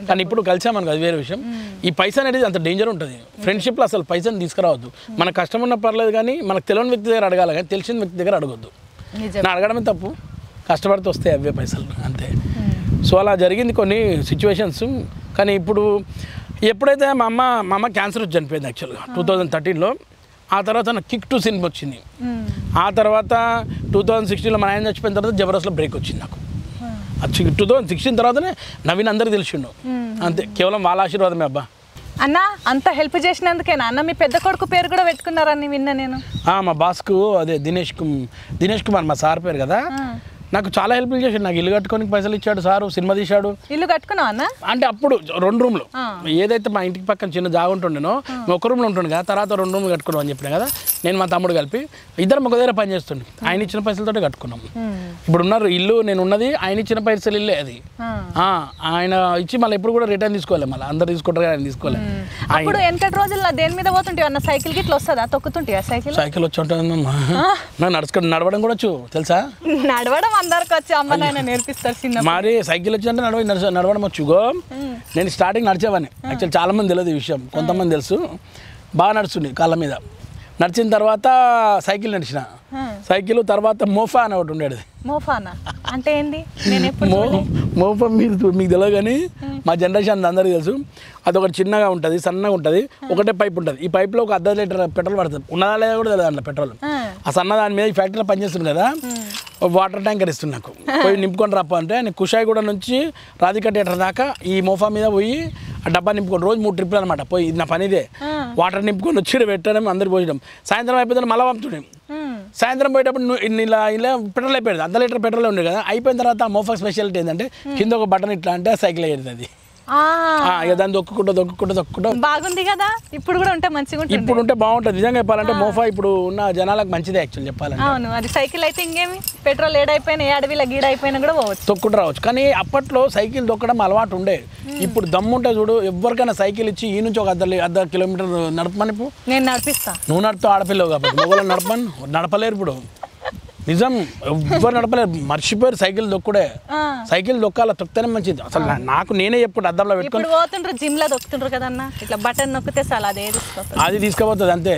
Speaker 2: కానీ ఇప్పుడు కలిసామని అది వేరే విషయం. ఈ పైసా అనేది అంత డేంజర్ ఉంటుంది ఫ్రెండ్షిప్లో. అసలు పైసని తీసుకురావద్దు. మనకు కష్టం ఉన్న పర్లేదు కానీ మనకు తెలియని వ్యక్తి దగ్గర అడగాలి, కానీ తెలిసిన వ్యక్తి దగ్గర అడగొద్దు. నా అడగడమే తప్పు, కష్టపడితే వస్తాయి అవే పైసలు అంతే. సో అలా జరిగింది కొన్ని సిచ్యువేషన్స్. కానీ ఇప్పుడు ఎప్పుడైతే మా అమ్మ క్యాన్సర్ వచ్చి చనిపోయింది యాక్చువల్గా 2013లో. ఆ తర్వాత నాకు కిక్ 2 సినిమా వచ్చింది. ఆ తర్వాత 2016లో మన ఆయన చచ్చిపోయిన తర్వాత జబర్దస్త్లో బ్రేక్ వచ్చింది నాకు. 2016 తర్వాతనే నవీన్ అందరికి తెలిసిండు అంతే, కేవలం వాళ్ళ ఆశీర్వాదమే. అబ్బా
Speaker 1: అన్న అంత హెల్ప్ చేసినందుకేనా అన్న మీ పెద్ద కొడుకు పేరు కూడా పెట్టుకున్నారని విన్నా నేను.
Speaker 2: మా బాస్కు అదే దినేష్ కుమార్ మా సార్ పేరు కదా. నాకు చాలా హెల్ప్ చేశాడు. నాకు ఇల్లు కట్టుకోనికి పైసలు ఇచ్చాడు సారు, సినిమా తీశాడు.
Speaker 1: ఇల్లు కట్టుకున్నావు అన్న? అంటే
Speaker 2: అప్పుడు 2 రూమ్లు, ఏదైతే మా ఇంటికి పక్కన చిన్న జాగా ఉంటుండేనో 1 రూమ్లో ఉంటుండే కదా, తర్వాత 2 రూమ్లు కట్టుకున్నాం అని చెప్పినా కదా. నేను మా తమ్ముడు కలిపి ఇద్దరం ఒక దగ్గర పని చేస్తుండే. ఆయన ఇచ్చిన పైసలతో కట్టుకున్నాం. ఇప్పుడు ఉన్నారు ఇల్లు, నేను ఉన్నది ఆయన ఇచ్చిన పైసలు ఇల్లే అది. ఆయన ఇచ్చి మళ్ళీ ఎప్పుడు కూడా రిటర్న్ తీసుకోవాలి, మళ్ళీ అందరు తీసుకుంటారు ఆయన తీసుకోవాలి.
Speaker 1: అప్పుడు వెనకటి రోజుల్లో దేని మీద పోతుంటే అన్న సైకిల్ గిట్ల వస్తుందా? తొక్కుతుంటే సైకిల్
Speaker 2: వచ్చి ఉంటుందమ్మా. నడవడం కూడా వచ్చు తెలుసా?
Speaker 1: నడవడం అందరికి వచ్చి అమ్మ నాయన నేర్పిస్తారు చిన్న.
Speaker 2: మరి సైకిల్ వచ్చిందంటే నడవడం వచ్చుగో. నేను స్టార్టింగ్ నడిచేవాడిని యాక్చువల్. చాలా మంది తెలియదు ఈ విషయం, కొంతమంది తెలుసు. బాగా నడుస్తుంది కాళ్ళ మీద. నడిచిన తర్వాత సైకిల్ నడిచిన. సైకిల్ తర్వాత మోఫా అని ఒకటి ఉండేది.
Speaker 1: మోఫానా అంటే ఏంటి?
Speaker 2: మోఫా మీకు తెలియదు కానీ మా జనరేషన్ అందరికీ తెలుసు. అది ఒకటి చిన్నగా ఉంటుంది, సన్నగా ఉంటుంది, ఒకటే పైప్ ఉంటుంది. ఈ పైప్లో ఒక 1/2 లీటర్ పెట్రోల్ పడుతుంది. ఉన్నదా లేదా కూడా తెలియదు అందులో పెట్రోల్. ఆ సన్న దాని మీద ఈ ఫ్యాక్టరీలో పనిచేస్తుంది కదా, వాటర్ ట్యాంకర్ ఇస్తుంది నాకు. పోయి నింపుకొని రప్ప అంటే నేను కుషాయిగూడ నుంచి రాధికా థియేటర్ దాకా ఈ మోఫా మీద పోయి ఆ డబ్బా నింపుకొని రోజు 3 ట్రిప్లు అనమాట. పోయి ఇది నా పని ఇదే. వాటర్ నింపుకొని వచ్చి పెట్టడం, అందరికి పోయడం. సాయంత్రం అయిపోతే మళ్ళీ పంపుతుండే. సాయంత్రం పోయేటప్పుడు ఇలా పెట్రోల్ అయిపోయింది. 1/2 లీటర్ పెట్రోల్ ఉండేది కదా. అయిపోయిన తర్వాత ఆ మోఫా స్పెషాలిటీ ఏంటంటే కింద ఒక బటన్ ఇట్లా అంటే సైకిల్ అయ్యేది అది. ఇక దాన్ని దొక్కుంటూ
Speaker 1: బాగుంది కదా. ఇప్పుడు కూడా ఉంటే మంచిగా ఉంటుంది.
Speaker 2: ఇప్పుడు ఉంటే బాగుంటుంది నిజంగా చెప్పాలంటే. మోఫా ఇప్పుడు ఉన్న జనాలకు మంచిదే యాక్చువల్ చెప్పాలంటే.
Speaker 1: అవును, అది సైకిల్ అయితే ఇంకేమి పెట్రోల్ ఏడైపోయినా ఏ అడవిలో గీడ అయిపోయినా కూడా పోవచ్చు,
Speaker 2: తొక్కుంటూ రావచ్చు. కానీ అప్పట్లో సైకిల్ తొక్కడం అలవాటు ఉండే. ఇప్పుడు దమ్ముంటే చూడు, ఎవరికైనా సైకిల్ ఇచ్చి ఈ నుంచి ఒక 1/2 కిలోమీటర్ నడపమని. నేను
Speaker 1: నడిపిస్తా.
Speaker 2: నువ్వు నడుపుతావు, ఆడపిల్లవు కాబట్టి. మొగలు నడపలేరు ఇప్పుడు. నిజం, ఎవ్వరు నడపలేరు. మర్చిపోయారు సైకిల్ దొక్కుడే. సైకిల్ దొక్కాల, తొక్కితేనే మంచిది. అసలు నాకు నేనే చెప్పుడు అద్దంలో పెట్టుకుని
Speaker 1: పోతుండ్రు జిమ్ లో దొక్కుతుండ్రు కదన్నా. ఇట్లా బటన్ నొక్కితే చాలా అది
Speaker 2: తీసుకుపోతుంది అంతే.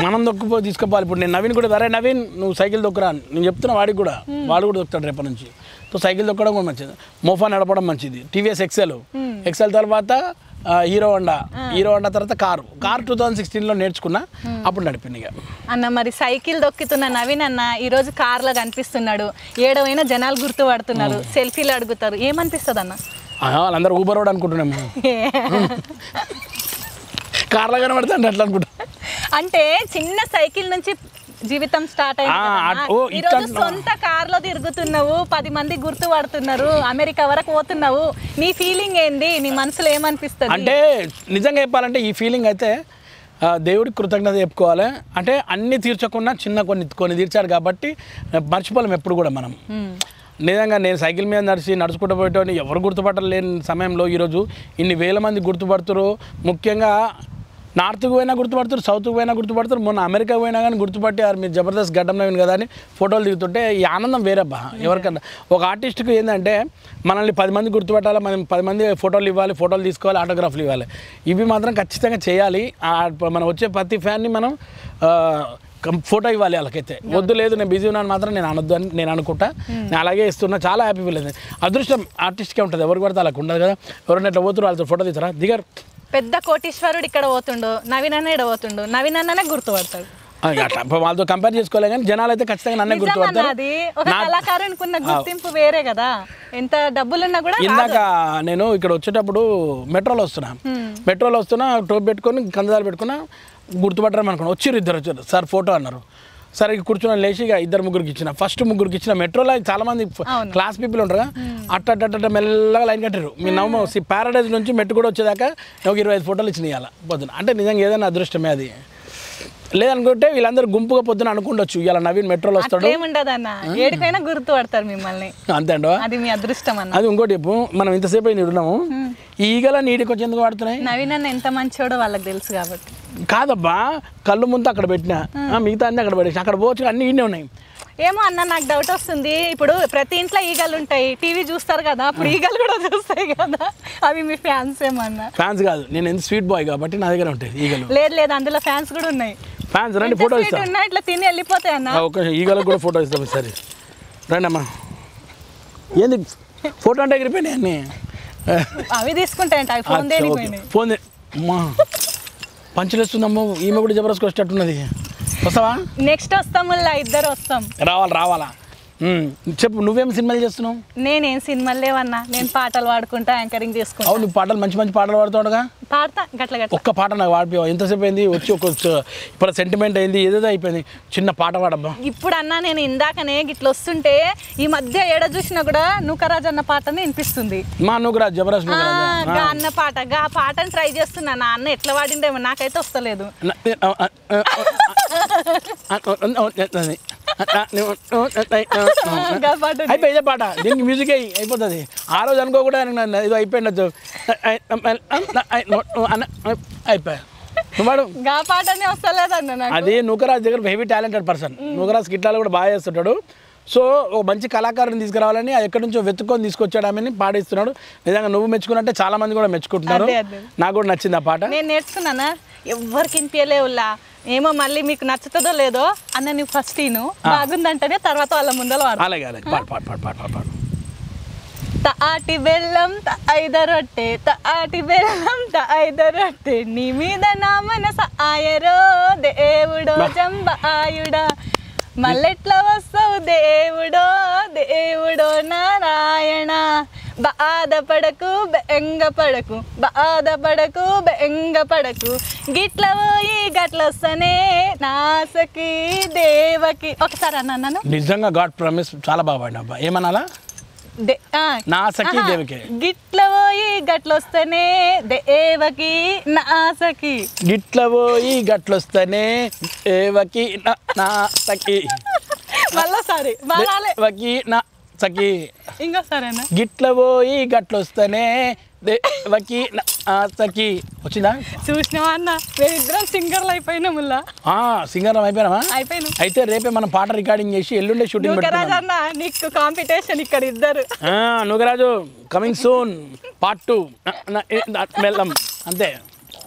Speaker 2: మనం తీసుకుపోవాలి. ఇప్పుడు నేను నవీన్ కూడా, అరే నవీన్ నువ్వు సైకిల్ దొక్కరా నేను చెప్తున్నా, వాడికి కూడా వాడు కూడా దొక్కుతాడు రేపటి నుంచి. సో సైకిల్ దొక్కడం కూడా మంచిది. మోఫా నడపడం మంచిది. టీవీఎస్ ఎక్సెల్ తర్వాత హీరో హోండా తర్వాత కారు 2016లో నేర్చుకున్నా, అప్పుడు నడిపింది. ఇక
Speaker 1: అన్న మరి సైకిల్ దొక్కుతున్న నవీన్ అన్న ఈరోజు కార్లో కనిపిస్తున్నాడు. ఏడవైనా జనాలు గుర్తుపడుతున్నారు, సెల్ఫీలు అడుగుతారు. ఏమనిపిస్తుంది అన్న?
Speaker 2: వాళ్ళందరూ ఊబర్ రోడ్ అనుకుంటున్నాము, కార్లో కనబడుతుంది అట్లా అనుకుంటా.
Speaker 1: అంటే చిన్న సైకిల్ నుంచి జీవితం స్టార్ట్ అయింది. ఈరోజు సొంత కార్లో తిరుగుతున్నావు, 10 మంది గుర్తుపడుతున్నారు, అమెరికా వరకు పోతున్నావు. నీ ఫీలింగ్ ఏంది? నీ మనసులో ఏమనిపిస్తుంది?
Speaker 2: అంటే నిజంగా చెప్పాలంటే ఈ ఫీలింగ్ అయితే దేవుడికి కృతజ్ఞత చెప్పుకోవాలి. అంటే అన్నీ తీర్చకుండా చిన్న కొన్ని తీర్చారు కాబట్టి మర్చిపోలేం ఎప్పుడు కూడా మనం. నిజంగా నేను సైకిల్ మీద నడుచుకుంటూ పోయేటోని ఎవరు గుర్తుపట్టలేని సమయంలో ఈరోజు ఇన్ని వేల మంది గుర్తుపడుతున్నారు. ముఖ్యంగా నార్త్కి పోయినా గుర్తుపడుతారు, సౌత్కి పోయినా గుర్తుపడతారు. మొన్న అమెరికా పోయినా కానీ గుర్తుపట్టి మీరు జబర్దస్త్ గడ్డం నవీన్ కదా అని ఫోటోలు దిగుతుంటే ఈ ఆనందం వేరేబ్బా. ఎవరికన్నా ఒక ఆర్టిస్ట్కి ఏంటంటే మనల్ని 10 మంది గుర్తుపట్టాలి, మనం 10 మంది ఫోటోలు ఇవ్వాలి, ఫోటోలు తీసుకోవాలి, ఆటోగ్రాఫ్లు ఇవ్వాలి. ఇవి మాత్రం ఖచ్చితంగా చేయాలి. మనం వచ్చే ప్రతి ఫ్యాన్ని మనం ఫోటో ఇవ్వాలి. వాళ్ళకైతే వద్దు లేదు నేను బిజీ ఉన్నాను మాత్రం నేను అనొద్దు అని నేను అనుకుంటా. నేను అలాగే ఇస్తున్నా. చాలా హ్యాపీ ఫీల్ అయింది. అదృష్టం ఆర్టిస్ట్కే ఉంటుంది, ఎవరికి పడితే వాళ్ళకి ఉండదు కదా. ఎవరైనా ఇట్లా పోతున్నారు వాళ్ళతో ఫోటో తీస్తారా? దిగారు.
Speaker 1: పెద్ద కోటీశ్వరుడు ఇక్కడ పోతుండు, నవీన్ అన్న ఇక్కడ పోతుండు, నవీన్ అన్ననే గుర్తుపడతాడు.
Speaker 2: అట్లా వాళ్ళతో కంపేర్ చేసుకోలే కానీ జనాలు అయితే ఖచ్చితంగా నన్నే గుర్తుపడతారు.
Speaker 1: అది ఒక కళాకారునికి ఉన్న గుర్తింపు వేరే కదా, ఎంత డబ్బులున్నా కూడా.
Speaker 2: ఇందాక నేను ఇక్కడ వచ్చేటప్పుడు మెట్రోలో వస్తున్నా టోప్ పెట్టుకొని కందదాలు పెట్టుకున్నా, గుర్తుపట్టడం అనుకున్నా. ఇద్దరు వచ్చారు, సార్ ఫోటో అన్నారు. సరే కూర్చున్నా, లేచి ఇక 2-3 ఇచ్చిన. ఫస్ట్ 3 ఇచ్చిన. మెట్రోలో చాలా మంది క్లాస్ పీపుల్ ఉంటారు, అట్ట మెల్లగా లైన్ కట్టారు. మీ నవ్వు ప్యారడైజ్ నుంచి మెట్టు కూడా వచ్చేదాకా ఒక 25 ఫోటోలు ఇచ్చిన ఇవాళ పొద్దున. అంటే నిజంగా ఏదైనా అదృష్టమే అది. లేదనుకుంటే వీళ్ళందరూ గుంపుగా పొద్దున అనుకుంటొచ్చు ఇలా నవీన్ మెట్రోలో వస్తాడు.
Speaker 1: ఏముండదన్న, ఏడికైనా గుర్తుపడతారు మిమ్మల్ని.
Speaker 2: అంతే అండి,
Speaker 1: అది మీ అదృష్టం అన్న.
Speaker 2: అది ఇంకోటి చెప్పు, మనం ఇంతసేపు అయింది ఉన్నాము, ఈగల నీటికి వచ్చి ఎందుకు వాడుతున్నాయి?
Speaker 1: నవీన్ అన్న ఎంత మంచోడో వాళ్ళకి తెలుసు కాబట్టి.
Speaker 2: కాదబ్బా, కళ్ళు ముందు అక్కడ పెట్టినా, మిగతా అన్ని అక్కడ పెట్టేసి అక్కడ పోవచ్చు, అన్ని ఈయనే ఉన్నాయి.
Speaker 1: ఏమో అన్న, నాకు డౌట్ వస్తుంది. ఇప్పుడు ప్రతి ఇంట్లో ఈగలు ఉంటాయి, టీవీ చూస్తారు కదా, అప్పుడు ఈగలు కూడా చూస్తాయి కదా, అవి మీ ఫ్యాన్స్ ఏమన్నా?
Speaker 2: ఫ్యాన్స్ కాదు, నేను ఎంత స్వీట్ బాయ్ కాబట్టి నా దగ్గర ఉంటాయి ఈగలు.
Speaker 1: లేదు అందులో ఫ్యాన్స్ కూడా ఉన్నాయి.
Speaker 2: ఫ్యాన్స్ రండి, ఫోటో ఇస్తా.
Speaker 1: ఇట్లా తిని వెళ్ళిపోతాయి అన్న.
Speaker 2: ఒక ఈగలకు కూడా ఫోటో ఇస్తాం. సరే రండి అమ్మా. ఏంది ఫోటో అంటే ఎగిరిపోయినాయి అన్ని.
Speaker 1: అవి తీసుకుంటాయంట,
Speaker 2: ఫోన్ అమ్మా పంచులు వస్తుందమ్మో. ఈమె కూడా జబర్దస్త్ వచ్చేటట్టున్నది. వస్తావా?
Speaker 1: నెక్స్ట్ వస్తాము, ఇద్దరు వస్తాం.
Speaker 2: రావాలా. చెప్పు, నువ్వేం సినిమాలు చేస్తున్నావు?
Speaker 1: నేనేం సినిమాలు లేవన్నా, నేను పాటలు పాడుకుంటా, యాంకరింగ్ చేసుకుంటా.
Speaker 2: అవును, పాటలు మంచి పాటలు పాడుతాడుగా.
Speaker 1: పాడతా గట్ల.
Speaker 2: ఒక్క పాట నాకు పాడిపోయావు. ఎంతసేపు అయింది వచ్చి? ఇప్పుడు సెంటిమెంట్ అయింది, ఏదేదో అయిపోయింది. చిన్న పాట పాడబ్బా.
Speaker 1: ఇప్పుడు అన్నా, నేను ఇందాకనే గిట్ల వస్తుంటే ఈ మధ్య ఏడ చూసినా కూడా నూకరాజ్ అన్న పాటని వినిపిస్తుంది.
Speaker 2: మా నూకరాజ్ జబర్దస్త్
Speaker 1: అన్న పాట, ఆ పాటని ట్రై చేస్తున్నా. నా అన్న ఎట్లా వాడిండేమో నాకైతే వస్తలేదు.
Speaker 2: అయిపోయిందే పాట, దీనికి మ్యూజిక్ అయిపోతుంది. ఆ రోజు అనుకోకుండా ఇది అయిపోయిండొచ్చు, అయిపోయా. అది నూకరాజ్ దగ్గర హెవీ టాలెంటెడ్ పర్సన్. నూకరాజ్ కిట్లాలు కూడా బాగా చేస్తుంటాడు. సో ఒక మంచి కళాకారుని తీసుకురావాలని అది ఎక్కడి నుంచో వెతుక్కొని తీసుకొచ్చాడు, ఆమెని పాడిస్తున్నాడు. నిజంగా నువ్వు మెచ్చుకున్నట్టే చాలా మంది కూడా మెచ్చుకుంటున్నారు. నాకు కూడా నచ్చింది ఆ పాట.
Speaker 1: నేను నేర్చుకున్నానా, ఎవరికి వినిపించలేవులా. ఏమో మళ్ళీ మీకు నచ్చుతుందో లేదో అన్న, నువ్వు ఫస్ట్ నేను బాగుందంటేనే తర్వాత వాళ్ళ ముందర వాడు.
Speaker 2: అలాగే పాడు.
Speaker 1: తాటి బెల్లం ఐద రొట్టె, తాటి బెల్లం ఐద రొట్టె, నీ మీద నా మనస ఆయరో దేవుడో జంబాయుడా, మళ్ళెట్లా వస్తావు దేవుడో దేవుడో నారాయణ, బాధపడకు బెంగపడకు, బాధపడకు బెంగపడకు, గిట్ల పోయి గట్లొస్తనే నాసకి దేవకి. ఒకసారి అన్నాను.
Speaker 2: నిజంగా గాడ్ ప్రామిస్ చాలా బాగా పాడిన అబ్బా. ఏమనాలా? నాసకి దేవకి.
Speaker 1: గిట్ల పోయి గట్లొస్తనే దేవకి నాసకి,
Speaker 2: గిట్ల పోయి గట్లొస్తనే దేవకి నాసకి,
Speaker 1: మళ్ళీ
Speaker 2: దేవకి నాసకి,
Speaker 1: ఇంకోసారేనా?
Speaker 2: గిట్ల పోయి గట్లొస్తనే దేవకి నాసకి. వచ్చిందా?
Speaker 1: చూసినావా అన్న, మేమిద్దరం సింగర్లు అయిపోయినాం.
Speaker 2: సింగర్లు అయిపోయినామా?
Speaker 1: అయిపోయినాం.
Speaker 2: అయితే రేపే మనం పాట రికార్డింగ్ చేసి ఎల్లుండే షూటింగ్
Speaker 1: పెట్టుకుందాం అన్న. నీకు కాంపిటీషన్ ఇక్కడ ఇద్దరు.
Speaker 2: నూకరాజు కమింగ్ సూన్ పార్ట్ 2 వెళ్ళాం. అంతే.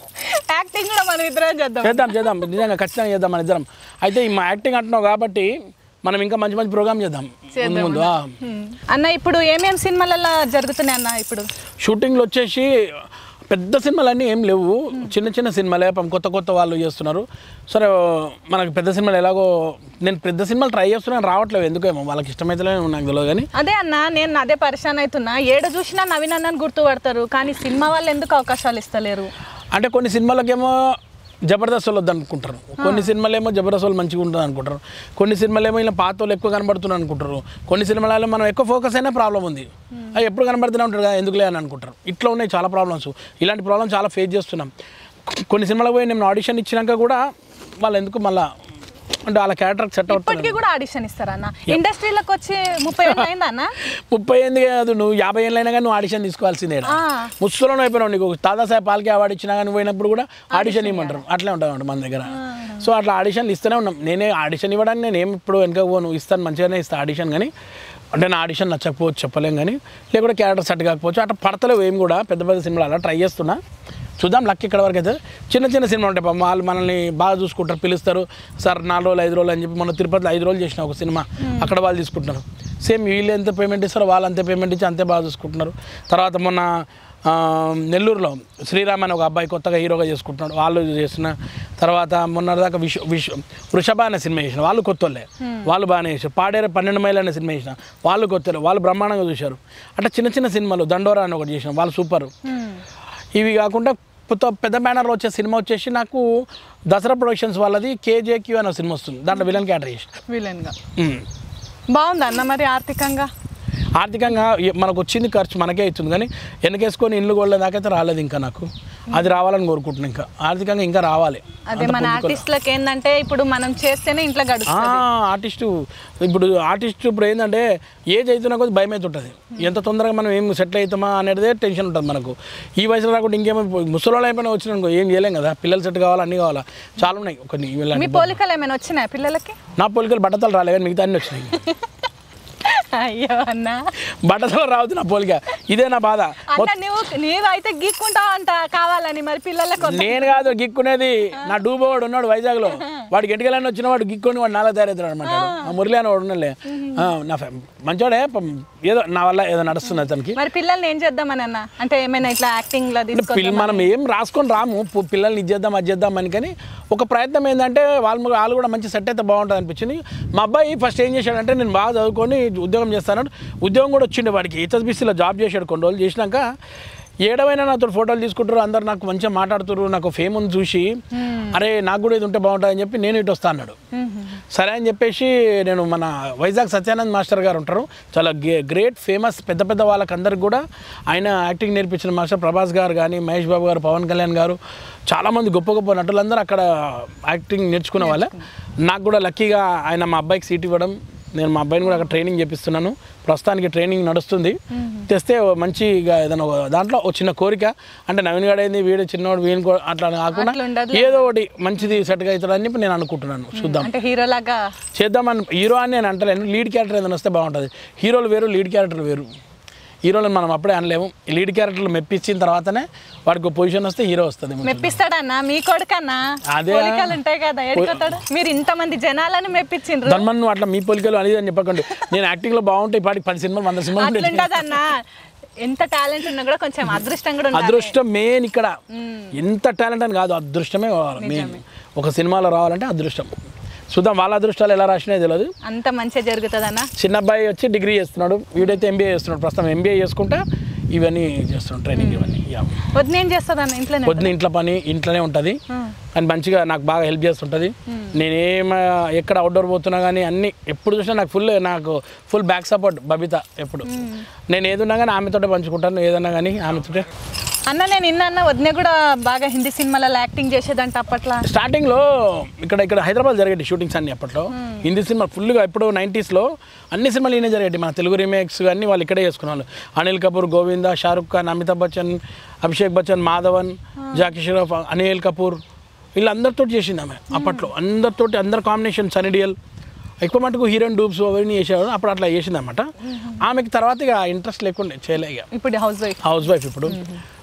Speaker 1: యాక్టింగ్ కూడా మనం ఇద్దరం
Speaker 2: చేద్దాం. నిజంగా ఖచ్చితంగా చేద్దాం మన ఇద్దరం. అయితే మా యాక్టింగ్ అంటున్నావు కాబట్టి మనం ఇంకా మంచి ప్రోగ్రామ్ చేద్దాం ముందు.
Speaker 1: అన్న ఇప్పుడు ఏమేమి సినిమాలలో జరుగుతున్నాయి అన్న? ఇప్పుడు
Speaker 2: షూటింగ్లు వచ్చేసి పెద్ద సినిమాలన్నీ ఏం లేవు, చిన్న చిన్న సినిమాలే. కొత్త కొత్త వాళ్ళు చేస్తున్నారు. సరే మనకు పెద్ద సినిమాలు ఎలాగో నేను పెద్ద సినిమాలు ట్రై చేస్తున్నాను, రావట్లేదు ఎందుకేమో, వాళ్ళకి ఇష్టమైతే నాకు తెలియదు. కానీ
Speaker 1: అదే అన్న నేను అదే పరిశాన్ అవుతున్నా, ఏడ చూసినా నవీన్ అన్నని గుర్తుపడతారు కానీ సినిమా వాళ్ళు ఎందుకు అవకాశాలు ఇస్తలేరు?
Speaker 2: అంటే కొన్ని సినిమాలకేమో జబర్దస్త్ వాళ్ళు వద్దనుకుంటారు, కొన్ని సినిమాలు ఏమో జబర్దస్త్ వాళ్ళు మంచిగా ఉంటుంది అనుకుంటారు, కొన్ని సినిమాలు ఏమో ఇలా పాత వాళ్ళు ఎక్కువ కనబడుతున్నారు అనుకుంటారు, కొన్ని సినిమాలలో మనం ఎక్కువ ఫోకస్ అయినా ప్రాబ్లం ఉంది, అది ఎప్పుడు కనబడుతూనే ఉంటారు కదా ఎందుకులే అని అనుకుంటారు. ఇట్లా ఉన్నాయి చాలా ప్రాబ్లమ్స్. ఇలాంటి ప్రాబ్లమ్ చాలా ఫేస్ చేస్తున్నాం. కొన్ని సినిమాలకు పోయి నేను ఆడిషన్ ఇచ్చినాక కూడా వాళ్ళు ఎందుకు మళ్ళీ అంటే వాళ్ళ క్యారెక్టర్ సెట్ అవుతుంది.
Speaker 1: ఇప్పటికీ కూడా ఆడిషన్ ఇస్తారన్న? ఇండస్ట్రీలోకి వచ్చి 30 ఏళ్ళు అయిందా అన్న?
Speaker 2: 30 ఏళ్ళు కాదు, నువ్వు 50 ఏళ్ళు అయినా కానీ నువ్వు ఆడిషన్ తీసుకోవాల్సిందే. ముస్సులోనే అయిపోయినావు. నీకు దాదాసాహెబ్ పాల్కే అవార్డు ఇచ్చినా కానీ పోయినప్పుడు కూడా ఆడిషన్ ఇవ్వమంటారు. అట్లే ఉంటామంట మన దగ్గర. సో అట్లా ఆడిషన్లు ఇస్తూనే ఉన్నాం. నేనే ఆడిషన్ ఇవ్వడానికి నేను ఏం ఇప్పుడు వెనక పోను, ఇస్తాను మంచిగానే ఇస్తాను ఆడిషన్. కానీ అంటే నా ఆడిషన్ నచ్చకపోవచ్చు చెప్పలేం, కానీ లేకుంటే క్యారెక్టర్ సెట్ కాకపోవచ్చు. అట్లా పడతలేవు ఏం కూడా. పెద్ద పెద్ద సినిమాలు అలా ట్రై చేస్తున్నా, చూద్దాం లక్ ఇక్కడ వరకు అయితే. చిన్న చిన్న సినిమా ఉంటాయి పాపం, వాళ్ళు మనల్ని బాగా చూసుకుంటారు, పిలుస్తారు. సార్ 4 రోజులు 5 రోజులు అని చెప్పి, మన తిరుపతిలో 5 రోజులు చేసిన ఒక సినిమా, అక్కడ వాళ్ళు తీసుకుంటున్నారు. సేమ్ వీళ్ళు ఎంత పేమెంట్ ఇస్తారో వాళ్ళు అంతే పేమెంట్ ఇచ్చి అంతే బాగా చూసుకుంటున్నారు. తర్వాత మొన్న నెల్లూరులో శ్రీరామ్ అని ఒక అబ్బాయి కొత్తగా హీరోగా చేసుకుంటున్నాడు, వాళ్ళు చేసిన. తర్వాత మొన్నటిదాకా వృషభ అనే సినిమా చేసిన వాళ్ళు కొత్తోళ్ళే, వాళ్ళు బాగానే చేశారు. పాడేరు 12 మైళ్ళు అనే సినిమా చేసిన వాళ్ళు కొత్తలే, వాళ్ళు బ్రహ్మాండంగా చూశారు. అంటే చిన్న చిన్న సినిమాలు దండోరా అని ఒకటి చేసిన వాళ్ళు సూపర్. ఇవి కాకుండా పెద్ద బ్యానర్లో వచ్చే సినిమా వచ్చేసి నాకు దసరా ప్రొడక్షన్స్ వాళ్ళది కేజేక్యూ అనే సినిమా వస్తుంది, దాంట్లో విలన్ క్యారెక్టర్ చేసిన.
Speaker 1: విలన్గా బాగుంది అన్న. మరి ఆర్థికంగా
Speaker 2: మనకు వచ్చింది ఖర్చు మనకే అవుతుంది, కానీ వెనకేసుకొని ఇల్లు కొళ్ళ దాకైతే రాలేదు ఇంకా. నాకు అది రావాలని కోరుకుంటున్నాను. ఇంకా ఆర్థికంగా ఇంకా రావాలి.
Speaker 1: అదే మన ఆర్టిస్టులకు ఏంటంటే ఇప్పుడు మనం చేస్తేనే ఇంట్లో గడుస్తుంది.
Speaker 2: ఆర్టిస్ట్ ఇప్పుడు ఏంటంటే ఏజ్ అవుతున్నా కొద్ది భయం అవుతుంటుంది, ఎంత తొందరగా మనం ఏం సెటిల్ అవుతామా అనేది టెన్షన్ ఉంటుంది మనకు. ఈ వయసులో రాకుండా ఇంకేమో ముసలోళ్ళు అయిపోయినా వచ్చినానుకో ఏం చేయలేం కదా, పిల్లలు సెట్ కావాలి, అన్నీ కావాలా, చాలా ఉన్నాయి. కొన్ని
Speaker 1: మీ పోలికలు ఏమైనా వచ్చినాయి పిల్లలకి?
Speaker 2: నా పోలికలు బట్టతలు రాలే, కానీ మిగతా అన్నీ వచ్చినాయి.
Speaker 1: అయ్యో అన్న,
Speaker 2: బట్టతలు రావద్దు నా పోలిక, ఇదే నా బాధ.
Speaker 1: నీవైతే గీక్కుంటావు అంట కావాలని, మరి పిల్లలకు?
Speaker 2: నేను కాదు గీక్కునేది, నా డూబోవాడు ఉన్నాడు వైజాగ్లో, వాడికి ఎంటికలన్నీ వచ్చిన వాడు గీక్కొని వాడు నాలుగు తయారవుతాడు అనమాట. మురళి అని వాడు ఉన్నలే, నా మంచోడే, ఏదో నా వల్ల ఏదో నడుస్తుంది అతనికి.
Speaker 1: మరి పిల్లల్ని ఏం చేద్దామని అన్న? అంటే ఏమైనా ఇట్లా యాక్టింగ్
Speaker 2: మనం ఏం రాసుకొని రాము, పిల్లల్ని ఇది చేద్దాం అది చేద్దాం అని. కానీ ఒక ప్రయత్నం ఏంటంటే వాళ్ళు కూడా మంచి సెట్ అయితే బాగుంటుంది అనిపించింది. మా అబ్బాయి ఫస్ట్ ఏం చేశాడంటే నేను బాగా చదువుకొని ఉద్యోగం చేస్తాను, ఉద్యోగం కూడా వచ్చిండే వాడికి. హెచ్ఎస్బీసీలో జాబ్ చేశాడు కొన్ని రోజులు. చేసినాక ఏడవైనా నాతో ఫోటోలు తీసుకుంటారు, అందరు నాకు మంచిగా మాట్లాడుతారు, నాకు ఫేమ్ ఉంది చూసి, అరే నాకు కూడా ఇది ఉంటే బాగుంటుంది అని చెప్పి నేను ఇటు వస్తా అన్నాడు. సరే అని చెప్పేసి నేను మన వైజాగ్ సత్యానంద్ మాస్టర్ గారు ఉంటారు, చాలా గ్రేట్ ఫేమస్, పెద్ద పెద్ద వాళ్ళకి అందరికి కూడా ఆయన యాక్టింగ్ నేర్పించిన మాస్టర్. ప్రభాస్ గారు కానీ, మహేష్ బాబు గారు, పవన్ కళ్యాణ్ గారు, చాలామంది గొప్ప గొప్ప నటులందరూ అక్కడ యాక్టింగ్ నేర్చుకునే వాళ్ళే. నాకు కూడా లక్కీగా ఆయన మా అబ్బాయికి సీట్ ఇవ్వడం, నేను మా అబ్బాయిని కూడా అక్కడ ట్రైనింగ్ చేపిస్తున్నాను. ప్రస్తుతానికి ట్రైనింగ్ నడుస్తుంది. తెస్తే మంచిగా ఏదైనా దాంట్లో ఒక చిన్న కోరిక, అంటే నవీన్ గారు అయింది, వీడు చిన్నవాడు, వీడిని అట్లా కాకుండా ఏదో ఒకటి మంచిది సెట్గా అవుతాడని నేను అనుకుంటున్నాను. చూద్దాం,
Speaker 1: హీరోలాగా
Speaker 2: చేద్దామని. హీరో అని నేను అంటలేను, లీడ్ క్యారెక్టర్ ఏదైనా వస్తే బాగుంటుంది. హీరోలు వేరు, లీడ్ క్యారెక్టర్ వేరు. హీరోలను మనం అప్పుడే అనలేము, లీడ్ క్యారెక్టర్లు మెప్పించిన తర్వాతనే వాడికి పొజిషన్ వస్తే హీరో వస్తుంది.
Speaker 1: మెప్పిస్తాడన్నా మీ కొడుకన్నా? అదే ఉంటాయి కదా, ఎడుగుతాడు. మీరు ఇంతమంది జనాలను మెప్పించిండ్రు,
Speaker 2: ధర్మన్ నువ్వు అట్లా మీ పోలికలు అనేది అని చెప్పకండి. నేను యాక్టింగ్ లో బాగుంటాయి, పాటికి 10 సినిమాలు 100 సినిమాలు
Speaker 1: ఉంటుందన్నా. ఎంత టాలెంట్ ఉన్నా కూడా కొంచెం అదృష్టం కూడా ఉండాలి.
Speaker 2: అదృష్టం మెయిన్ ఇక్కడ. ఎంత టాలెంట్ అని కాదు, అదృష్టమే కావాలి మెయిన్. ఒక సినిమాలో రావాలంటే అదృష్టం. చూద్దాం వాళ్ళ అదృష్టాలు ఎలా రాసినాయో తెలియదు.
Speaker 1: అంత మంచిగా జరుగుతుంది అన్న.
Speaker 2: చిన్న అబ్బాయి వచ్చి డిగ్రీ చేస్తున్నాడు, వీడైతే ఎంబీఏ చేస్తున్నాడు. ప్రస్తుతం ఎంబీఏ చేసుకుంటా ఇవన్నీ చేస్తున్నాడు, ట్రైనింగ్ ఇవన్నీ.
Speaker 1: వద్దు ఏం చేస్తుంది అన్న?
Speaker 2: ఇంట్లో పని ఇంట్లోనే ఉంటుంది, అని మంచిగా నాకు బాగా హెల్ప్ చేస్తుంటుంది. నేనేం ఎక్కడ అవుట్డోర్ పోతున్నా కానీ అన్ని ఎప్పుడు చూసినా నాకు ఫుల్ బ్యాక్ సపోర్ట్ బబిత. ఎప్పుడు నేను ఏదున్నా కానీ ఆమెతోటే పంచుకుంటాను, ఏదన్నా కానీ ఆమెతోటే.
Speaker 1: అన్న నేను ఇన్న వదిన కూడా బాగా హిందీ సినిమాలలో యాక్టింగ్ చేసేదంట అప్పట్లో.
Speaker 2: స్టార్టింగ్లో ఇక్కడ హైదరాబాద్ జరిగేది షూటింగ్స్ అన్ని. అప్పట్లో హిందీ సినిమా ఫుల్గా, ఇప్పుడు 90sలో అన్ని సినిమాలు ఈయనే జరిగేది. మన తెలుగు రీమేక్స్ అన్నీ వాళ్ళు ఇక్కడే చేసుకున్నారు. అనిల్ కపూర్, గోవిందా, షారుఖ్ ఖాన్, అమితాబ్ బచ్చన్, అభిషేక్ బచ్చన్, మాధవన్, జాకీ ష్రాఫ్, అనిల్ కపూర్, వీళ్ళందరితో చేసింది ఆమె అప్పట్లో. అందరు కాంబినేషన్. సన్నీ డియోల్ ఎక్కువ మటుకు హీరోయిన్ డూప్స్ అవన్నీ చేసేవాడు అప్పుడు, అట్లా చేసింది అనమాట. ఆమెకి తర్వాత ఇక ఇంట్రెస్ట్ లేకుండా చేయలే. ఇక
Speaker 1: ఇప్పుడు
Speaker 2: హౌస్ వైఫ్. ఇప్పుడు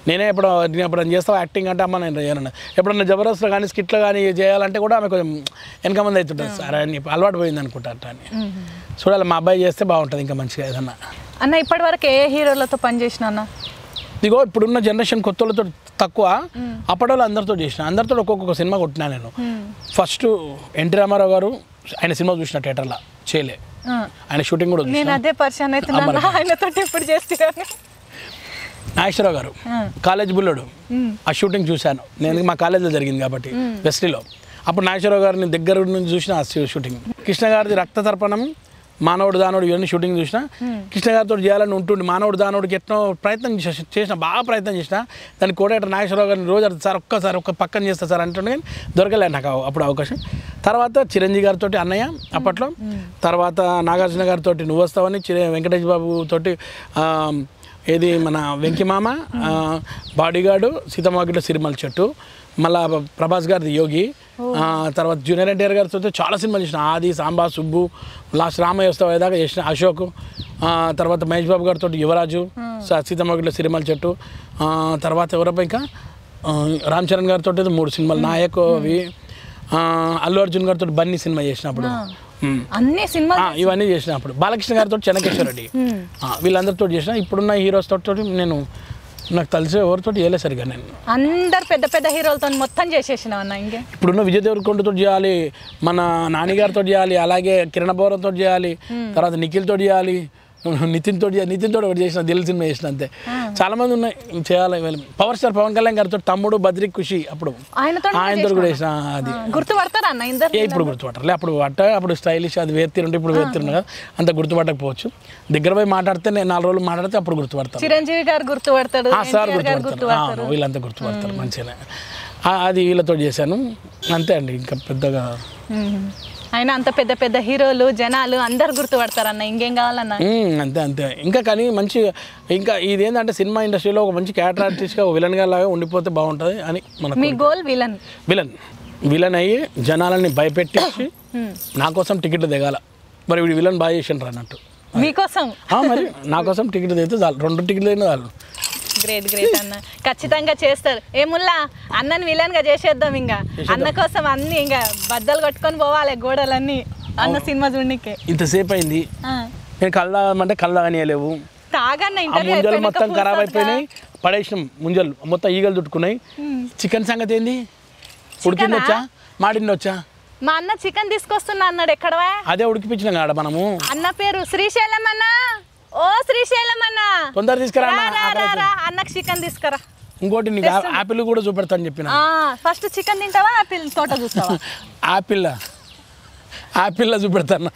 Speaker 2: నేనే ఎప్పుడైనా చేస్తావు యాక్టింగ్ అంటే అమ్మ నేను చేయను. ఎప్పుడన్నా జబర్దస్త్లో కానీ స్కిట్లో కానీ చేయాలంటే కూడా ఆమె కొంచెం వెనక మంది అవుతుంటుంది. సరే అని అలవాటు పోయింది అనుకుంటా అట్లా అని. చూడాలి మా అబ్బాయి చేస్తే బాగుంటుంది ఇంకా మంచిగా ఏదన్నా.
Speaker 1: అన్న ఇప్పటి వరకు ఏ హీరోలతో పనిచేసిన అన్న?
Speaker 2: ఇదిగో ఇప్పుడున్న జనరేషన్ కొత్తలతో తక్కువ. అప్పటిలో అందరితో చేసిన, అందరితో ఒక్కొక్క సినిమా కొట్టినా నేను. ఫస్ట్ ఎన్టీ రామారావు గారు ఆయన సినిమా చూసిన థియేటర్లో చేయలే, ఆయన షూటింగ్ కూడా
Speaker 1: నేను అదే పరిచయం అవుతున్నాను ఆయనతో ఎప్పుడు చేస్తాను.
Speaker 2: నాగేశ్వరరావు గారు కాలేజ్ బుల్లడు ఆ షూటింగ్ చూశాను నేను, మా కాలేజీలో జరిగింది కాబట్టి వెస్ట్రీలో. అప్పుడు నాగేశ్వరరావు గారిని దగ్గర నుంచి చూసిన ఆ షూటింగ్. కృష్ణ గారిది రక్త తర్పణం, మానవుడు దానవుడు ఇవన్నీ షూటింగ్ చూసిన. కృష్ణ గారితో చేయాలని ఉంటుండే, మానవుడు దానవుడికి ఎట్నో ప్రయత్నం చేసిన, బాగా ప్రయత్నం చేసిన. దాన్ని కోటేటర్ నాగేశ్వరరావు గారిని రోజు సార్ ఒక్కసారి ఒక్క పక్కన చేస్తా సార్ అంటుండే, కానీ దొరకలేదు నాకు అప్పుడు అవకాశం. తర్వాత చిరంజీవి గారితో అన్నయ్య అప్పట్లో, తర్వాత నాగార్జున గారితో నువ్వు వస్తావని, వెంకటేష్ బాబు తోటి ఏది మన వెంకిమామ, బాడీగార్డు, సీతమ్మగిట్ల సిరిమల చెట్టు, మళ్ళా ప్రభాస్ గారిది యోగి, తర్వాత జూనియర్ ఎన్టీఆర్ గారితో చాలా సినిమాలు చేసిన. ఆది, సాంబా, సుబ్బు, లాస్ట్ రామయ్య వస్తావు దాకా చేసిన, అశోక్, తర్వాత మహేష్ బాబు గారితో యువరాజు, సీతమ్మగిట్ల సిరిమల చెట్టు, తర్వాత ఎవరపై ఇంకా రామ్ చరణ్ గారితో 3 సినిమాలు, నాయక్ అవి, అల్లు అర్జున్ గారితో బన్నీ సినిమా చేసినప్పుడు,
Speaker 1: అన్ని సినిమా
Speaker 2: ఇవన్నీ చేసినప్పుడు, బాలకృష్ణ గారితో చెన్నకేశ్వర రెడ్డి, వీళ్ళందరితో చేసిన. ఇప్పుడున్న హీరోస్ తోటి నేను నాకు తెలిసి ఎవరితో చేయలేదు సరిగా. నేను
Speaker 1: అందరు పెద్ద పెద్ద హీరోలతో మొత్తం చేసేసిన అన్న. ఇంకే
Speaker 2: ఇప్పుడున్న విజయ్ దేవరకొండతో చేయాలి, మన నాని గారితో చేయాలి, అలాగే కిరణ్ బోరంతో చేయాలి, తర్వాత నిఖిల్తో చేయాలి, నితిన్ తోటి ఒకటి చేసిన, దిల్ సినిమా చేసిన, అంతే. చాలా మంది ఉన్నాయి చేయాలి. పవర్ స్టార్ పవన్ కళ్యాణ్ గారితో తమ్ముడు, బద్రి, ఖుషి అప్పుడు ఆయనతో కూడా చేసిన. అది
Speaker 1: గుర్తుపడతారా అన్న?
Speaker 2: ఇప్పుడు గుర్తుపట్టలే, అప్పుడు స్టైలిష్, అది వేరుతీరుంటే ఇప్పుడు వేరుతీరుండే కదా, అంత గుర్తుపట్టకపోవచ్చు. దగ్గర పోయి మాట్లాడితే నేను 4 రోజులు మాట్లాడితే అప్పుడు గుర్తుపడతాను.
Speaker 1: చిరంజీవి గారు గుర్తుపడతాడు,
Speaker 2: సార్ గుర్తుపడతారు, వీళ్ళంతా గుర్తుపడతారు మంచిగా. అది వీళ్ళతో చేశాను అంతే అండి. ఇంకా పెద్దగా
Speaker 1: ఆయన అంత పెద్ద పెద్ద హీరోలు జనాలు అందరు గుర్తుపడతారన్న. ఇంకేం కావాలన్నా?
Speaker 2: అంతే. ఇంకా కానీ మంచి, ఇంకా ఇదేంటంటే సినిమా ఇండస్ట్రీలో ఒక మంచి క్యారెక్టర్ ఆర్టిస్ట్గా విలన్ గా లాగా ఉండిపోతే బాగుంటుంది అని మన
Speaker 1: మీ గోల్.
Speaker 2: విలన్ అయ్యి జనాలని భయపెట్టేసి నా కోసం టికెట్లు దిగాల. మరి వీడు విలన్ బాగా చేసిండ్రు అన్నట్టు
Speaker 1: మీకోసం.
Speaker 2: మరి నా కోసం టికెట్ దిగితే చాలు, 2 టికెట్లు దిగిన చాలు.
Speaker 1: గ్రేట్ అన్న, ఖచ్చితంగా చేస్తారు. ఏముల్లా అన్నని విలన్ గా చేసేద్దాం. ఇంకా అన్న కోసం అన్ని ఇంకా బద్దలు కట్టుకొని పోవాలి గోడలన్నీ అన్న సినిమా చూడనికే.
Speaker 2: ఇంతసేపు అయింది, నేను కళ్ళమంటే కళ్ళు తాగనియలేవు. ముంజలు మొత్తం ఖరాబ్ అయిపోయినాయి, పడేసినాం. ముంజలు మొత్తం ఈగలు చుట్టుకున్నాయి. చికెన్ సంగతి ఏంది? ఉడికింది వచ్చా, మాడింది వచ్చా?
Speaker 1: మా అన్న చికెన్ తీసుకొస్తున్నా అన్నాడు. ఎక్కడవా?
Speaker 2: అదే ఉడికిపించినాం కాడ మనము.
Speaker 1: అన్న పేరు శ్రీశైలం అన్న. ఓ శ్రీశైలం అన్న,
Speaker 2: తొందర తీసుకురా
Speaker 1: అన్నకు చికెన్ తీసుకురా.
Speaker 2: ఇంకోటి నీకు ఆపిల్ కూడా చూపెడతాను చెప్పిన.
Speaker 1: ఫస్ట్ చికెన్ తింటావా, ఆపిల్ తోట చూస్తావా?
Speaker 2: ఆపిల్ చూపెడతాను.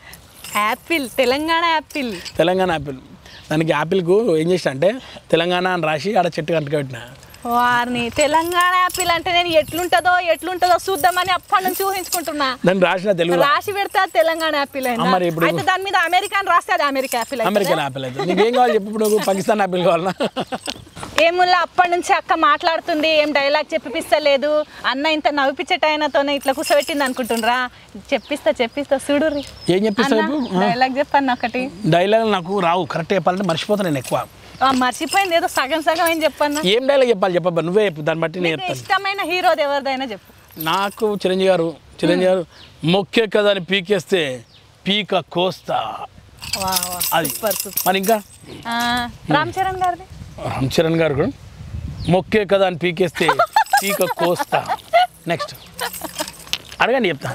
Speaker 1: Apple, Telangana apple.
Speaker 2: దానికి యాపిల్కు ఏం చేసిన అంటే తెలంగాణ అని రాసి ఆడ చెట్టు కట్టుకబెట్టిన.
Speaker 1: వారిని తెలంగాణ యాపిల్ అంటే నేను ఎట్లుంటదో చూద్దామని అప్పటి నుంచి ఊహించుకుంటున్నా.
Speaker 2: దాన్ని రాసిన తెలుగు
Speaker 1: రాసి పెడతా తెలంగాణ యాపిల్ అయితే దాని మీద అమెరికన్ రాస్తే అది అమెరికా యాపిల్.
Speaker 2: అమెరికన్ యాపిల్ అయితే నీకేం కావాలి చెప్పు? నువ్వు పాకిస్తాన్ యాపిల్ కావాలన్నా?
Speaker 1: ఏముల్లా అప్పటి నుంచి అక్క మాట్లాడుతుంది, ఏం డైలాగ్ చెప్పిస్తలేదు. అన్న ఇంత నవ్విపించేటైనతోనే ఇట్లా కూర్చోబెట్టింది అనుకుంటుండ్రా? చెప్పిస్తా చూడు.
Speaker 2: ఏం చెప్పిస్తా?
Speaker 1: డైలాగ్ చెప్పన్న ఒకటి.
Speaker 2: డైలాగ్ నాకు రావు, కరెక్ట్ చెప్పాలంటే మర్చిపోతాను నేను ఎక్కువ.
Speaker 1: మర్చిపోయింది ఏదో సగం ఏం చెప్పన్నా?
Speaker 2: ఏం డైలాగ్ చెప్పాలి చెప్పబ్బా, నువ్వే చెప్పు, దాన్ని బట్టి నేను చెప్తాను.
Speaker 1: ఇష్టమైన హీరోది ఎవరిదైనా చెప్పు.
Speaker 2: నాకు చిరంజీవి గారు మొక్కే కదా అని పీకేస్తే పీక కోస్తా. అది మరి ఇంకా
Speaker 1: రామ్ చరణ్
Speaker 2: గారు కూడా మొక్కే కదా అని పీకేస్తే పీక కోస్తా. నెక్స్ట్ అడగండి చెప్తా.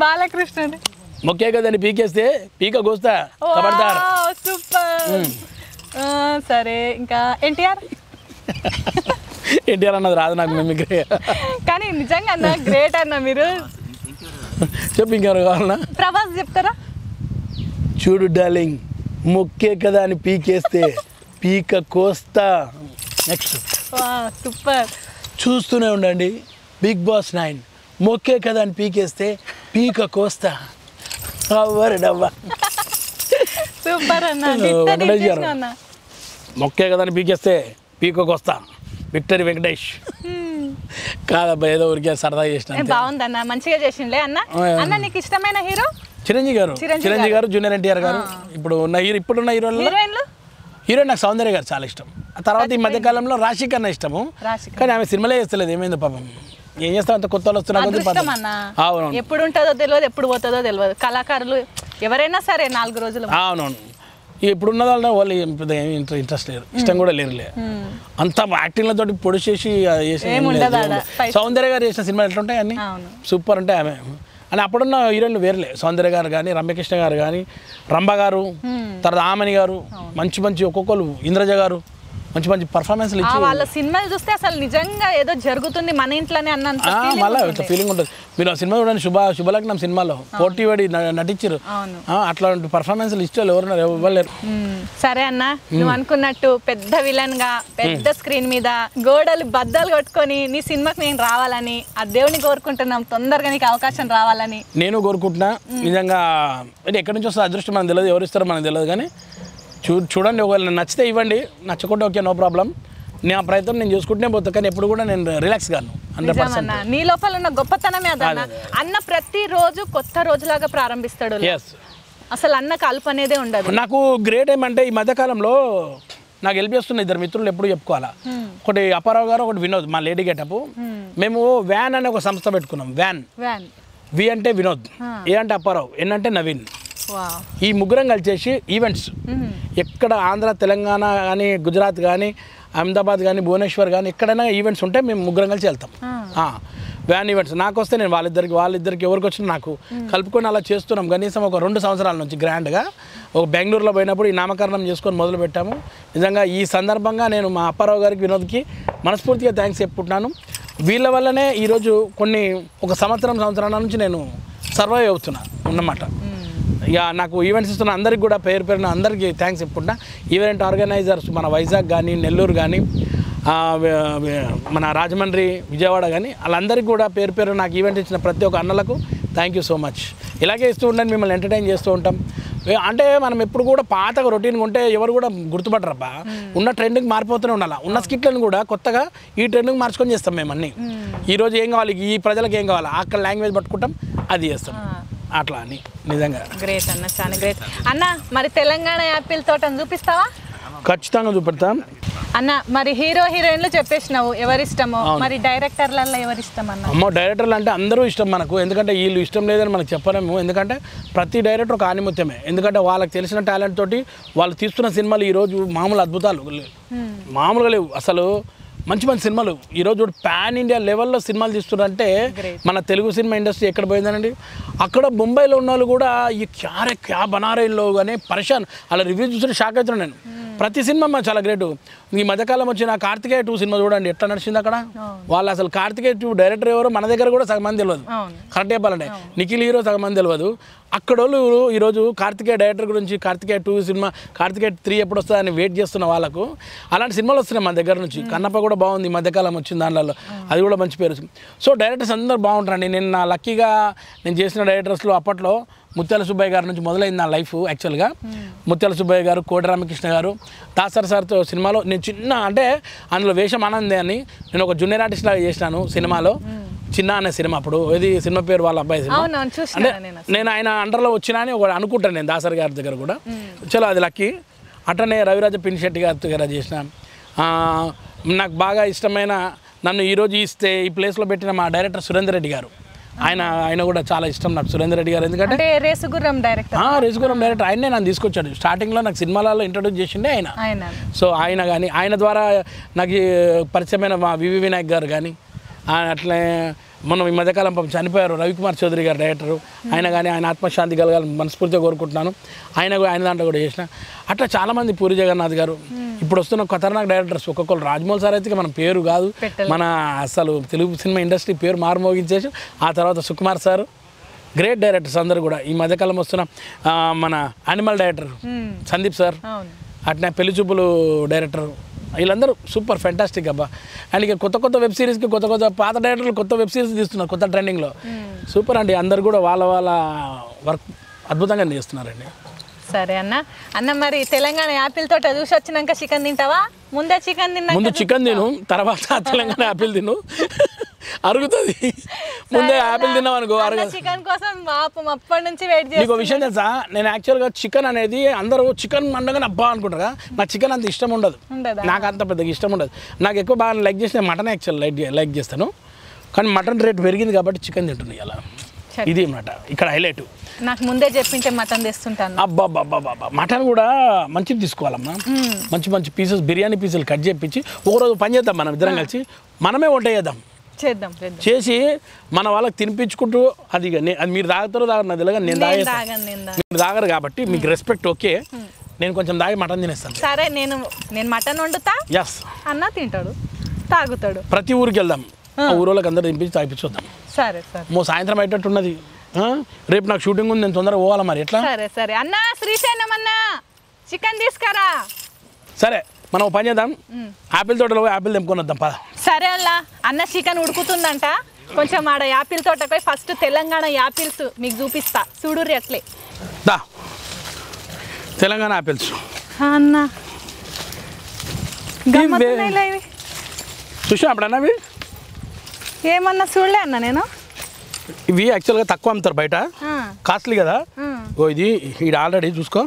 Speaker 1: బాలకృష్ణ
Speaker 2: మొక్కే కదా అని పీకేస్తే పీక కోస్తా. ఖబర్దార్.
Speaker 1: సూపర్. సరే ఇంకా ఎన్టీఆర్
Speaker 2: అన్నది రాదు నాకు మిమిక్రీ,
Speaker 1: కానీ నిజంగా అన్న గ్రేట్ అన్న మీరు.
Speaker 2: చెప్పు ఇంకెవరు కావాలన్నా?
Speaker 1: ప్రభాస్ చెప్తారా?
Speaker 2: చూడు డార్లింగ్, మొక్కే కదా అని పీకేస్తే పీక కోస్తా. Next
Speaker 1: super.
Speaker 2: చూస్తూనే ఉండండి బిగ్ బాస్ 9. మొక్కే కదా అని పీకేస్తే పీక కోస్తా. డవ్వా
Speaker 1: సూపర్ అన్న.
Speaker 2: మొక్కే కదా అని పీకేస్తే పీకకు వస్తా. విక్టరీ వెంకటేష్. కాదబ్బా, ఏదో ఊరికే సరదా చేసిన.
Speaker 1: బాగుందన్న, మంచిగా చేసిండే అన్న. అన్న నీకు ఇష్టమైన హీరో?
Speaker 2: చిరంజీవి గారు, జూనియర్ ఎన్టీఆర్ గారు. ఇప్పుడున్న హీరో నాకు సౌందర్య గారు చాలా ఇష్టం. ఆ తర్వాత ఈ మధ్యకాలంలో రాశి కన్నా ఇష్టము, కానీ ఆమె సినిమాలే చేస్తలేదు. ఏమైందో పాపం, ఏం చేస్తాం, అంత కొత్త వాళ్ళు వస్తున్నా.
Speaker 1: ఎప్పుడు ఉంటుందో తెలియదు, ఎప్పుడు పోతుందో తెలియదు. కళాకారులు ఎవరైనా సరే 4 రోజులు.
Speaker 2: అవునవును. ఇప్పుడున్న వాళ్ళు పెద్ద ఇంట్రెస్ట్ లేరు, ఇష్టం కూడా లేరులే. అంతా యాక్టింగ్లతో పొడి చేసి సౌందర్య గారు చేసిన సినిమా ఎట్లుంటాయి అన్ని సూపర్ ఉంటాయి ఆమె. అని అప్పుడున్న హీరోయిన్లు వేరులే, సౌందర్య గారు కానీ, రమ్యకృష్ణ గారు కానీ, రంభ గారు, తర్వాత ఆమని గారు, మంచి మంచి ఒక్కొక్కరు, ఇంద్రజ గారు మంచి మంచి పర్ఫార్మెన్స్లు ఇచ్చి
Speaker 1: వాళ్ళ సినిమాలు చూస్తే అసలు నిజంగా ఏదో జరుగుతుంది మన ఇంట్లోనే అన్నంత
Speaker 2: మళ్ళీ ఇట్లా ఫీలింగ్ ఉంటుంది. మీరు ఆ సినిమా చూడండి, శుభలగ్నం సినిమాలో పోటీ పడి నటించారు, అట్లాంటి పర్ఫార్మెన్స్లు ఇష్టం ఎవరున్నారు, ఇవ్వలేరు.
Speaker 1: సరే అన్న, నువ్వు అనుకున్నట్టు పెద్ద విలన్ గా పెద్ద స్క్రీన్ మీద గోడలు బద్దలు కొట్టుకొని నీ సినిమాకి నేను రావాలని ఆ దేవుని కోరుకుంటున్నాం, తొందరగా నీకు అవకాశం రావాలని
Speaker 2: నేను కోరుకుంటున్నా. నిజంగా ఎక్కడి నుంచి వస్తుంది అదృష్టం మనకు తెలియదు, ఎవరు ఇస్తారో మనకు తెలియదు, కానీ చూడండి, ఒకవేళ నచ్చితే ఇవ్వండి, నచ్చకుంటే ఓకే, నో ప్రాబ్లం. నేను ఆ ప్రయత్నం నేను చూసుకుంటూనే పోతా, కానీ ఎప్పుడు కూడా నేను రిలాక్స్ గాను. 100%
Speaker 1: నీ లోపల ఉన్న గొప్పతనమే అదన్న. అన్న ప్రతిరోజు కొత్త రోజులాగా ప్రారంభిస్తాడు, అసలు అన్న కలుపు అనేదే ఉండదు.
Speaker 2: నాకు గ్రేట్ ఏమంటే ఈ మధ్యకాలంలో నాకు హెల్ప్ చేస్తున్న ఇద్దరు మిత్రులు ఎప్పుడు చెప్పుకోవాలా. ఒకటి అప్పారావు గారు, ఒకటి వినోద్, మా లేడీ గెటప్. మేము వ్యాన్ అనే ఒక సంస్థ పెట్టుకున్నాం. వ్యాన్ వి అంటే వినోద్, ఏ అంటే అప్పారావు, ఎన్ అంటే నవీన్. ఈ ముగ్గురం కలిసేసి ఈవెంట్స్ ఎక్కడ ఆంధ్ర, తెలంగాణ కానీ, గుజరాత్ కానీ, అహ్మదాబాద్ కానీ, భువనేశ్వర్ కానీ ఎక్కడైనా ఈవెంట్స్ ఉంటే మేము ముగ్గురం కలిసి వెళ్తాం. వ్యాన్ ఈవెంట్స్ నాకు వస్తే నేను వాళ్ళిద్దరికి ఎవరికి వచ్చినా నాకు కలుపుకొని అలా చేస్తున్నాం. కనీసం ఒక 2 సంవత్సరాల నుంచి గ్రాండ్గా ఒక బెంగళూరులో పోయినప్పుడు ఈ నామకరణం చేసుకొని మొదలు పెట్టాము. నిజంగా ఈ సందర్భంగా నేను మా అప్పారావు గారికి, వినోద్కి మనస్ఫూర్తిగా థ్యాంక్స్ చెప్పుకుంటున్నాను. వీళ్ళ వల్లనే ఈరోజు ఒక సంవత్సరాల నుంచి నేను సర్వైవ్ అవుతున్నా అన్నమాట. ఇక నాకు ఈవెంట్స్ ఇస్తున్న అందరికి కూడా పేరున అందరికీ థ్యాంక్స్ చెప్పుకుంటా. ఈవెంట్ ఆర్గనైజర్స్ మన వైజాగ్ కానీ, నెల్లూరు కానీ, మన రాజమండ్రి, విజయవాడ కానీ, వాళ్ళందరికీ కూడా పేరు నాకు ఈవెంట్ ఇచ్చిన ప్రతి ఒక్క అన్నలకు థ్యాంక్ యూ సో మచ్. ఇలాగే ఇస్తూ ఉండండి, మిమ్మల్ని ఎంటర్టైన్ చేస్తూ ఉంటాం. అంటే మనం ఎప్పుడు కూడా పాతగా రొటీన్గా ఉంటే ఎవరు కూడా గుర్తుపట్టరబ్బా. ఉన్న ట్రెండ్కి మారిపోతూనే ఉండాలి. ఉన్న స్కిట్లను కూడా కొత్తగా ఈ ట్రెండ్కి మార్చుకొని చేస్తాం మేము అన్నీ. ఈరోజు ఏం కావాలి, ఈ ప్రజలకు ఏం కావాలి, అక్కడ లాంగ్వేజ్ పట్టుకుంటాం, అది చేస్తాం. అట్లా అని నిజంగా
Speaker 1: గ్రేట్ అన్న, చాలా గ్రేట్ అన్న. మరి తెలంగాణ యాపిల్ తోటను చూపిస్తావా?
Speaker 2: ఖచ్చితంగా చూపెడతాం
Speaker 1: అన్న. మరి హీరోయిన్లు చెప్పేసినావు ఎవరిష్టమో, మరి డైరెక్టర్లలో ఎవరిష్టం అన్న?
Speaker 2: అమ్మో, డైరెక్టర్లు అంటే అందరూ ఇష్టం మనకు. ఎందుకంటే వీళ్ళు ఇష్టం లేదని మనకు చెప్పలేము. ఎందుకంటే ప్రతి డైరెక్టర్ ఒక ఆనిముత్యమే. ఎందుకంటే వాళ్ళకి తెలిసిన టాలెంట్ తోటి వాళ్ళు తీస్తున్న సినిమాలు ఈరోజు మామూలు అద్భుతాలు మామూలుగా లేవు అసలు. మంచి మంచి సినిమాలు ఈరోజు పాన్ ఇండియా లెవెల్లో సినిమాలు తీస్తున్నారంటే మన తెలుగు సినిమా ఇండస్ట్రీ ఎక్కడ పోయిందనండి. అక్కడ ముంబైలో ఉన్న వాళ్ళు కూడా ఈ క్యా బనారేలో కానీ పరిశాన్ అలా రివ్యూ చూసి షాక్ అవుతున్నాను నేను. ప్రతి సినిమా చాలా గ్రేట్. ఈ మధ్యకాలం వచ్చిన కార్తికేయ 2 సినిమా చూడండి ఎట్లా నడిచింది అక్కడ. వాళ్ళు అసలు కార్తికేయ 2 డైరెక్టర్ ఎవరో మన దగ్గర కూడా సగం మంది తెలియదు. కరెక్ట్ చెప్పాలంటే నిఖిల్ హీరో సగం మంది తెలియదు. అక్కడ వాళ్ళు ఈరోజు కార్తికేయ డైరెక్టర్ గురించి కార్తికేయ 2 సినిమా, కార్తికేయ 3 ఎప్పుడు వస్తుందని వెయిట్ చేస్తున్న వాళ్ళకు అలాంటి సినిమాలు వస్తున్నాయి మన దగ్గర నుంచి. కన్నప్ప కూడా బాగుంది, ఈ మధ్యకాలం వచ్చింది దానిలో, అది కూడా మంచి పేరు. సో డైరెక్టర్స్ అందరూ బాగుంటారండి. నేను నా లక్కీగా నేను చేసిన డైరెక్టర్స్లో అప్పట్లో ముత్యాల సుబ్బయ్య గారి నుంచి మొదలైంది నా లైఫ్. యాక్చువల్గా ముత్యాల సుబ్బయ్య గారు, కోటి రామకృష్ణ గారు, దాసర్ సార్తో సినిమాలో నేను చిన్న అంటే అందులో వేషం ఆనందే అని నేను ఒక జూనియర్ ఆర్టిస్ట్ లాగా చేసినాను సినిమాలో. చిన్న అనే సినిమా, అప్పుడు ఏది సినిమా పేరు వాళ్ళ అబ్బాయి సినిమా. అంటే నేను ఆయన అండర్లో వచ్చినా అని ఒక అనుకుంటాను నేను దాసర్ గారి దగ్గర కూడా. చలో అది లక్కీ. అట్లనే రవిరాజ పినిశెట్టి గారి దగ్గర చేసిన నాకు బాగా ఇష్టమైన, నన్ను ఈరోజు ఈ ప్లేస్లో పెట్టిన మా డైరెక్టర్ సురేందర్ రెడ్డి గారు. ఆయన కూడా చాలా ఇష్టం నాకు, సురేందర్ రెడ్డి గారు. ఎందుకంటే రేసుగుర్రం డైరెక్టర్ ఆయనే నన్ను తీసుకొచ్చాడు. స్టార్టింగ్లో నాకు సినిమాలలో ఇంట్రొడ్యూస్ చేసిండే ఆయన. సో ఆయన కానీ, ఆయన ద్వారా నాకు పరిచయమైన మా వివి వినాయక్ గారు కానీ, అట్లే మనం ఈ మధ్యకాలం చనిపోయారు రవికుమార్ చౌదరి గారు డైరెక్టరు. ఆయన కానీ ఆయన ఆత్మశాంతి కలగాలని మనస్ఫూర్తిగా కోరుకుంటున్నాను. ఆయన దాంట్లో కూడా చేసిన. అట్లా చాలామంది, పూరి జగన్నాథ్ గారు, ఇప్పుడు వస్తున్న ఖతర్నాక్ డైరెక్టర్స్ ఒక్కొక్కరు. రాజమౌళి సార్ అయితే మన పేరు కాదు, మన అసలు తెలుగు సినిమా ఇండస్ట్రీ పేరు మారుమోగించేసి. ఆ తర్వాత సుకుమార్ సార్, గ్రేట్ డైరెక్టర్స్ అందరూ కూడా. ఈ మధ్యకాలం వస్తున్న మన యానిమల్ డైరెక్టర్ సందీప్ సార్, అట్లా పెళ్లి చూపులు డైరెక్టర్, వీళ్ళందరూ సూపర్ ఫెంటాస్టిక్ అబ్బా. అండ్ ఇక కొత్త వెబ్ సిరీస్కి కొత్త పాత డైరెక్టర్లు కొత్త వెబ్ సిరీస్ తీస్తున్నారు కొత్త ట్రెండింగ్లో. సూపర్ అండి. అందరు కూడా వాళ్ళ వర్క్ అద్భుతంగా చేస్తున్నారండి.
Speaker 1: సరే అన్న మరి తెలంగాణ యాపిల్ తోట చూసి వచ్చినాక చికెన్ తింటావా? ముందు
Speaker 2: చికెన్ తిను, తర్వాత తెలంగాణ యాపిల్ తిను, అరుగుతుంది. ముందే యాపిల్ తిన్నాం అనుకో
Speaker 1: చికెన్ కోసం అప్పటి నుంచి వెయిట్ చేస్తాను.
Speaker 2: నీకు విషయం తెలుసా, నేను యాక్చువల్గా చికెన్ అనేది అందరూ చికెన్ వండగానే అబ్బా అనుకుంటారు కదా, నాకు చికెన్ అంత ఇష్టం ఉండదు. నాకు అంత పెద్దగా ఇష్టం ఉండదు. నాకు ఎక్కువ బాగా లైక్ చేసిన మటన్ యాక్చువల్ లైక్ చేస్తాను. కానీ మటన్ రేట్ పెరిగింది కాబట్టి చికెన్ తింటున్నాయి. అలా ఇది అన్నమాట ఇక్కడ హైలైట్.
Speaker 1: నాకు ముందే చెప్పింటే మటన్ తెస్తుంటాను.
Speaker 2: అబ్బా మటన్ కూడా మంచిది తీసుకోవాలమ్మా. మంచి మంచి పీసెస్ బిర్యానీ పీసులు కట్ చేయించి ఒకరోజు పని చేద్దాం మనం ఇద్దరం కలిసి, మనమే వంట చేద్దాం చేసి మన వాళ్ళకి తినిపించుకుంటూ. అది అది మీరు తాగుతారో తాగరు తెలియదు, నేను తాగేస్తాను, మీరు తాగరు కాబట్టి మీకు రెస్పెక్ట్. ఓకే, నేను కొంచెం తాగి మటన్ తినేస్తాను.
Speaker 1: సరే, నేను మటన్ వండుతా, అన్న తింటాడు తాగుతాడు. ప్రతి
Speaker 2: ఊరికి వెళ్దాం, ఆ ఊరోళ్ళకి అందరూ తినిపించి తాగిపించొద్దాం.
Speaker 1: సరే
Speaker 2: సాయంత్రం అయ్యేటట్టున్నది, రేపు నాకు షూటింగ్ ఉంది, నేను తొందరగా పోవాలా మరి ఎట్లా?
Speaker 1: సరే అన్న, శ్రీశైలం అన్న చికెన్ తీసుకురా.
Speaker 2: సరే, మనం పని చేద్దాం, ఆపిల్ తోటలో పోయి ఆపిల్ తెంపుకొని వద్దాం పద.
Speaker 1: సరే అన్న చికెన్ ఉడుకుతుందంట, కొంచెం ఆడ యాపిల్ తోటకు పోయి ఫస్ట్ తెలంగాణ యాపిల్స్ మీకు చూపిస్తా, చూడుర్రి అట్లే.
Speaker 2: దా తెలంగాణ ఆపిల్స్
Speaker 1: అన్న
Speaker 2: చూసా అప్పుడన్నా అవి
Speaker 1: ఏమన్నా చూడలే అన్న నేను.
Speaker 2: ఇవి యాక్చువల్గా తక్కువ అమ్ముతారు బయట, కాస్ట్లీ కదా. ఇది ఇది ఆల్రెడీ చూసుకో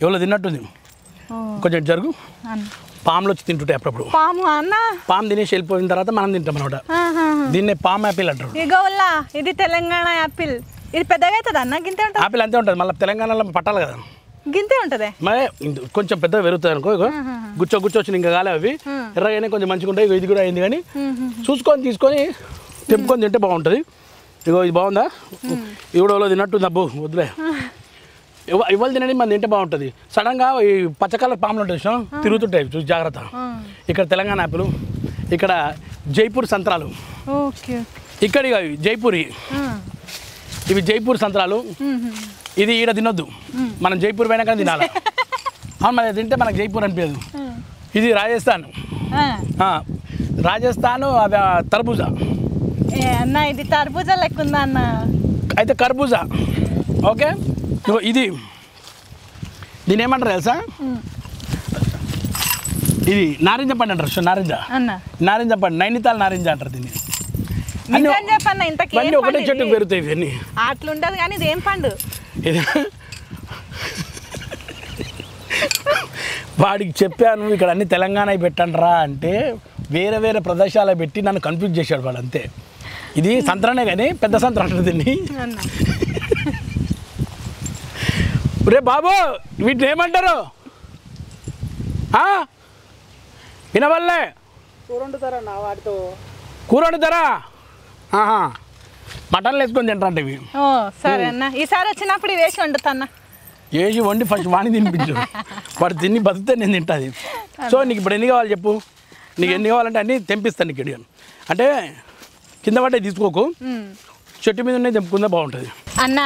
Speaker 2: ఎవరో తిన్నట్టుంది, కొంచెం జరుగు. పాములు వచ్చి తింటుంటాయి అప్పుడప్పుడు. పాము తినేసి వెళ్ళిపోయిన తర్వాత మనం తింటాం అనమాట. దీన్నే పామ్ యాపిల్ అంటారు.
Speaker 1: ఇది తెలంగాణ యాపిల్, ఇది పెద్దగా అవుతుంది అన్న, గింతే ఉంటుంది.
Speaker 2: ఆపిల్ అంతే ఉంటుంది, మళ్ళీ తెలంగాణలో పట్టాలి కదా,
Speaker 1: గింతే ఉంటుంది.
Speaker 2: మరి కొంచెం పెద్దగా పెరుగుతుంది అనుకో, గుచ్చొచ్చి ఇంకా కాలే అవి ఎర్రగానే కొంచెం మంచిగా ఉంటాయి. ఇది కూడా అయింది, కానీ చూసుకొని తీసుకొని తెంపుకొని తింటే బాగుంటుంది. ఇగో ఇది బాగుందా, ఇవిడో తిన్నట్టుంది. అబ్బో వద్దులే, ఇవాళ తినండి మనం తింటే బాగుంటుంది. సడన్గా ఈ పచ్చ కలర్ పాములు ఉంటాయి తిరుగుతుంటాయి, చూసి జాగ్రత్త. ఇక్కడ తెలంగాణ యాపిల్, ఇక్కడ జైపూర్ సంత్రాలు, ఇక్కడ జైపూరి, ఇవి జైపూర్ సంత్రాలు. ఇది ఈడ తినొద్దు, మనం జైపూర్ పోయినాక తినాలి. అవును, మరి తింటే మనకు జైపూర్ అనిపించదు. ఇది రాజస్థాన్, అది తర్బూజా
Speaker 1: అన్న. ఇది తర్బూజా లెక్క ఉందా అన్న?
Speaker 2: అయితే కర్బూజా. ఓకే, ఇది దీని ఏమంటారు తెలుసా? ఇది నారింజ పండు అంటారు. నారింజ పండు, నైనితాల్ నారింజ అంటారు దీన్ని. అన్నీ ఒకటే చెట్టుకు పెరుగుతాయి ఇవన్నీ.
Speaker 1: అట్లుంటది కానీ ఇది ఏం పండు?
Speaker 2: వాడికి చెప్పాను ఇక్కడ అన్ని తెలంగాణ పెట్టండిరా అంటే వేరే వేరే ప్రదేశాలు పెట్టి నన్ను కన్ఫ్యూజ్ చేశాడు వాడు, అంతే. ఇది సంత్రానే కానీ పెద్ద సంత్రం అంటారు దీన్ని. రే బాబు, వీటిని ఏమంటారు? వినవల్లే కూర వండుతారా? మటన్లు వేసుకొని తింటారంట ఇవి.
Speaker 1: సరే అన్న, ఈసారి వచ్చినప్పుడు వేసి వండుతాన్నా.
Speaker 2: వేసి వండి ఫస్ట్ వాణి తినిపించు, వాడు తిని బతికితే నేను తింటుంది. సో నీకు ఇప్పుడు ఎన్ని కావాలి చెప్పు, నీకు ఎన్ని కావాలంటే అన్నీ తెంపిస్తాను నీకు. ఇడిగాను అంటే కింద పడ్డే తీసుకోకు, చెట్టు మీద ఉన్నాయి తెంపుకుందా బాగుంటుంది.
Speaker 1: అన్న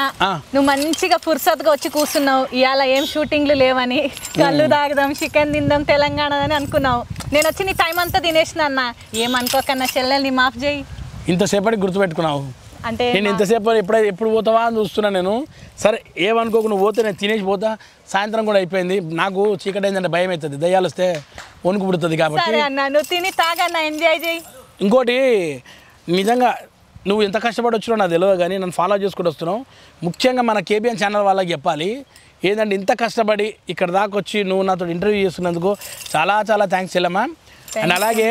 Speaker 1: నువ్వు మంచిగా ఫుర్సత్గా వచ్చి కూర్చున్నావు, ఇవాళ ఏం షూటింగ్లు లేవని, కళ్ళు తాగుదాం, చికెన్ తిందాం తెలంగాణ అని అనుకున్నావు. నేను వచ్చి నీ టైం అంతా తినేసిన అన్న, ఏమనుకోకన్నా చెల్లెల్ని మాఫ్ చేయి.
Speaker 2: ఇంతసేపటికి గుర్తుపెట్టుకున్నావు
Speaker 1: అంటే
Speaker 2: నేను ఇంతసేపు ఎప్పుడు పోతావా అని చూస్తున్నా నేను. సరే ఏమనుకోకు, నువ్వు పోతే నేను తినేసి పోతా. సాయంత్రం కూడా అయిపోయింది, నాకు చీకటి అయిందంటే భయం అవుతుంది, దయ్యాలు వస్తే వణుకు పుడుతుంది కాబట్టి.
Speaker 1: సరే అన్న, నువ్వు తిని తాగన్నా, ఎంజాయ్ చేయి.
Speaker 2: ఇంకోటి నిజంగా నువ్వు ఎంత కష్టపడి వచ్చినావు నాకు తెలియదు, కానీ నన్ను ఫాలో చేసుకుంటూ వస్తున్నావు. ముఖ్యంగా మన కేబిఎన్ ఛానల్ వాళ్ళకి చెప్పాలి ఏంటంటే, ఇంత కష్టపడి ఇక్కడ దాకా వచ్చి నువ్వు నాతో ఇంటర్వ్యూ చేస్తున్నందుకు చాలా చాలా థ్యాంక్స్ చెల్లెమ్మా. అండ్ అలాగే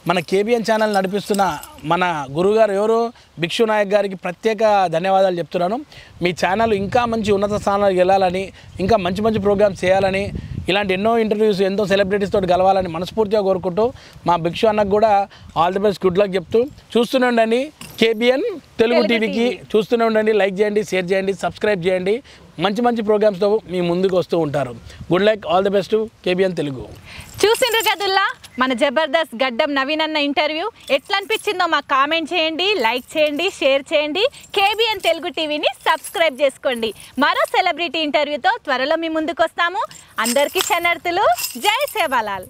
Speaker 2: మన కేబిఎన్ ఛానల్ నడిపిస్తున్న మన గురువుగారు ఎవరు భిక్షు నాయక్ గారికి ప్రత్యేక ధన్యవాదాలు చెప్తున్నాను. మీ ఛానల్ ఇంకా మంచి ఉన్నత స్థానాలకు వెళ్ళాలని, ఇంకా మంచి మంచి ప్రోగ్రామ్స్ చేయాలని, ఇలాంటి ఎన్నో ఇంటర్వ్యూస్ ఎంతో సెలబ్రిటీస్ తోటి కలవాలని మనస్ఫూర్తిగా కోరుకుంటూ మా భిక్షు అన్నకు కూడా all the best, good luck చెప్తూ చూస్తూనే ఉండండి కేబిఎన్ తెలుగు టీవీకి. చూస్తూనే ఉండండి, లైక్ చేయండి, షేర్ చేయండి, సబ్స్క్రైబ్ చేయండి. మంచి మంచి ప్రోగ్రామ్స్తో మీ ముందుకు వస్తూ ఉంటారు. Good luck, all the best KBN Telugu.
Speaker 1: చూసిండ్రు కదుల్లా మన జబర్దస్త్ గడ్డం నవీన్ అన్న ఇంటర్వ్యూ. ఎట్లా అనిపించిందో మాకు కామెంట్ చేయండి, లైక్ చేయండి, షేర్ చేయండి. కేబిఎన్ తెలుగు టీవీని సబ్స్క్రైబ్ చేసుకోండి. మరో సెలబ్రిటీ ఇంటర్వ్యూతో త్వరలో మీ ముందుకు వస్తాము. అందరికీ శనార్థులు. జై సేవాలాల్.